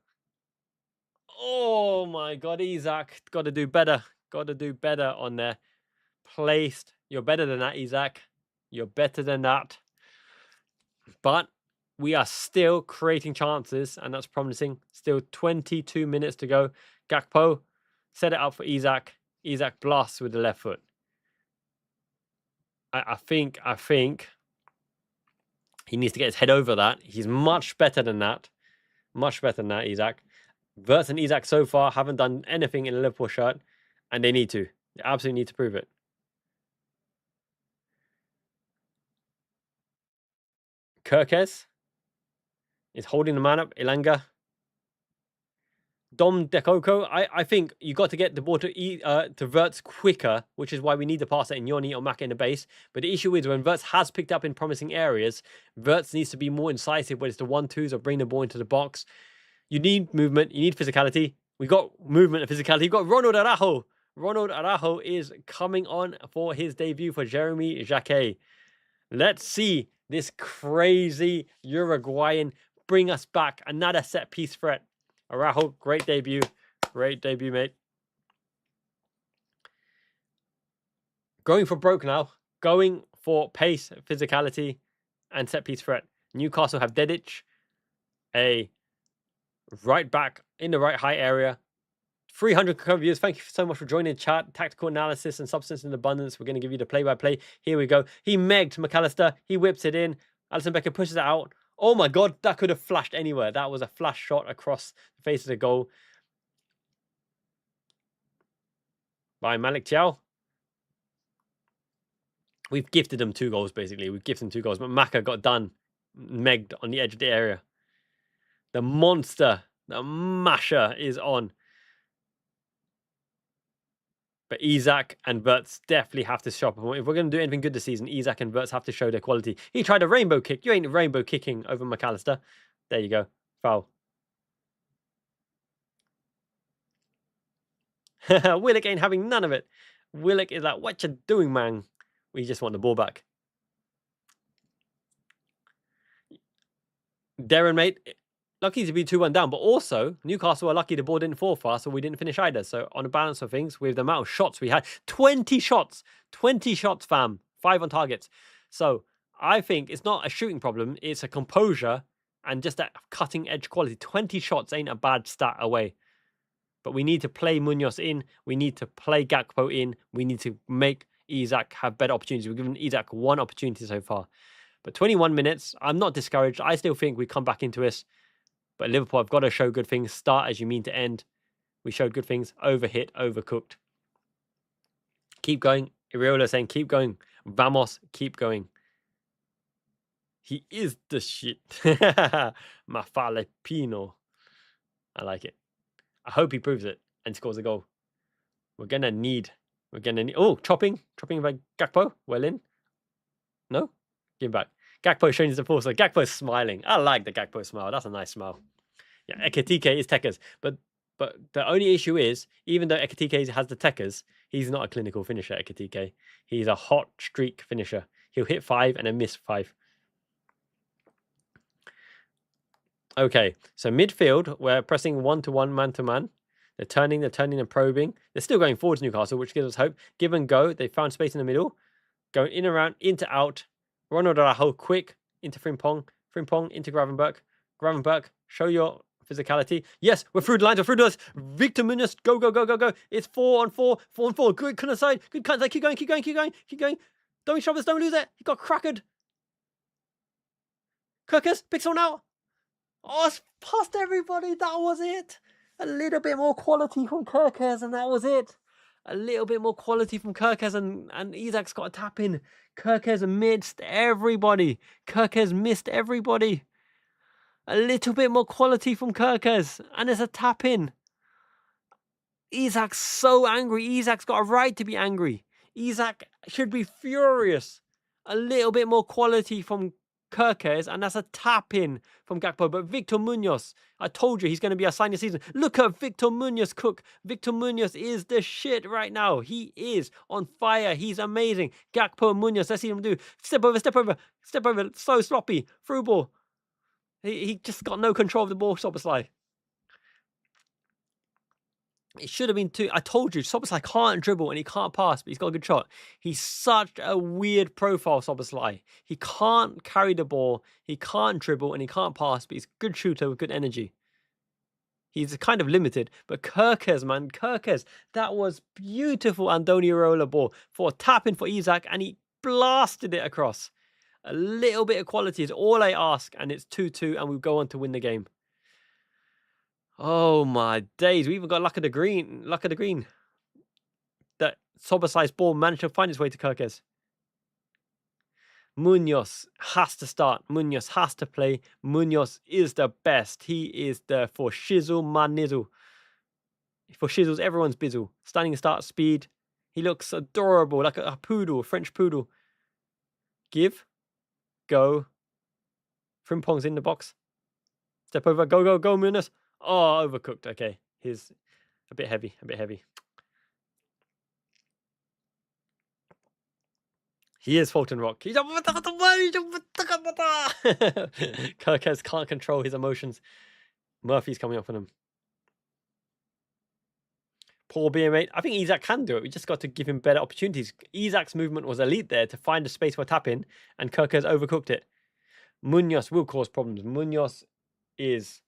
Oh my God, Isak. Got to do better. On there. Placed. You're better than that, Isak. But we are still creating chances, and that's promising. Still 22 minutes to go. Gakpo, set it up for Isak. Isak blasts with the left foot. I think he needs to get his head over that. He's much better than that. Isak. Wirtz and Isak so far haven't done anything in a Liverpool shirt, and they need to. They absolutely need to prove it. Kirkes is holding the man up. Ilanga. Dom Dekoko, I think you got to get the ball to Verts quicker, which is why we need to pass it in Yoni or Maka in the base. But the issue is when Verts has picked up in promising areas, Verts needs to be more incisive, whether it's the 1-2s or bring the ball into the box. You need movement, you need physicality. We got movement and physicality. You got Ronald Araujo. Ronald Araujo is coming on for his debut for Jeremy Jacquet. Let's see this crazy Uruguayan bring us back. Another set piece threat. Araujo, great debut. Great debut, mate. Going for broke now. Going for pace, physicality, and set piece threat. Newcastle have Dedic, a right back in the right high area. 300 viewers. Thank you so much for joining the chat. Tactical analysis and substance in abundance. We're going to give you the play-by-play. Here we go. He megged McAllister. He whips it in. Alisson Becker pushes it out. Oh my God, that could have flashed anywhere. That was a flash shot across the face of the goal by Malik Thiaw. We've gifted them 2 goals, basically. We've gifted them 2 goals, but Maka got done, megged on the edge of the area. The monster, the masher is on. But Isak and Verts definitely have to shop. If we're going to do anything good this season, Isak and Verts have to show their quality. He tried a rainbow kick. You ain't rainbow kicking over McAllister. There you go. Foul. Willock ain't having none of it. Willock is like, what you doing, man? We just want the ball back. Darren, mate, lucky to be 2-1 down, but also Newcastle are lucky the ball didn't fall fast, so we didn't finish either. So on the balance of things, with the amount of shots we had, 20 shots, fam, 5 on targets. So I think it's not a shooting problem, it's a composure and just that cutting edge quality. 20 shots ain't a bad stat away. But we need to play Munoz in, we need to play Gakpo in, we need to make Isak have better opportunities. We've given Isak 1 opportunity so far. But 21 minutes, I'm not discouraged. I still think we come back into this. But Liverpool have got to show good things. Start as you mean to end. We showed good things. Overhit, overcooked. Keep going. Iraola saying, keep going. Vamos, keep going. He is the shit. Mafale Pino. I like it. I hope he proves it and scores a goal. We're going to need... Oh, chopping by Gakpo. Well in. No? Give him back. Gakpo showing his support. So Gakpo's smiling. I like the Gakpo smile. That's a nice smile. Yeah, Ekitike is Tekers. But the only issue is, even though Ekitike has the Tekers, he's not a clinical finisher, Ekitike. He's a hot streak finisher. He'll hit 5 and then miss 5. Okay, so midfield, we're pressing 1-to-1, man-to-man. They're turning and probing. They're still going forwards, Newcastle, which gives us hope. Give and go. They found space in the middle. Going in and around, into out. Ronald Araujo, quick. Into Frimpong. Frimpong into Gravenberch. Gravenberch, show your physicality. Yes, we're through the lines. Victor Munoz, go. It's 4-on-4. 4-on-4. Good kind of side. Good kind of side. Keep going. Don't shove us. Don't lose it. He got crackered. Kirkes picks one out. Oh, it's past everybody. That was it. A little bit more quality from Kirkes, and that was it. A little bit more quality from Kirkes, and Isak's got a tap in. Kirkes missed everybody. A little bit more quality from Kirkes, and there's a tap in. Isak's so angry. Isak's got a right to be angry. Isak should be furious. A little bit more quality from Kirkes, and that's a tap in from Gakpo. But Victor Munoz, I told you he's going to be a sign this season. Look at Victor Munoz cook. Victor Munoz is the shit right now. He is on fire. He's amazing. Gakpo and Munoz, let's see him do. Step over. So sloppy. Through ball. He just got no control of the ball, Soboslai. It should have been 2. I told you, Soboslai can't dribble and he can't pass, but he's got a good shot. He's such a weird profile, Soboslai. He can't carry the ball, he can't dribble, and he can't pass, but he's a good shooter with good energy. He's kind of limited. But Kirkes, man, that was beautiful Andoni Iraola ball for a tap in for Isak, and he blasted it across. A little bit of quality is all I ask, and it's 2-2, and we go on to win the game. Oh my days, we even got luck of the green. that Soboslai's ball managed to find its way to Kirkes. Munoz has to start. Munoz has to play. Munoz is the best. He is the for shizzle manizzle. For shizzles, everyone's bizzle. Standing start speed. He looks adorable, like a poodle, a French poodle. Give. Go. Frimpong's in the box. Step over. Go, go, go, Munoz. Oh, overcooked. Okay. He's a bit heavy, a bit heavy. He is Fulton Rock. He's Kirkes can't control his emotions. Murphy's coming up on him. Poor BM8. I think Isak can do it. We just got to give him better opportunities. Isak's movement was elite there to find a space for tapping, and Kirkes overcooked it. Munoz will cause problems. Munoz is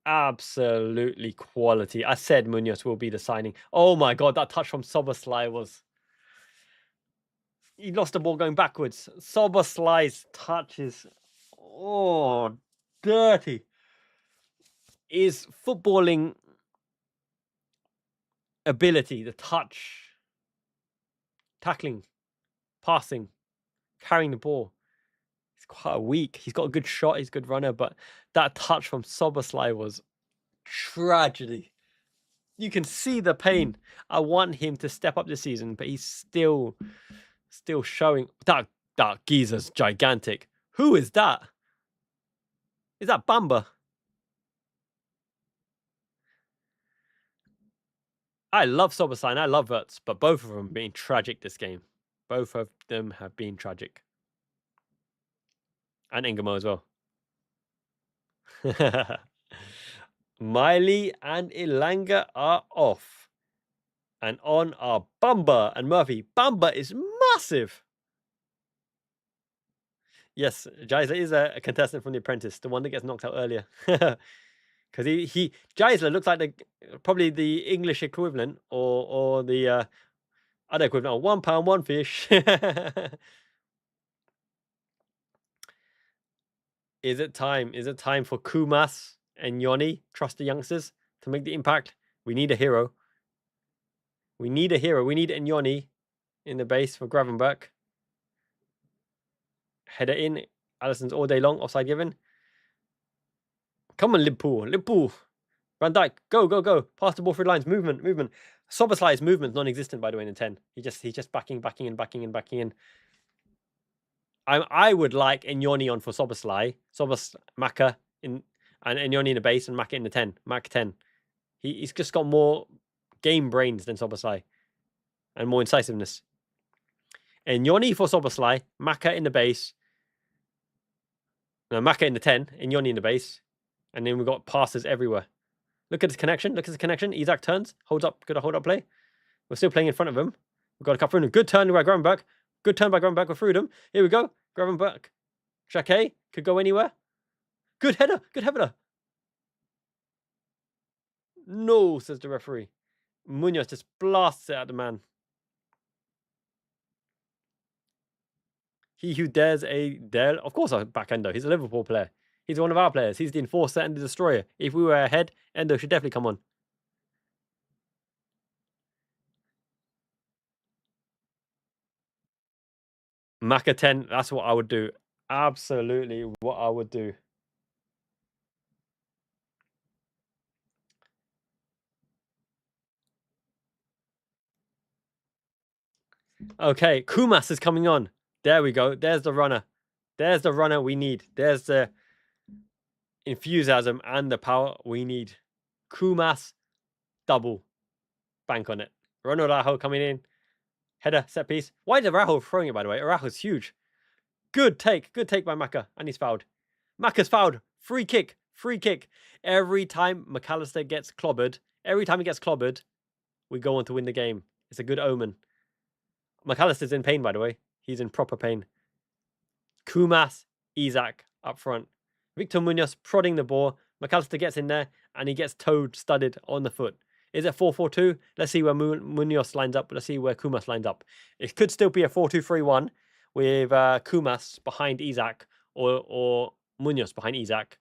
absolutely quality. I said Munoz will be the signing. Oh my God, that touch from Soboslai was... He lost the ball going backwards. Soboslai's touch is... Oh, dirty. Is footballing ability, the touch, tackling, passing, carrying the ball. He's quite weak. He's got a good shot. He's a good runner, but that touch from Soboslai was tragedy. You can see the pain. I want him to step up this season, but he's still showing that geezer's gigantic. Who is that? Is that Bamba? I love Soboslai and I love Wirtz, but both of them have been tragic this game. Both of them have been tragic. And Ingamo as well. Miley and Ilanga are off. And on are Bamba and Murphy. Bamba is massive. Yes, Geisler is a contestant from The Apprentice, the one that gets knocked out earlier. Because Geisler looks like probably the English equivalent or the other equivalent of £1, one fish. Is it time? Is it time for Kumas and Yoni, trust the youngsters, to make the impact? We need a hero. We need a hero. We need Nyoni in the base for Gravenberch. Header in. Allison's all day long. Offside given. Come on, Liverpool. Liverpool. Van Dijk. Go, go, go. Pass the ball through lines. Movement, movement. Soboslai's movement non-existent, by the way, in the 10. He's just backing in. I would like Nyoni on for Soboslai. Maka in and Nyoni in the base and Maka in the 10. Mac 10. He's just got more game brains than Soboslai and more incisiveness. And Nyoni for Soboslai, Maka in the base. No, Maka in the 10, and Nyoni in the base. And then we've got passes everywhere. Look at his connection. Look at his connection. Isak turns, holds up, good hold up play. We're still playing in front of him. We've got to cut through him. Good turn by Gravenberch. Good turn by Gravenberch. We're through him. Here we go. Gravenberch. Jacquet could go anywhere. Good header. Good header. No, says the referee. Munoz just blasts it at the man. He who dares of course, I'll back Endo. He's a Liverpool player. He's one of our players. He's the enforcer and the destroyer. If we were ahead, Endo should definitely come on. Maka 10, that's what I would do. Absolutely what I would do. Okay, Kumas is coming on. There we go. There's the runner. There's the runner we need. There's the enthusiasm and the power we need. Kumas, double. Bank on it. Ronald Araujo coming in. Header, set piece. Why is Araujo throwing it, by the way? Araujo's huge. Good take by Maka. And he's fouled. Maka's fouled. Free kick. Free kick. Every time McAllister gets clobbered, we go on to win the game. It's a good omen. McAllister's in pain, by the way. He's in proper pain. Kumas, Isak up front. Victor Munoz prodding the ball. McAllister gets in there and he gets toed, studded on the foot. Is it 4-4-2? Let's see where Munoz lines up. Let's see where Kumas lines up. It could still be a 4-2-3-1 with Kumas behind Isak or Munoz behind Isak.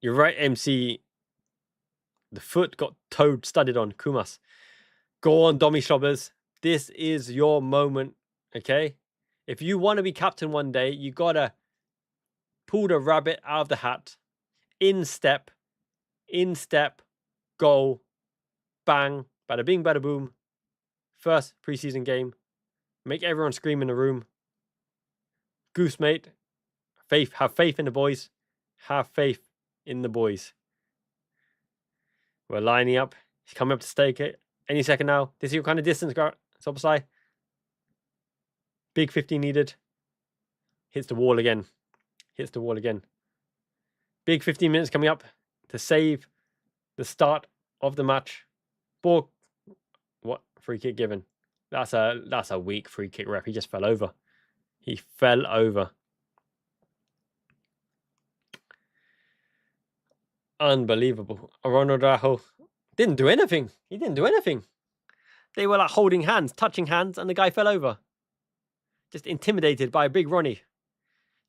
You're right, MC. The foot got toed, studded on. Kumas. Go on, Domi Schlobbers. This is your moment, okay? If you want to be captain one day, you got to pull the rabbit out of the hat. In step, goal, bang, bada bing, bada boom. First preseason game. Make everyone scream in the room. Goose, mate. Have faith in the boys. Have faith in the boys. We're lining up. He's coming up to stake it. Any second now. This is your kind of distance, Szoboszlai. Big 50 needed. Hits the wall again. Big 15 minutes coming up to save the start of the match. Ball. What? Free kick given. That's a weak free kick, ref. He just fell over. He fell over. Unbelievable. Ronald Araujo didn't do anything. He didn't do anything. They were like holding hands, touching hands, and the guy fell over. Just intimidated by a big Ronnie.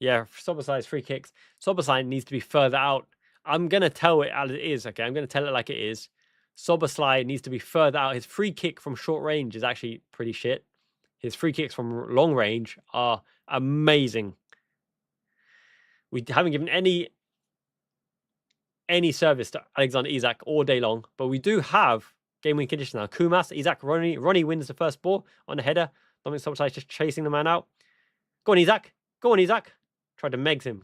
Yeah, Szoboszlai's free kicks. Szoboszlai needs to be further out. I'm going to tell it as it is, okay? I'm going to tell it like it is. Szoboszlai needs to be further out. His free kick from short range is actually pretty shit. His free kicks from long range are amazing. We haven't given any service to Alexander Isak all day long, but we do have game-winning conditions now. Kumas, Isak, Ronnie wins the first ball on the header. Dominic Szoboszlai just chasing the man out. Go on, Isak. Tried to meg him.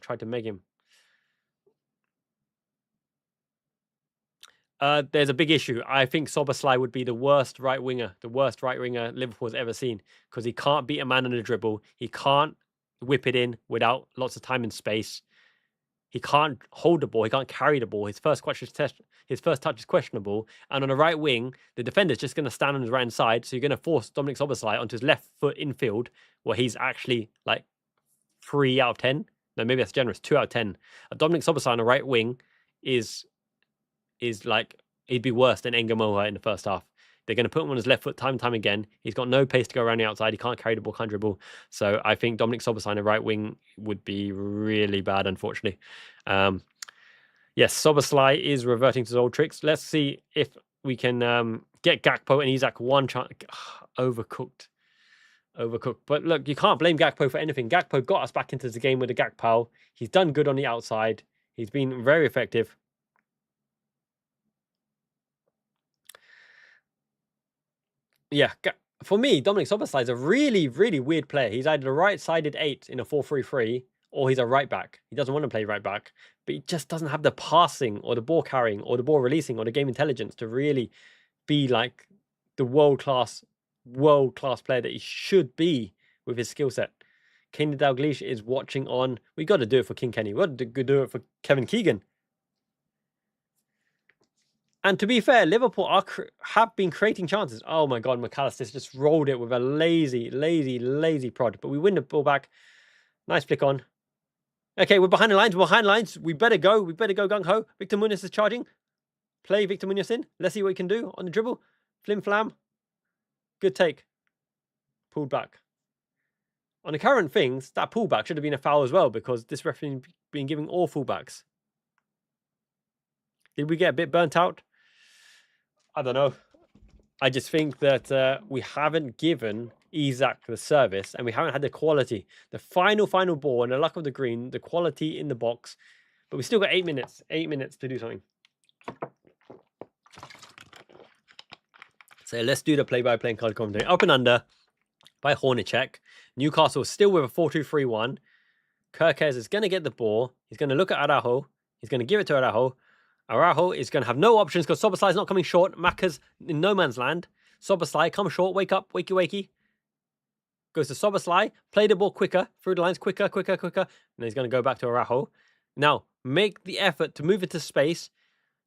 There's a big issue. I think Szoboszlai would be the worst right winger Liverpool has ever seen, because he can't beat a man on a dribble. He can't whip it in without lots of time and space. He can't hold the ball. He can't carry the ball. His first touch is questionable. And on the right wing, the defender's just going to stand on his right hand side. So you're going to force Dominic Szoboszlai onto his left foot infield, where he's actually like 3 out of 10. No, maybe that's generous. 2 out of 10. Dominic Szoboszlai on the right wing is like, he'd be worse than Engamoha in the first half. They're going to put him on his left foot time and time again. He's got no pace to go around the outside. He can't carry the ball, can't dribble. So I think Dominic Szoboszlai on the right wing would be really bad, unfortunately. Yes, Szoboszlai is reverting to his old tricks. Let's see if we can get Gakpo and Isak one chance. Overcooked. But look, you can't blame Gakpo for anything. Gakpo got us back into the game with the Gakpo. He's done good on the outside. He's been very effective. Yeah, for me, Dominic Szoboszlai is a really, really weird player. He's either a right-sided 8 in a 4-3-3, or he's a right back. He doesn't want to play right back, but he just doesn't have the passing or the ball carrying or the ball releasing or the game intelligence to really be like the world-class player that he should be with his skill set. Kenny Dalglish is watching on. We got to do it for King Kenny. We got to do it for Kevin Keegan. And to be fair, Liverpool have been creating chances. Oh my God, McAllister just rolled it with a lazy prod. But we win the ball back. Nice flick on. Okay, we're behind the lines. We better go gung-ho. Victor Munoz is charging. Play Victor Munoz in. Let's see what he can do on the dribble. Flim flam. Good take. Pulled back. On the current things, that pullback should have been a foul as well, because this referee has been giving all fullbacks. Did we get a bit burnt out? I don't know. I just think that we haven't given Isak the service, and we haven't had the quality. The final ball, and the luck of the green, the quality in the box. But we still got 8 minutes. 8 minutes to do something. So let's do the play-by-play and card commentary. Up and under by Hornacek. Newcastle still with a 4-2-3-1. Kerkez is going to get the ball. He's going to look at Araujo. He's going to give it to Araujo. Araujo is going to have no options because Szoboszlai is not coming short. Maka's in no man's land. Szoboszlai, come short. Wake up. Wakey. Goes to Szoboszlai. Play the ball quicker. Through the lines. Quicker. And then he's going to go back to Araujo. Now, make the effort to move into space.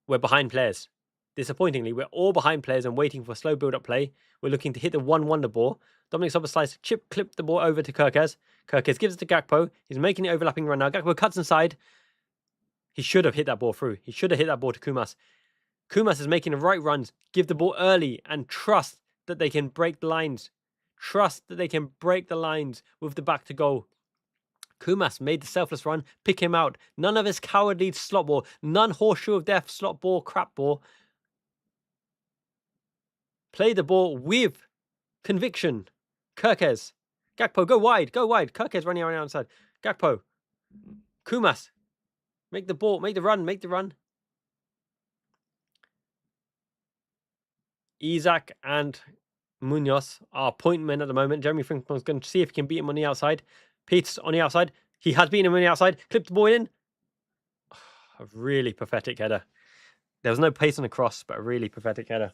We're behind players. Disappointingly, we're all behind players and waiting for slow build-up play. We're looking to hit the 1-1 ball. Dominic Szoboszlai's clip the ball over to Kerkez. Kerkez gives it to Gakpo. He's making the overlapping run now. Gakpo cuts inside. He should have hit that ball through. He should have hit that ball to Kumas. Kumas is making the right runs. Give the ball early and trust that they can break the lines. Trust that they can break the lines with the back to goal. Kumas made the selfless run. Pick him out. None of his cowardly slot ball. None horseshoe of death, slot ball, crap ball. Play the ball with conviction. Kirkes. Gakpo, go wide, go wide. Kirkes running around outside. Gakpo. Kumas. Make the ball, make the run, make the run. Isaac and Munoz are point men at the moment. Jeremy Frimpong's going to see if he can beat him on the outside. Pete's on the outside. He has beaten him on the outside. Clipped the ball in. A really pathetic header. There was no pace on the cross, but a really pathetic header.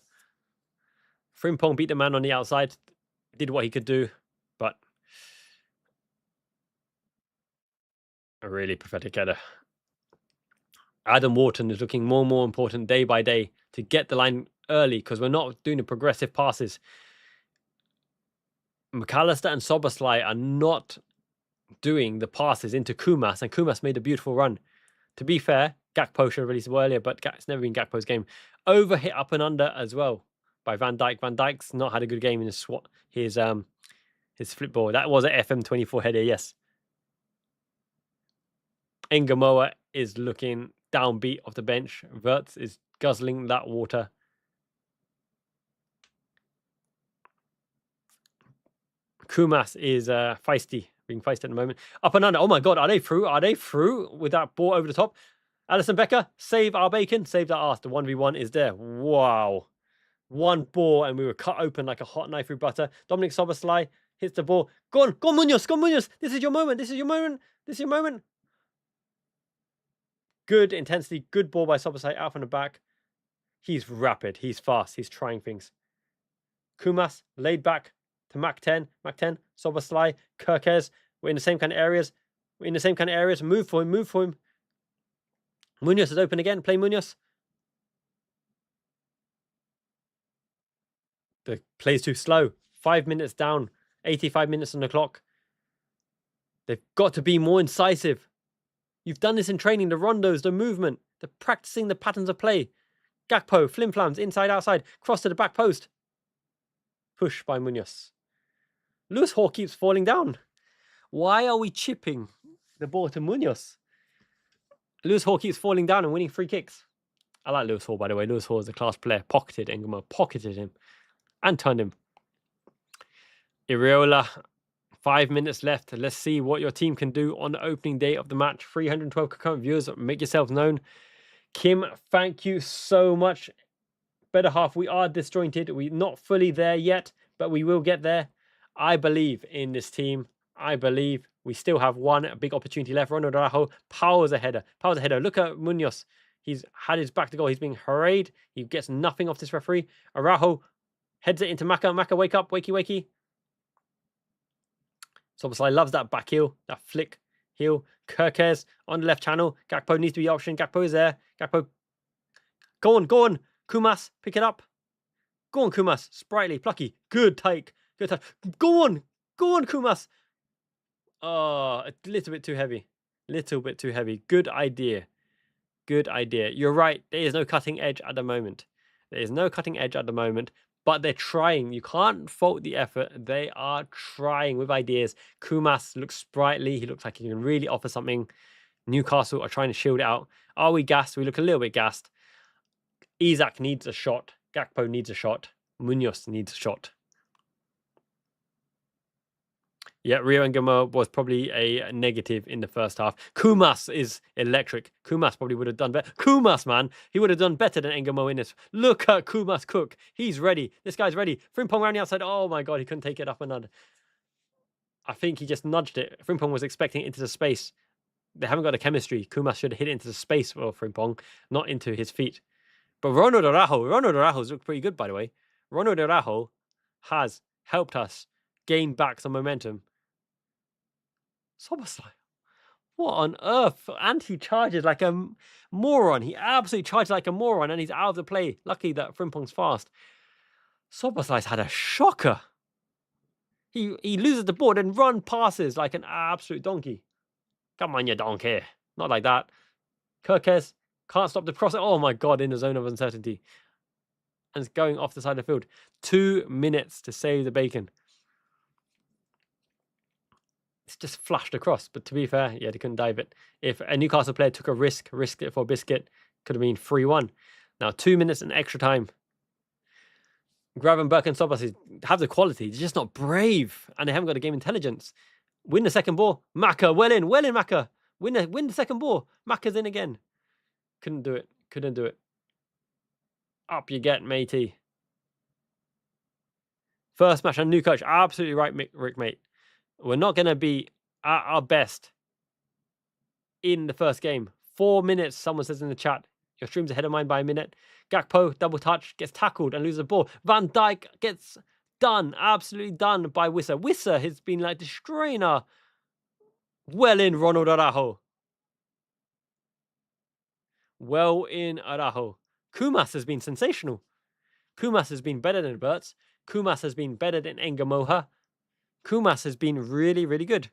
Frimpong beat the man on the outside. Did what he could do, but a really pathetic header. Adam Wharton is looking more and more important day by day to get the line early because we're not doing the progressive passes. McAllister and Soboslai are not doing the passes into Kumas, and Kumas made a beautiful run. To be fair, Gakpo should have released earlier, but it's never been Gakpo's game. Overhit up and under as well by Van Dijk. Van Dijk's not had a good game in his flip ball. That was an FM24 header, yes. Engamoa is looking downbeat off the bench. Wirtz is guzzling that water. Kumas is being feisty at the moment. Up and under. Oh my God, are they through? Are they through with that ball over the top? Alisson Becker, save our bacon, save that arse. The 1v1 is there. Wow. One ball and we were cut open like a hot knife through butter. Dominic Soboslai hits the ball. Go on, Munoz, go on, Munoz. This is your moment, this is your moment, this is your moment. Good intensity, good ball by Soboslai out from the back. He's rapid, he's fast, he's trying things. Kumas laid back to Mac 10, Soboslai, Kirkes. We're in the same kind of areas. Move for him. Munoz is open again. Play Munoz. The play's too slow. 5 minutes down. 85 minutes on the clock. They've got to be more incisive. You've done this in training. The rondos, the movement. They're practicing the patterns of play. Gakpo, flimflams, inside, outside. Cross to the back post. Push by Munoz. Lewis Hall keeps falling down. Why are we chipping the ball to Munoz? Lewis Hall keeps falling down and winning free kicks. I like Lewis Hall, by the way. Lewis Hall is a class player. Pocketed him and turned him. Iraola, 5 minutes left. Let's see what your team can do on the opening day of the match. 312 concurrent viewers. Make yourselves known. Kim, thank you so much. Better half, we are disjointed. We're not fully there yet, but we will get there. I believe in this team. I believe we still have one big opportunity left. Ronald Araujo powers a header. Look at Munoz. He's had his back to goal. He's being hurried. He gets nothing off this referee. Araujo heads it into Maka. Maka, wake up. Wakey. Soboslai loves that back heel. That flick heel. Kirkes on the left channel. Gakpo needs to be the option. Gakpo is there. Gakpo. Go on. Kumas, pick it up. Go on, Kumas. Sprightly, plucky. Good take. Go on, Kumas. Oh, a little bit too heavy. Good idea. You're right. There is no cutting edge at the moment. But they're trying. You can't fault the effort. They are trying with ideas. Kumas looks sprightly. He looks like he can really offer something. Newcastle are trying to shield it out. Are we gassed? We look a little bit gassed. Isaac needs a shot. Gakpo needs a shot. Munoz needs a shot. Yeah, Rio and Gamo was probably a negative in the first half. Kumas is electric. Kumas probably would have done better. Kumas, man. He would have done better than Engamo in this. Look at Kumas cook. He's ready. This guy's ready. Frimpong around the outside. Oh, my God. He couldn't take it up and under. I think he just nudged it. Frimpong was expecting it into the space. They haven't got the chemistry. Kumas should have hit it into the space for Frimpong, not into his feet. But Ronald Araujo's looked pretty good, by the way. Ronald Araujo has helped us gain back some momentum. Soboslai, what on earth? And he charges like a moron. He absolutely charges like a moron and he's out of the play. Lucky that Frimpong's fast. Soboslai's had a shocker. He loses the ball and run passes like an absolute donkey. Come on, you donkey. Not like that. Kirkes can't stop the cross. Oh my God, in the zone of uncertainty. And it's going off the side of the field. 2 minutes to save the bacon. It's just flashed across. But to be fair, yeah, they couldn't dive it. If a Newcastle player took a risked it for a biscuit, could have been 3-1. Now 2 minutes and extra time. Gravenberch and Sobas have the quality. They're just not brave. And they haven't got the game intelligence. Win the second ball. Maka, well in, Maka. Win the second ball. Maka's in again. Couldn't do it. Couldn't do it. Up you get, matey. First match and new coach. Absolutely right, Rick, mate. We're not going to be at our best in the first game. 4 minutes, someone says in the chat. Your stream's ahead of mine by a minute. Gakpo, double touch, gets tackled and loses the ball. Van Dijk gets done, absolutely done by Wissa. Wissa has been like destroying our... Well in, Ronald Araujo. Well in, Araujo. Kumas has been sensational. Kumas has been better than Bertz. Kumas has been better than Engamoha. Kumas has been really, really good.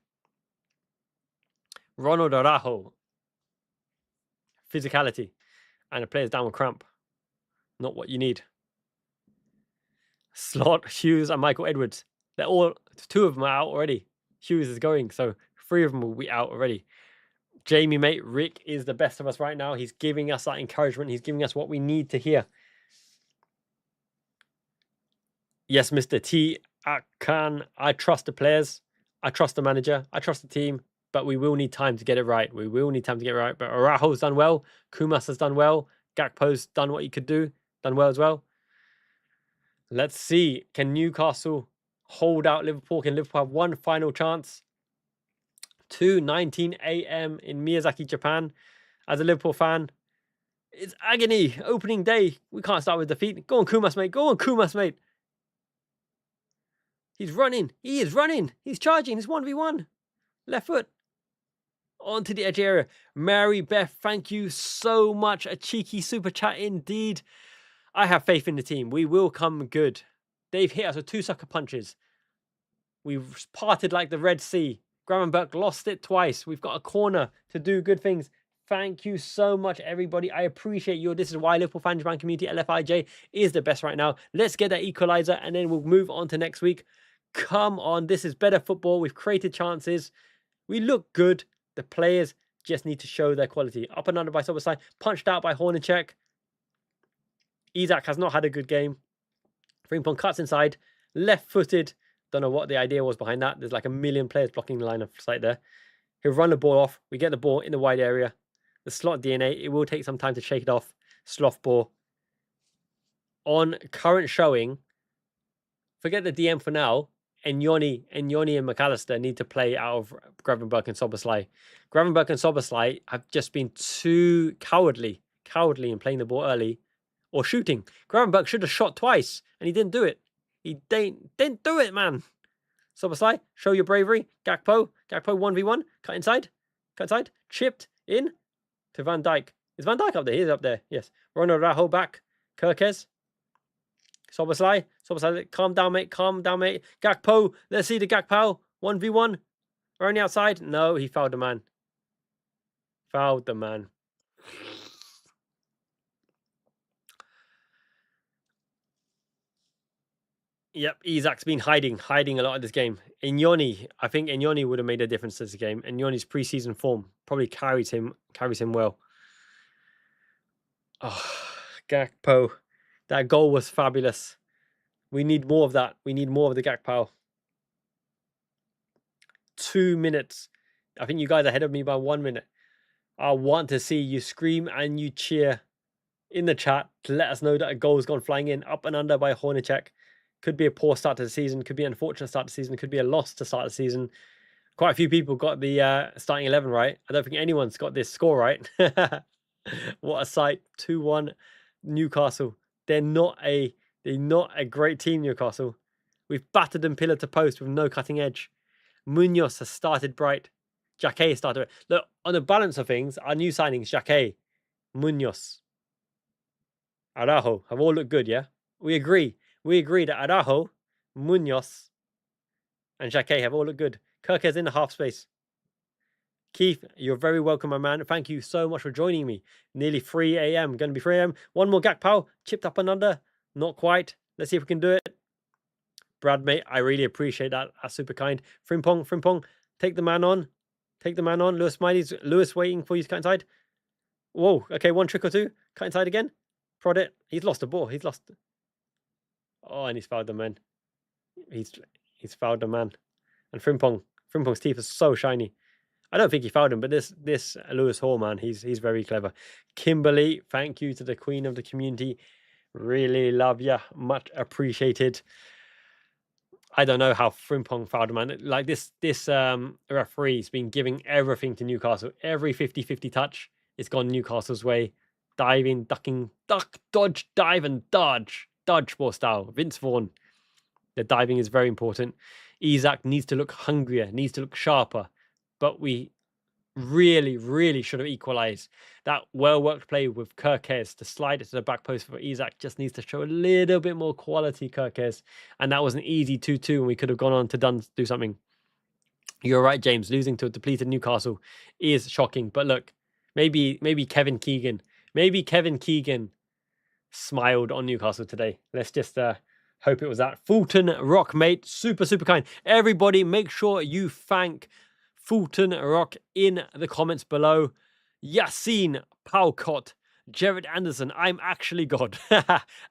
Ronald Araujo. Physicality. And a player's down with cramp. Not what you need. Slot, Hughes, and Michael Edwards. They're all... 2 of them are out already. Hughes is going, so 3 of them will be out already. Jamie, mate, Rick is the best of us right now. He's giving us that encouragement. He's giving us what we need to hear. Yes, Mr. T. I trust the players. I trust the manager. I trust the team. But we will need time to get it right. We will need time to get it right. But Araujo's done well. Kumas has done well. Gakpo's done what he could do. Done well as well. Let's see. Can Newcastle hold out Liverpool? Can Liverpool have one final chance? 2:19 a.m. in Miyazaki, Japan. As a Liverpool fan, it's agony. Opening day. We can't start with defeat. Go on, Kumas, mate. Go on, Kumas, mate. He's running. He is running. He's charging. It's 1v1. Left foot. Onto the edge area. Mary Beth, thank you so much. A cheeky super chat indeed. I have faith in the team. We will come good. They've hit us with 2 sucker punches. We've parted like the Red Sea. Gravenberch lost it twice. We've got a corner to do good things. Thank you so much, everybody. I appreciate you. This is why Liverpool Fan Japan Community, LFIJ, is the best right now. Let's get that equaliser, and then we'll move on to next week. Come on. This is better football. We've created chances. We look good. The players just need to show their quality. Up and under by Soboslai. Punched out by Hornacek. Isak has not had a good game. Frimpong cuts inside. Left-footed. Don't know what the idea was behind that. There's like a million players blocking the line of sight there. He'll run the ball off. We get the ball in the wide area. The slot DNA. It will take some time to shake it off. Sloth ball. On current showing, forget the DM for now. Andoni and McAllister need to play out of Gravenberch and Soboslai. Gravenberch and Soboslai have just been too cowardly in playing the ball early or shooting. Gravenberch should have shot twice and he didn't do it. He didn't do it, man. Soboslai, show your bravery. Gakpo 1v1. Cut inside. Chipped in to Van Dijk. Is Van Dijk up there? He's up there. Yes. Ronald Araujo back. Kirkes. Soboslai, calm down, mate. Gakpo, let's see the Gakpo. 1v1. Around the outside. No, he fouled the man. Yep, Isak's been hiding a lot of this game. I think Andoni would have made a difference to this game. Andoni's pre-season form probably carries him well. Oh, Gakpo. That goal was fabulous. We need more of that. We need more of the Gakpo. 2 minutes. I think you guys are ahead of me by 1 minute. I want to see you scream and you cheer in the chat to let us know that a goal has gone flying in. Up and under by Hornacek. Could be a poor start to the season. Could be an unfortunate start to the season. Could be a loss to start the season. Quite a few people got the starting 11 right. I don't think anyone's got this score right. What a sight. 2-1 Newcastle. They're not a great team, Newcastle. We've battered them pillar to post with no cutting edge. Munoz has started bright. Jacquet started. Look, on the balance of things, our new signings, Jacquet, Munoz, Araujo, have all looked good, yeah? We agree that Araujo, Munoz, and Jacquet have all looked good. Kirkes in the half space. Keith, you're very welcome, my man. Thank you so much for joining me. Nearly 3 a.m. Going to be 3 a.m. One more Gakpo. Chipped up and under. Not quite. Let's see if we can do it. Brad, mate, I really appreciate that. That's super kind. Frimpong. Take the man on. Lewis Smiley's. Lewis waiting for you to cut inside. Whoa. Okay, one trick or two. Cut inside again. Prod it. He's lost the ball. Oh, and he's fouled the man. He's fouled the man. And Frimpong's teeth are so shiny. I don't think he fouled him, but this Lewis Hall, man, he's very clever. Kimberly, thank you to the queen of the community. Really love ya. Much appreciated. I don't know how Frimpong fouled him, man. Like this referee's been giving everything to Newcastle. Every 50-50 touch, it's gone Newcastle's way. Diving, ducking, duck, dodge, dive, and dodge. Dodgeball style. Vince Vaughn. The diving is very important. Isak needs to look hungrier, needs to look sharper. But we really, really should have equalised. That well-worked play with Kirkes to slide it to the back post for Isak just needs to show a little bit more quality, Kirkes. And that was an easy 2-2, and we could have gone on to do something. You're right, James. Losing to a depleted Newcastle is shocking. But look, maybe Kevin Keegan smiled on Newcastle today. Let's just hope it was that. Fulton Rock, mate. Super, super kind. Everybody, make sure you thank Fulton Rock in the comments below. Yassine Palcott, Jared Anderson, I'm actually God.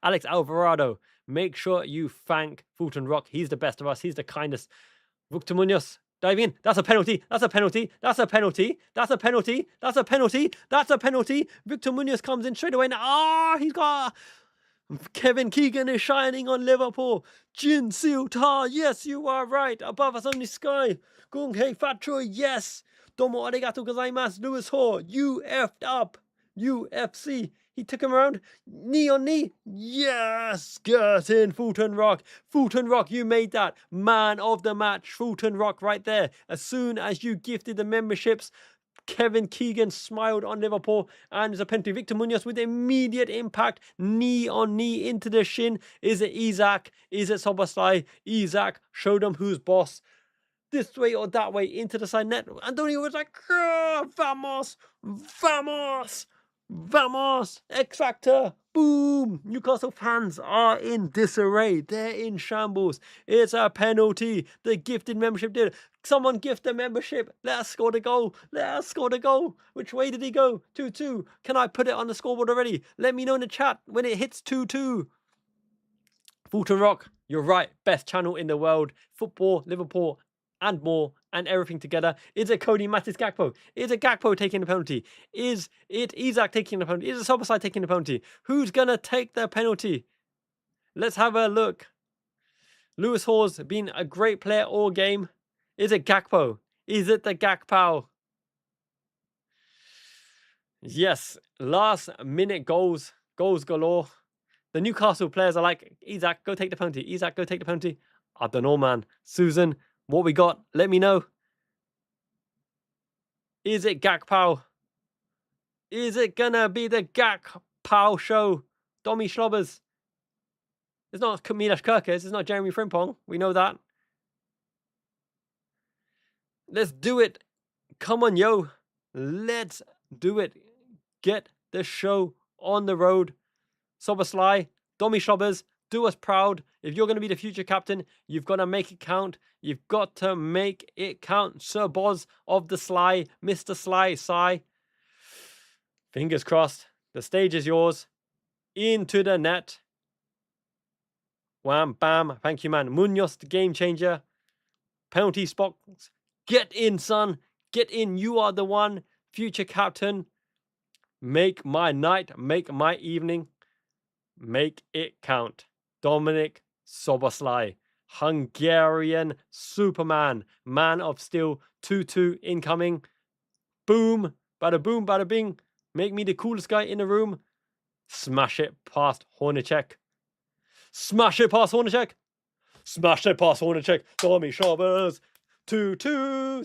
Alex Alvarado, make sure you thank Fulton Rock. He's the best of us. He's the kindest. Victor Munoz, diving in. That's a penalty. That's a penalty. That's a penalty. That's a penalty. That's a penalty. That's a penalty. Victor Munoz comes in straight away. Ah, he's got... Kevin Keegan is shining on Liverpool. Jin Siu Ta, yes, you are right. Above us on the sky. Gung Hei Fat Choi, yes. Domo arigato gozaimasu. Lewis Hall, you effed up. UFC. He took him around. Knee on knee. Yes. Get in, Fulton Rock. Fulton Rock, you made that. Man of the match. Fulton Rock right there. As soon as you gifted the memberships, Kevin Keegan smiled on Liverpool, and there's a penalty. Victor Munoz with immediate impact, knee on knee into the shin. Is it Isak? Is it Szoboszlai? Isak showed him who's boss. This way or that way into the side net. Andoni was like, oh, vamos, vamos, vamos, X Factor. Boom! Newcastle fans are in disarray. They're in shambles. It's a penalty. The gifted membership did it. Someone gift the membership. Let us score the goal. Let us score the goal. Which way did he go? 2-2. Can I put it on the scoreboard already? Let me know in the chat when it hits 2-2. Fulton Rock, you're right. Best channel in the world. Football, Liverpool, and more, and everything together. Is it Cody Mattis Gakpo? Is it Gakpo taking the penalty? Is it Isak taking the penalty? Is it Szoboszlai taking the penalty? Who's going to take the penalty? Let's have a look. Lewis Hall's been a great player all game. Is it Gakpo? Is it the Gakpo? Yes, last minute goals galore. The Newcastle players are like, Isak, go take the penalty. Isak, go take the penalty. I don't know, man. Susan, what we got? Let me know. Is it Gakpo? Is it gonna be the Gakpo show? Domi Schlobbers. It's not Milos Kerkez. It's not Jeremy Frimpong. We know that. Let's do it. Come on, yo. Let's do it. Get the show on the road. Szoboszlai, Domi Schlobbers, do us proud. If you're going to be the future captain, you've got to make it count. You've got to make it count. Sir Boz of the Sly, Mr. Sly, Sai. Fingers crossed. The stage is yours. Into the net. Wham, bam. Thank you, man. Munoz, the game changer. Penalty spots. Get in, son. Get in. You are the one. Future captain. Make my night. Make my evening. Make it count. Dominic Szoboszlai. Hungarian Superman. Man of Steel. 2-2 incoming. Boom. Bada boom, bada bing. Make me the coolest guy in the room. Smash it past Hornacek. Smash it past Hornacek. Smash it past Hornacek. Domi Schlobbers. 2-2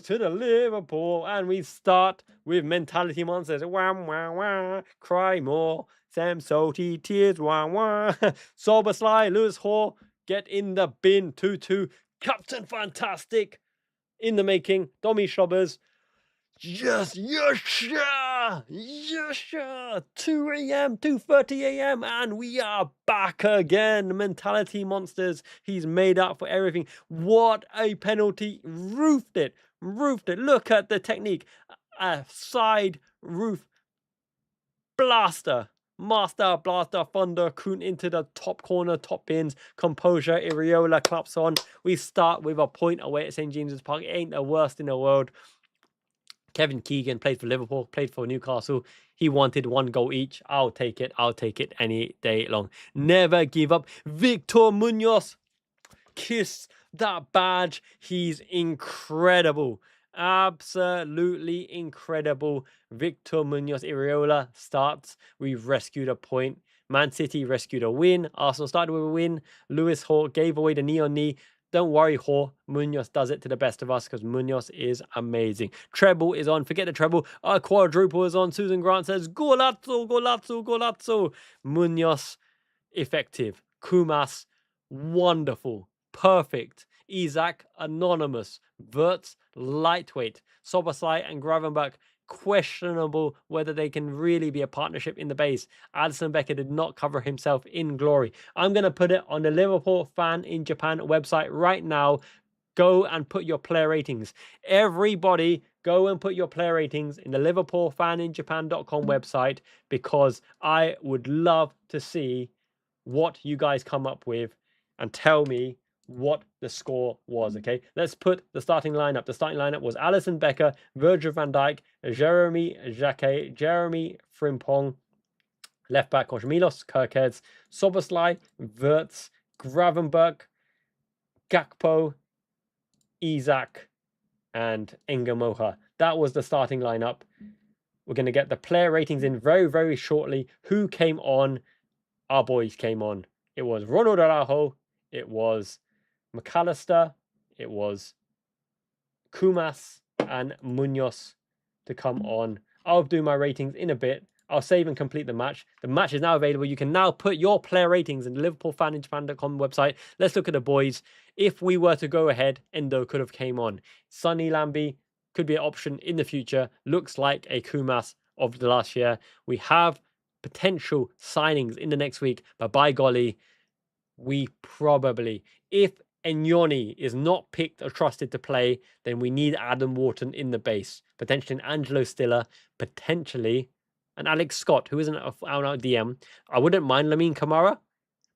to the Liverpool. And we start with Mentality Monsters. Wham, wham, wham. Cry more. Sam Soti. Tears. Wham, wham. Szoboszlai. Lewis Hall. Get in the bin. 2-2. Captain Fantastic. In the making. Domi Schlobbers. Yes, yes, yes, 2 a.m., 2:30 a.m. and we are back again. Mentality Monsters. He's made up for everything. What a penalty. Roofed it. Look at the technique. A side roof blaster. Master Blaster Thunder Kuhn into the top corner, top bins. Composure, Iraola claps on. We start with a point away at St. James's Park. It ain't the worst in the world. Kevin Keegan played for Liverpool, played for Newcastle. He wanted 1 goal each. I'll take it. I'll take it any day long. Never give up. Victor Munoz. Kiss that badge. He's incredible. Absolutely incredible. Victor Munoz Iraola starts. We've rescued a point. Man City rescued a win. Arsenal started with a win. Lewis Hall gave away the knee on knee. Don't worry, Hall. Munoz does it to the best of us because Munoz is amazing. Treble is on. Forget the treble. Our quadruple is on. Susan Grant says, Golazzo, Golazzo, Golazzo. Munoz, effective. Kumas, wonderful. Perfect. Isaac, anonymous. Wirtz, lightweight. Soboslai and Gravenberch, questionable whether they can really be a partnership in the base. Alisson Becker did not cover himself in glory. I'm going to put it on the Liverpool Fan in Japan website right now. Go and put your player ratings. Everybody, go and put your player ratings in the Liverpool Fan in Japan.com website because I would love to see what you guys come up with and tell me what the score was, okay? Let's put the starting lineup. The starting lineup was Alisson Becker, Virgil van Dijk, Jeremy Jacquet, Jeremy Frimpong, left back Milos Kerkez, Soboslai, Wirtz, Gravenberch, Gakpo, Isaac, and Engamoha. That was the starting lineup. We're going to get the player ratings in very, very shortly. Who came on? Our boys came on. It was Ronald Araujo. It was McAllister, it was Kumas and Munoz to come on. I'll do my ratings in a bit. I'll save and complete the match. The match is now available. You can now put your player ratings in the LiverpoolFaninJapan.com website. Let's look at the boys. If we were to go ahead, Endo could have came on. Sonny Lambie could be an option in the future. Looks like a Kumas of the last year. We have potential signings in the next week, but by golly, we probably, if Enyoni is not picked or trusted to play, then we need Adam Wharton in the base. Potentially an Angelo Stiller, potentially an Alex Scott, who isn't an out DM. I wouldn't mind Lamine Kamara.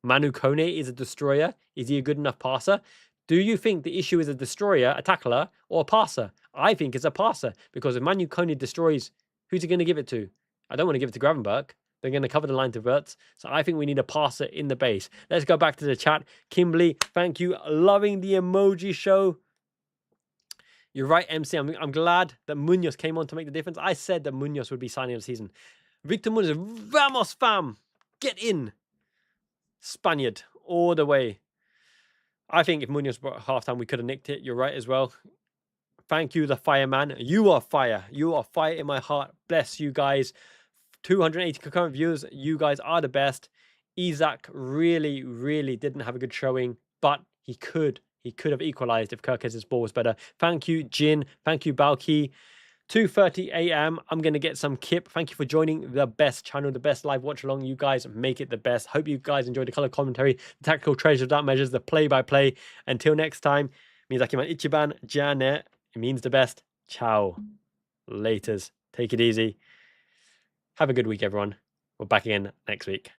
Manu Kone is a destroyer. Is he a good enough passer? Do you think the issue is a destroyer, a tackler, or a passer? I think it's a passer, because if Manu Kone destroys, who's he going to give it to? I don't want to give it to Gravenberch. They're going to cover the line to Wirtz. So I think we need a passer in the base. Let's go back to the chat. Kimberly, thank you. Loving the emoji show. You're right, MC. I'm glad that Munoz came on to make the difference. I said that Munoz would be signing of the season. Victor Munoz, vamos fam. Get in. Spaniard, all the way. I think if Munoz brought halftime, we could have nicked it. You're right as well. Thank you, the fireman. You are fire. You are fire in my heart. Bless you guys. 280 concurrent viewers. You guys are the best. Isaac really, really didn't have a good showing, but he could have equalized if Kerkez's ball was better. Thank you, Jin. Thank you, Balki. 2:30 a.m. I'm going to get some kip. Thank you for joining the best channel, the best live watch along. You guys make it the best. Hope you guys enjoyed the color commentary, the tactical treasure without measures, the play-by-play. Until next time, Miyazaki-man Ichiban, Janet. It means the best. Ciao. Laters. Take it easy. Have a good week, everyone. We're back again next week.